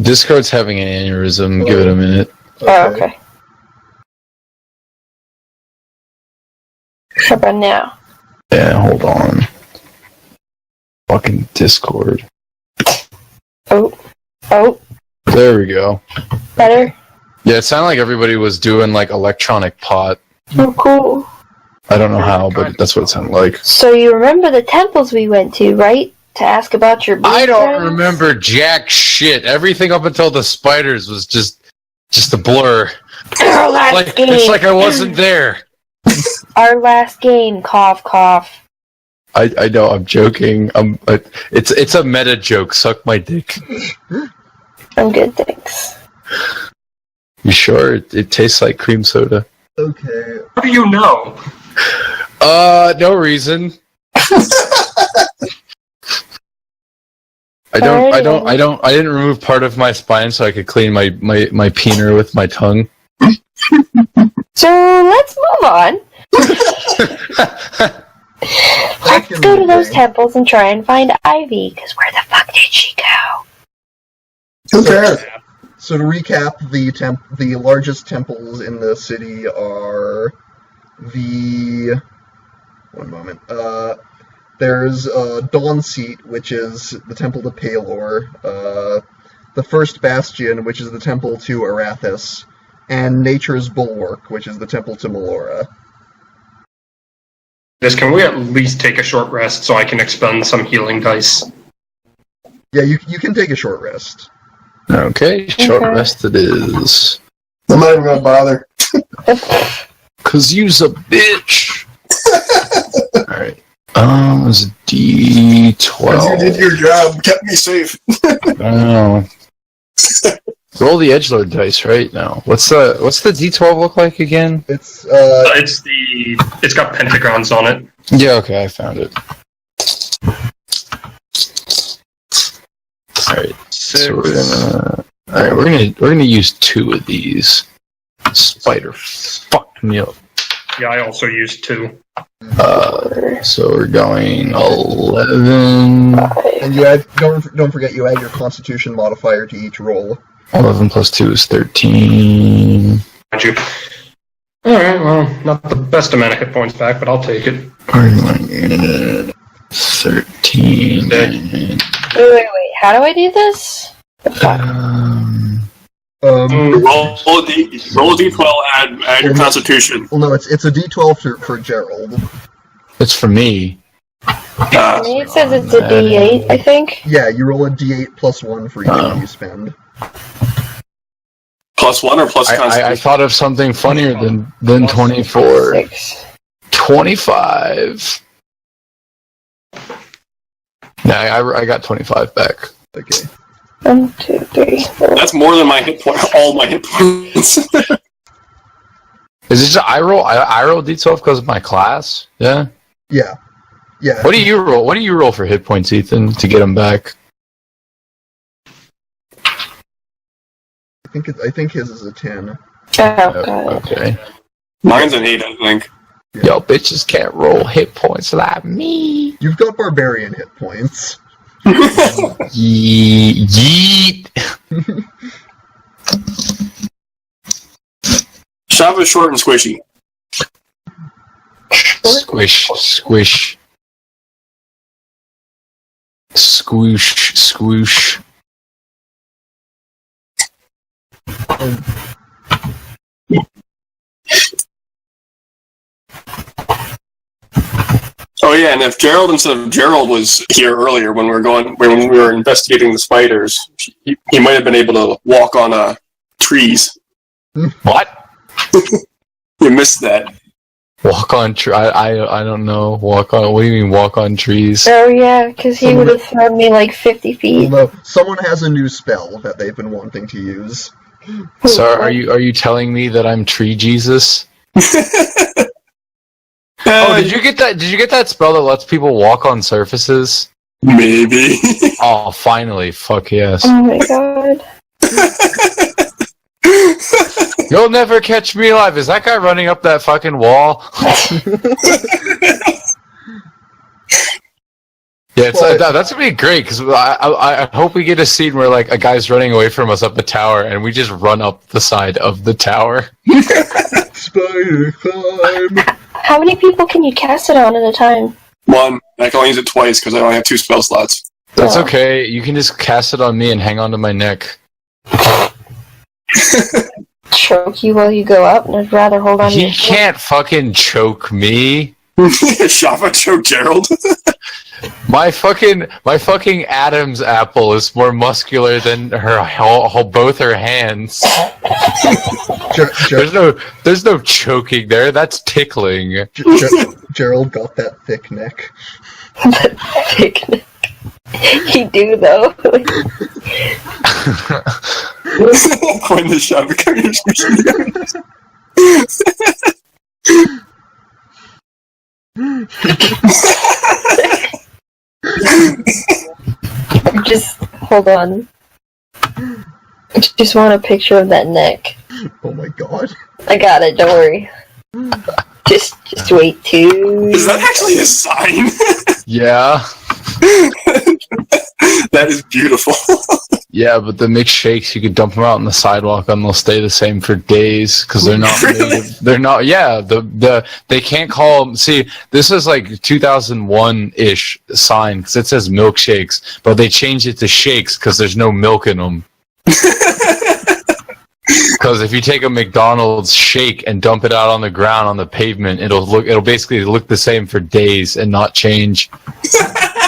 Discord's having an aneurysm. Give it a minute. Oh, okay. How about now? Yeah, hold on. Fucking Discord. Oh. There we go. Better? Yeah, it sounded like everybody was doing like electronic pot. Oh, cool. I don't know how, but that's what it sounded like. So you remember the temples we went to, right? To ask about your blue I don't friends? remember jack shit. Everything up until the spiders was just a blur. Our last game. It's like I wasn't there. Our last game. Cough, cough. I know. I'm joking. It's a meta joke. Suck my dick. I'm good, thanks. You sure? It tastes like cream soda. Okay. How do you know? No reason. I didn't remove part of my spine so I could clean my peener with my tongue. So let's move on. Let's go to those temples and try and find Ivy, because where the fuck did she go? Who cares? So to recap, the largest temples in the city are one moment. There's Dawn Seat, which is the temple to Palor, the First Bastion, which is the temple to Arathis, and Nature's Bulwark, which is the temple to Melora. Can we at least take a short rest so I can expend some healing dice? Yeah, you can take a short rest. Okay, short Okay. rest it is. I'm not even gonna bother. Cause you's a bitch. Alright. It's D12. You did your job, kept me safe. I don't know. Roll the edgelord dice right now. What's the D12 look like again? It's It's got pentagrams on it. Yeah, okay, I found it. Alright. So we're gonna use 2 of these. Spider fucked me up. Yeah, I also used 2. So we're going 11. and you add don't forget you add your Constitution modifier to each roll. 11 plus 2 is 13. Mind you. Alright, well, not the best amount of hit points back, but I'll take it. 13. Wait. How do I do this? Roll a D12, add your constitution. Well, no, it's a D12 for Gerald. It's for me. For me, it says it's a D8, I think. Yeah, you roll a D8 plus 1 for each one you spend. +1 or plus constitution? I thought of something funnier than 24. 6. 25. Yeah, I got 25 back. Okay. 1, 2, 3, 4. That's more than my hit point. All my hit points. Is it just I roll D12 because of my class? Yeah. Yeah. Yeah. What do you roll? What do you roll for hit points, Ethan, to get them back? I think his is a 10. Oh, got it. Okay. Mine's an 8, I think. Yeah. Yo, bitches can't roll hit points like me. You've got barbarian hit points. Yeet. Shava is short and squishy. Squish, squish. Squoosh, squoosh. Oh yeah, and if Gerald instead of Gerald was here earlier when we were investigating the spiders, he might have been able to walk on trees. What? You missed that. Walk on I don't know. Walk on. What do you mean walk on trees? Oh, yeah, because he would have thrown me like 50 feet. Although someone has a new spell that they've been wanting to use. So are you telling me that I'm Tree Jesus? Oh, did you get that? Did you get that spell that lets people walk on surfaces? Maybe. Oh, finally! Fuck yes! Oh my god. You'll never catch me alive. Is that guy running up that fucking wall? Yeah, that's gonna be great because I hope we get a scene where like a guy's running away from us up the tower and we just run up the side of the tower. Spider climb. How many people can you cast it on at a time? 1. I can only use it twice because I only have 2 spell slots. That's Oh. okay. You can just cast it on me and hang on to my neck. Choke you while you go up, and I'd rather hold on to He your can't fucking choke me. Shava choked Gerald. My fucking Adam's apple is more muscular than both her hands. There's no choking there. That's tickling. Gerald got that thick neck. thick neck. He do, though. When the Shava Just hold on. I just want a picture of that neck. Oh my god. I got it. Don't worry. Just wait too. Is that actually a sign? Yeah. That is beautiful. Yeah, but the mixed shakes, you could dump them out on the sidewalk and they'll stay the same for days because they're not. Really? They're not. Yeah, they can't call them. See, this is like 2001-ish sign because it says milkshakes, but they changed it to shakes because there's no milk in them. Because if you take a McDonald's shake and dump it out on the ground on the pavement, it'll basically look the same for days and not change.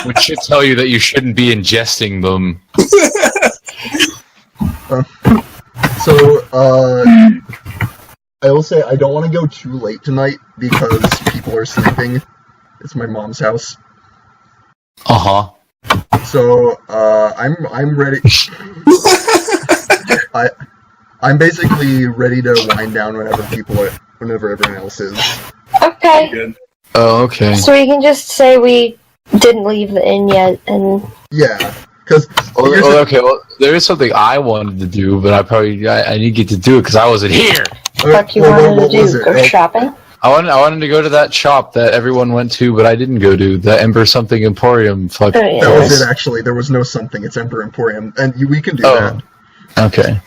Which should tell you that you shouldn't be ingesting them. I will say I don't want to go too late tonight because people are sleeping. It's my mom's house. Uh-huh. So, I'm ready. I'm basically ready to wind down whenever everyone else is. Okay. Good. Oh, okay. So we can just say we didn't leave the inn yet, and Yeah, because Okay, well, there is something I wanted to do, but I didn't get to do it because I wasn't here. what you wanted to do? Go shopping? I wanted to go to that shop that everyone went to, but I didn't go to. The Ember Something Emporium. Fuck. Oh, yeah. That was it, actually. There was no something. It's Emperor Emporium. And we can do that. Okay.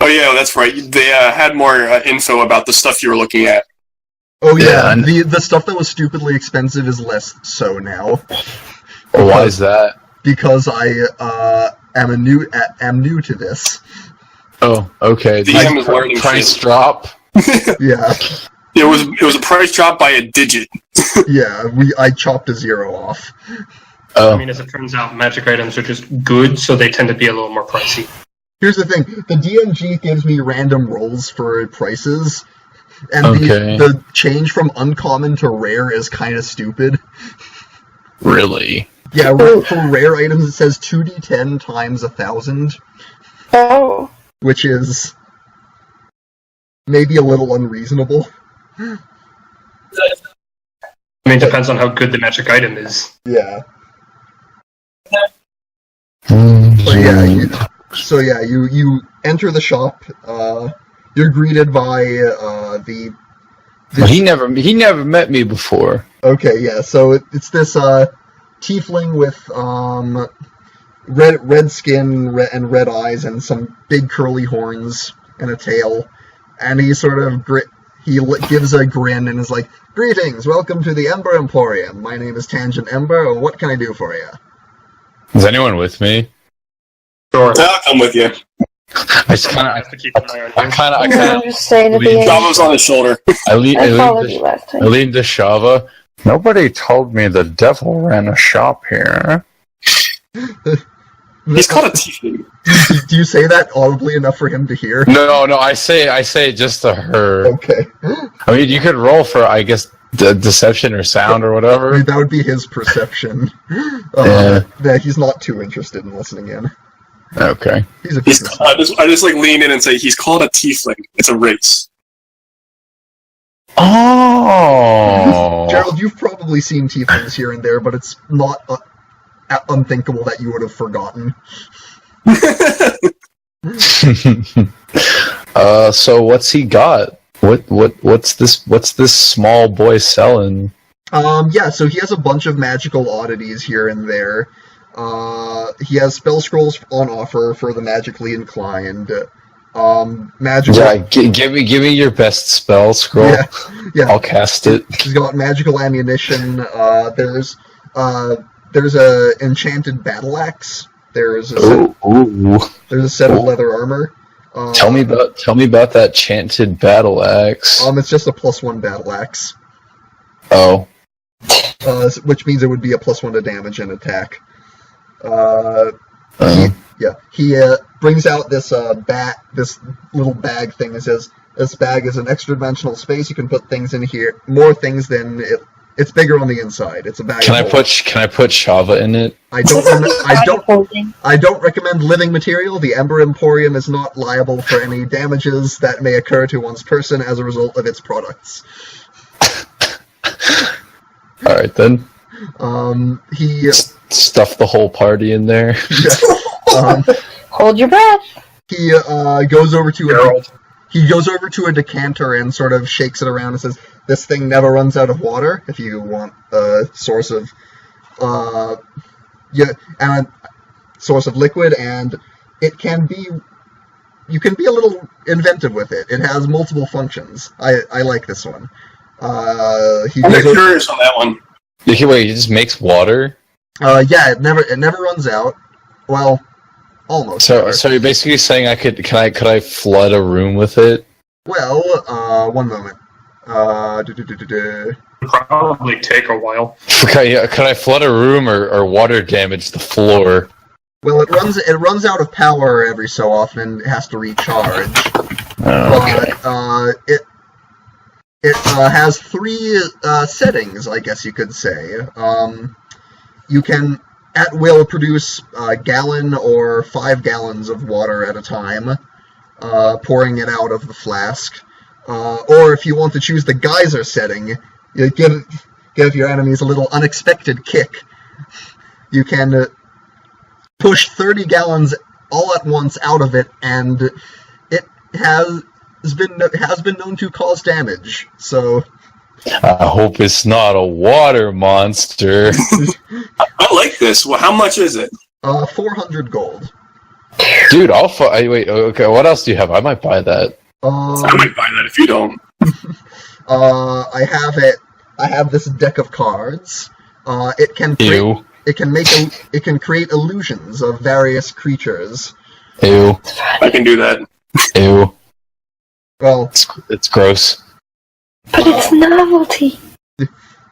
Oh yeah, that's right. They had more info about the stuff you were looking at. Oh, yeah. Yeah. The stuff that was stupidly expensive is less so now. Well, why is that? Because I am new to this. Oh, okay. DM is learning Price shit. drop. Yeah. It was a price drop by a digit. Yeah, I chopped a 0 off. I mean, as it turns out, magic items are just good, so they tend to be a little more pricey. Here's the thing: the DMG gives me random rolls for prices, and Okay. the change from uncommon to rare is kind of stupid. Really? Yeah, for rare items it says 2d10 times 1,000, Oh. which is maybe a little unreasonable. I mean, it depends on how good the magic item is. Yeah. Mm, But yeah, you enter the shop. You're greeted by Well, he never met me before. Okay, yeah. So it's this tiefling with red skin and red eyes and some big curly horns and a tail, and he sort of gives a grin and is like, "Greetings, welcome to the Ember Emporium. My name is Tangent Ember. What can I do for you?" Is anyone with me? Sure. I'll come with you. I just kind I of, have to keep an eye on I you. kind of, I'm just saying at the end. Java's on his shoulder. I lean I followed you last time. to Shava. Nobody told me the devil ran a shop here. He's called a tiefling. Do you say that audibly enough for him to hear? No, I say it just to her. Okay. I mean, you could roll for, I guess, the deception or sound or I whatever. mean, that would be his perception. Yeah. Yeah, he's not too interested in listening in. Okay. He's a I just like lean in and say he's called a tiefling. It's a race. Oh. Gerald, you've probably seen tieflings here and there, but it's not unthinkable that you would have forgotten. So what's he got? What's this small boy selling? Yeah, so he has a bunch of magical oddities here and there. He has spell scrolls on offer for the magically inclined. Magical. Yeah, give me your best spell scroll. Yeah. I'll cast it. He's got magical ammunition. There's a enchanted battle axe. There's a set of leather armor. Tell me about that chanted battle axe. It's just a +1 battle axe. Oh. Which means it would be a +1 to damage and attack. He brings out this this little bag thing. It says this bag is an extra dimensional space. You can put things in here, more things than it. It's bigger on the inside. It's a bag. Can I put Shava in it? I don't recommend living material. The Ember Emporium is not liable for any damages that may occur to one's person as a result of its products. All right then. He Stuff the whole party in there. Hold your breath. He goes over to Gerald. He goes over to a decanter and sort of shakes it around and says, "This thing never runs out of water. If you want a source of, source of liquid, and it can be, you can be a little inventive with it. It has multiple functions. I like this one." I'm curious on that one. Wait, he just makes water? Yeah, it never runs out. Well, almost. So you're basically saying could I flood a room with it? Well, one moment. It'd probably take a while. Could I flood a room or water damage the floor? Well, it runs out of power every so often and it has to recharge. Okay. But it has 3 settings, I guess you could say. You can at will produce a gallon or 5 gallons of water at a time, pouring it out of the flask. Or if you want to choose the geyser setting, you give your enemies a little unexpected kick. You can push 30 gallons all at once out of it, and it has been known to cause damage. So I hope it's not a water monster. I like this. Well, how much is it? 400 gold. Dude, wait, okay, what else do you have? I might buy that. I might buy that if you don't. I have this deck of cards. It can create illusions of various creatures. Ew. I can do that. Ew. Well, It's gross. But it's novelty.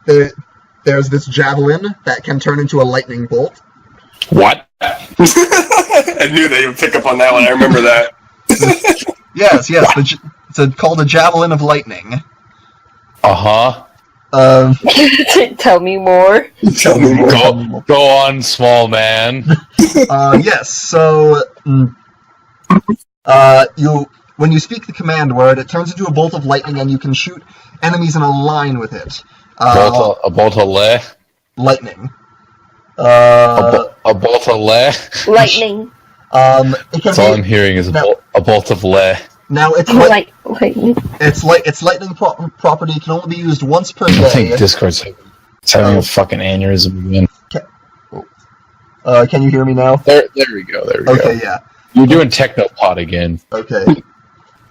there's this javelin that can turn into a lightning bolt. What? I knew they would pick up on that one. I remember that. Yes. It's called a javelin of lightning. Uh-huh. Tell me more. Tell me more. Go on, small man. Yes. So, when you speak the command word, it turns into a bolt of lightning, and you can shoot enemies in a line with it. A bolt of le? Lightning. A bolt of le? Lightning. It can That's all be, I'm hearing is now, a bolt of le. now it's Lightning. its lightning property can only be used once per I think day. Discord's having a fucking aneurysm again. Can you hear me now? There we go. Okay, yeah. You're doing Technopod again. Okay.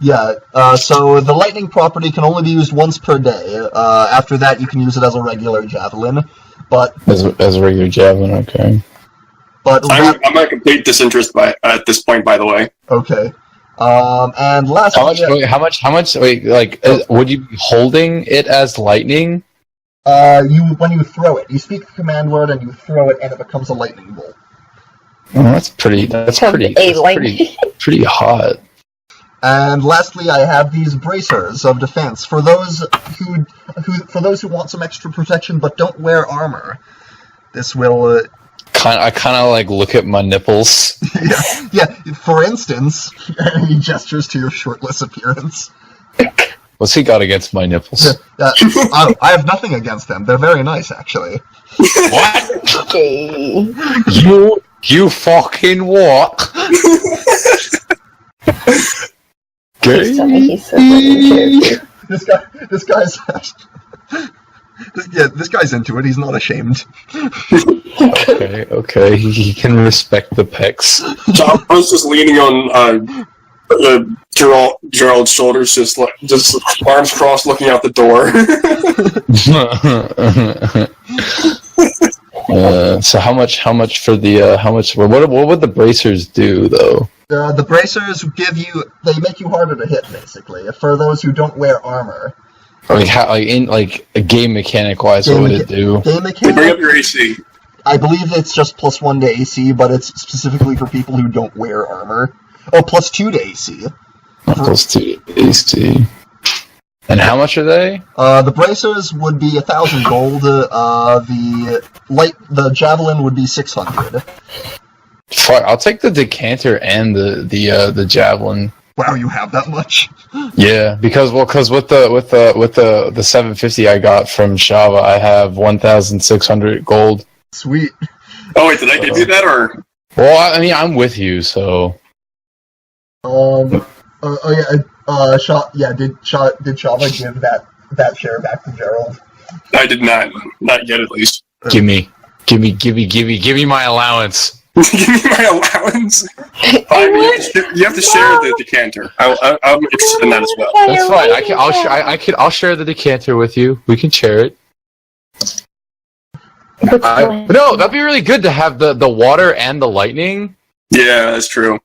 Yeah, so the lightning property can only be used once per day. After that, you can use it as a regular javelin. But As a regular javelin, okay. I'm at complete disinterest at this point, by the way. Okay. And lastly, How much? Wait, would you be holding it as lightning? when you throw it, you speak the command word and you throw it, and it becomes a lightning bolt. Oh, that's pretty hot. And lastly, I have these bracers of defense for those who want some extra protection but don't wear armor. This will. I kind of look at my nipples. yeah. For instance, and he gestures to your shirtless appearance. What's he got against my nipples? I have nothing against them. They're very nice, actually. What? Okay. You fucking what? He's so funny character. This guy's into it. He's not ashamed. Okay. He can respect the pecs. John was just leaning on Gerald's shoulders, just arms crossed, looking out the door. So how much for the what would the bracers do though? The bracers they make you harder to hit, basically. For those who don't wear armor. Game mechanic wise, what would it do? Game They bring mechanic. up your AC. I believe it's just +1 to AC, but it's specifically for people who don't wear armor. Oh, +2 to AC. +2 AC. And how much are they? The bracers would be 1,000 gold. The javelin would be 600. Fuck, I'll take the decanter and the javelin. Wow, you have that much? Yeah, because with the 750 I got from Shava, I have 1,600 gold. Sweet. Oh wait, did I give you that or? Well, I mean, I'm with you, so. Did Shava give that share back to Gerald? I did not yet, at least. Give me my allowance. Give me my allowance. Fine, you have to share the decanter. I'm interested in that as well. That's fine. I'll share the decanter with you. We can share it. No, that'd be really good to have the water and the lightning. Yeah, that's true.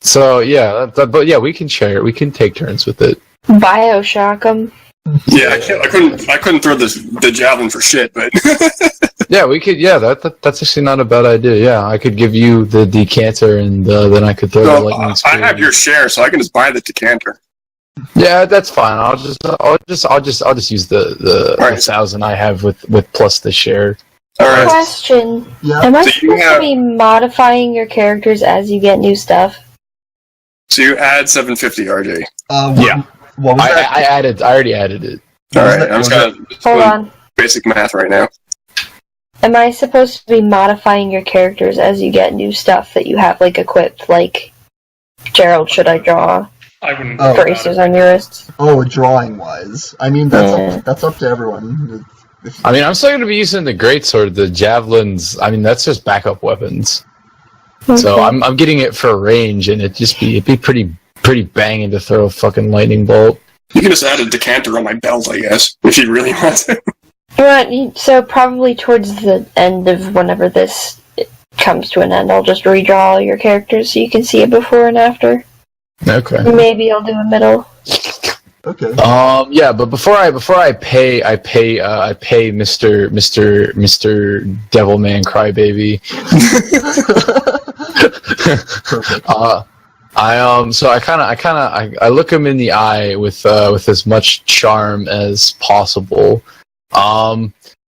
So yeah, but yeah, we can share it. We can take turns with it. Bioshock them. Yeah, I couldn't throw the javelin for shit, but Yeah, we could. Yeah, that's actually not a bad idea. Yeah, I could give you the decanter, and then I could throw the lightning spear. I have your share, so I can just buy the decanter. Yeah, that's fine. I'll just use the 1,000 I have with plus the share. All right. Question. Yeah. Am I So you supposed to be modifying your characters as you get new stuff? So you add 750, RJ. Yeah. What was that? I already added it. All right, I'm just gonna Hold on. basic math right now. Am I supposed to be modifying your characters as you get new stuff that you have equipped? Like, Gerald, should I draw I wouldn't. bracers on your wrists? Oh, drawing wise. I mean, that's up to everyone. I mean, I'm still going to be using the greatsword, the javelins. I mean, that's just backup weapons. Okay. So I'm getting it for range, and it'd be pretty banging to throw a fucking lightning bolt. You can just add a decanter on my belt, I guess, if you really want to. Right, so probably towards the end of whenever this comes to an end, I'll just redraw all your characters so you can see it before and after. Okay. Maybe I'll do a middle. Okay. Yeah, but before I pay Mr. Devilman Crybaby. Perfect. I look him in the eye with as much charm as possible. Now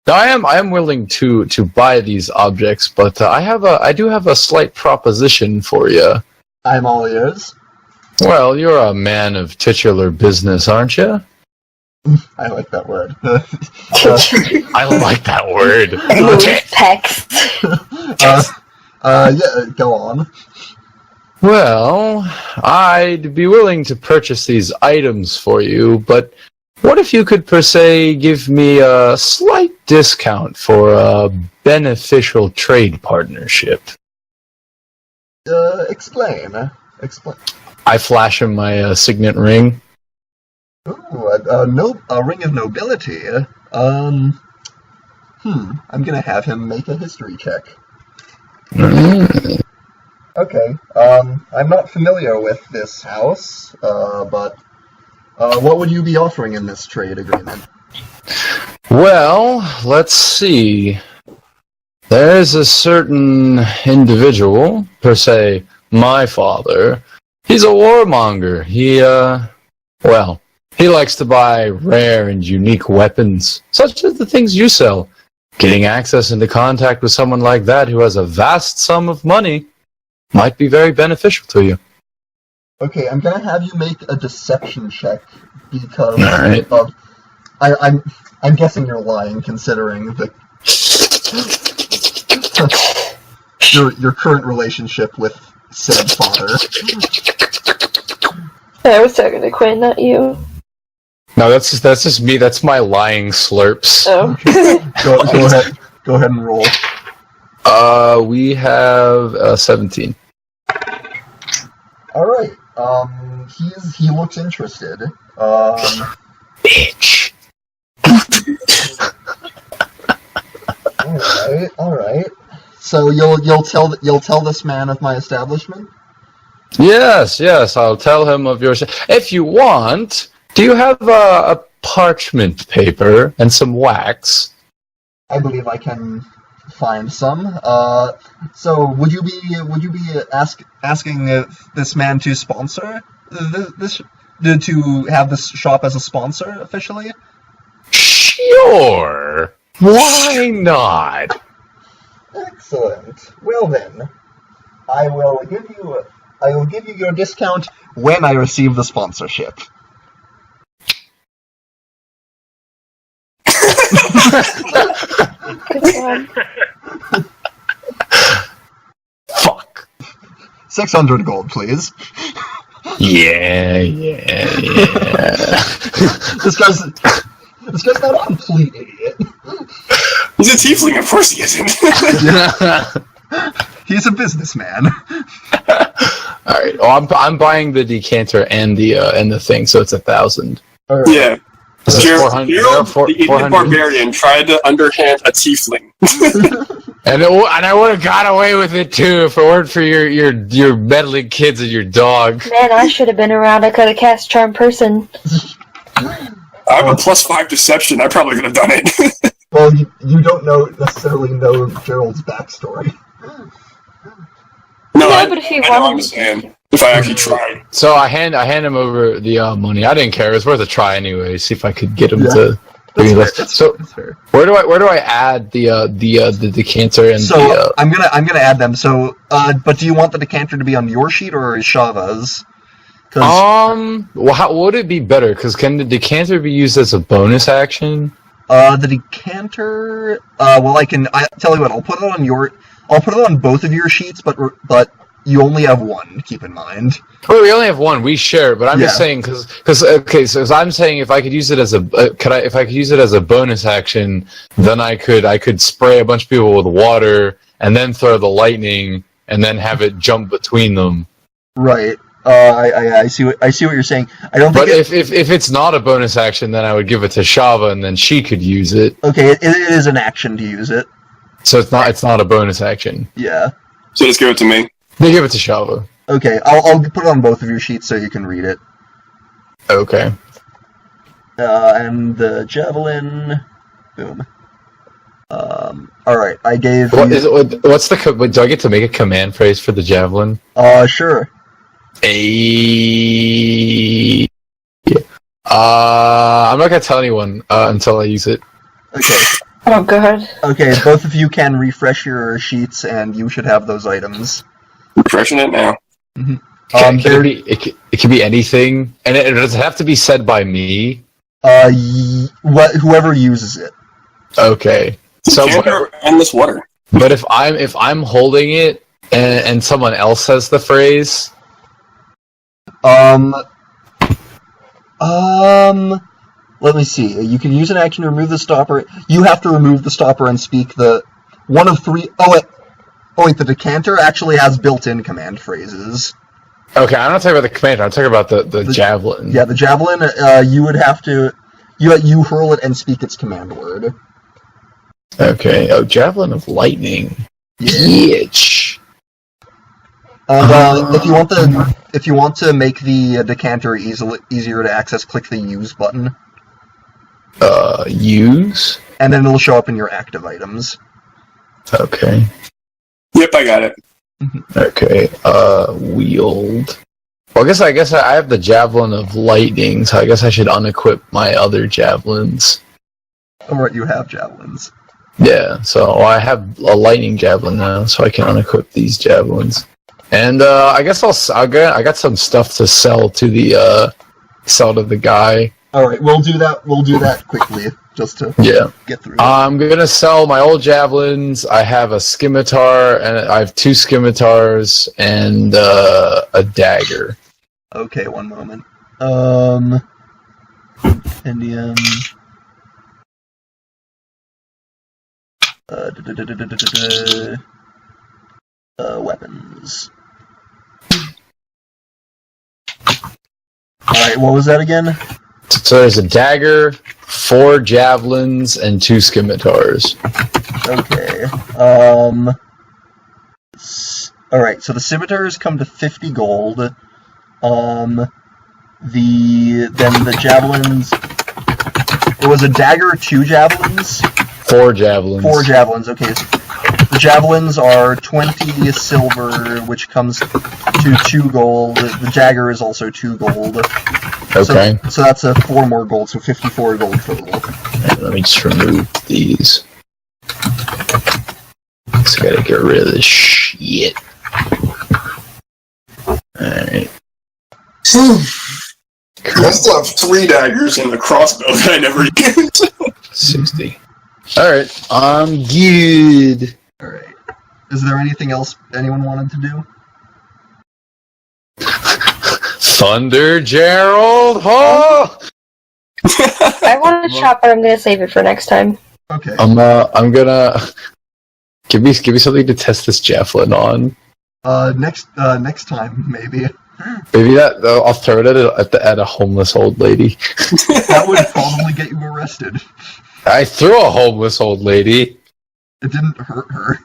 I am willing to buy these objects, but I do have a slight proposition for you. I'm all ears. Well, you're a man of titular business, aren't you? I like that word. I like that word. Pecs. Yeah, go on. Well, I'd be willing to purchase these items for you, but what if you could, per se, give me a slight discount for a beneficial trade partnership? Explain. I flash him my signet ring. Ooh, a ring of nobility. I'm gonna have him make a history check. Okay. I'm not familiar with this house, but what would you be offering in this trade agreement? Well, let's see. There's a certain individual, per se, my father. He's a warmonger. He likes to buy rare and unique weapons, such as the things you sell. Getting access into contact with someone like that who has a vast sum of money might be very beneficial to you. Okay, I'm gonna have you make a deception check because Alright. of I'm guessing you're lying considering the your current relationship with said father. I was talking to Quinn, not you. No, that's just me. That's my lying slurps. Oh. Go ahead and roll. We have 17. All right. He looks interested. Bitch. All right. So you'll tell this man of my establishment? Yes, I'll tell him of your... If you want, do you have a parchment paper and some wax? I believe I can find some. So would you be asking this man to sponsor this to have this shop as a sponsor officially? Sure. Why not? Excellent. Well then, I will give you your discount when I receive the sponsorship. Good one. Fuck. 600 gold, please. Yeah. This guy's not a complete idiot. He's a tiefling, of course he isn't. He's a businessman. All right. Oh, I'm buying the decanter and the thing, so it's 1,000. All right. Yeah. Gerald, the idiot barbarian tried to underhand a tiefling. And I would have got away with it too if it weren't for your meddling kids and your dog. Man, I should have been around. I could have cast Charm Person. I have a +5 deception. I probably could have done it. Well, you don't necessarily know Gerald's backstory. No, Yeah, but if you I know what wanted I'm to- saying. If I actually tried. So I hand him over the money. I didn't care. It was worth a try anyway. See if I could get him to. That's So fair. where do I add the decanter and So the? I'm gonna add them. So, but do you want the decanter to be on your sheet or Shava's? Well, how would it be better? Because can the decanter be used as a bonus action? The decanter. Well, I tell you what. I'll put it on both of your sheets, but you only have one. Keep in mind. Well, we only have one. We share, but I'm just Yeah. saying because I'm saying if I could use it as if I could use it as a bonus action, then I could spray a bunch of people with water and then throw the lightning and then have it jump between them. Right. I see what you're saying. I don't think. But if it's not a bonus action, then I would give it to Shava and then she could use it. Okay, it is an action to use it. So it's not a bonus action. Yeah. So just give it to me. They give it to Shava. Okay, I'll put it on both of your sheets so you can read it. Okay. And the javelin. Boom. Alright, I gave What you... is it? What's the? Do I get to make a command phrase for the javelin? Sure. I'm not gonna tell anyone until I use it. Okay. Oh god. Okay, both of you can refresh your sheets, and you should have those items. Refreshing it now. Can it can be anything, and it does have to be said by me. Whoever uses it. Okay. So, Can't have endless water. but if I'm holding it and someone else says the phrase, let me see. You can use an action to remove the stopper. You have to remove the stopper and speak the one of three. Oh wait, the decanter actually has built-in command phrases. okay, I'm not talking about the commander. I'm talking about the javelin. Yeah, the javelin. You would have to. You hurl it and speak its command word. Okay. Oh, javelin of lightning. Bitch. And if you want to make the decanter easier to access, click the use button. Use? And then it'll show up in your active items. Okay. Yep, I got it. Okay. Wield. Well, I guess I have the javelin of lightning, so I guess I should unequip my other javelins. Alright, you have javelins. Yeah, so I have a lightning javelin now, so I can unequip these javelins. And I guess I got some stuff to sell to the guy. Alright, we'll do that quickly, just to get through it. I'm gonna sell my old javelins. I have a scimitar, and I have 2 scimitars and a dagger. Okay, one moment. Indian. Weapons. Alright, what was that again? So there's a dagger, 4 javelins, and 2 scimitars. Okay. Alright, so the scimitars come to 50 gold. The javelins. It was a dagger, 2 javelins? 4 javelins. 4 javelins, okay. So the javelins are 20 silver, which comes to 2 gold. The dagger is also 2 gold. Okay. So that's 4 more gold, so 54 gold total. Right, let me just remove these. Just gotta get rid of this shit. Alright. I still have 3 daggers and a crossbow that I never used. 60. Alright, I'm good. Alright. Is there anything else anyone wanted to do? Thunder Gerald! Oh! I want a chopper. I'm gonna save it for next time. Okay. I'm gonna give me something to test this javelin on. Next time, maybe. Maybe I'll throw it at a homeless old lady. That would probably get you arrested. I threw a homeless old lady. It didn't hurt her.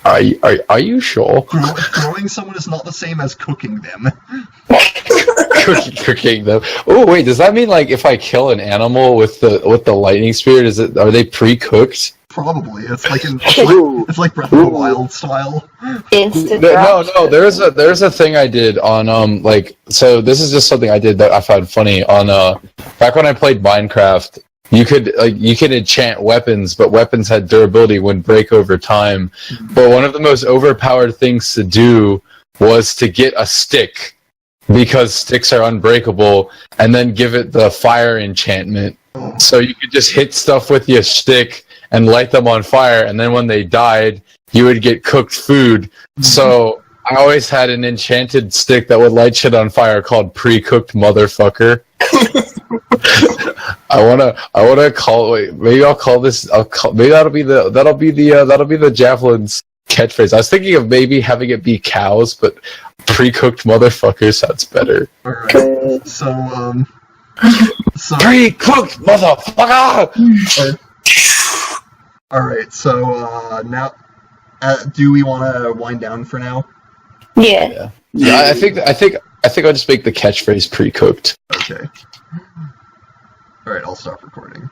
Are you sure? Throwing someone is not the same as cooking them. Cooking them. Oh wait, does that mean like if I kill an animal with the lightning spear, are they pre-cooked? Probably. It's like Breath of the Wild style. Instant No. drop. There's a thing I did on so this is just something I did that I found funny on back when I played Minecraft. You could enchant weapons, but weapons had durability would break over time. But one of the most overpowered things to do was to get a stick, because sticks are unbreakable, and then give it the fire enchantment. So you could just hit stuff with your stick and light them on fire, and then when they died, you would get cooked food. So I always had an enchanted stick that would light shit on fire called pre-cooked motherfucker. I wanna call. Wait, maybe I'll call this. Maybe that'll be the javelin's catchphrase. I was thinking of maybe having it be cows, but pre-cooked motherfucker sounds better. Alright. So Pre-cooked motherfucker. Alright, so now do we wanna wind down for now? Yeah. I think I'll just make the catchphrase pre-cooked. Okay. Alright, I'll stop recording.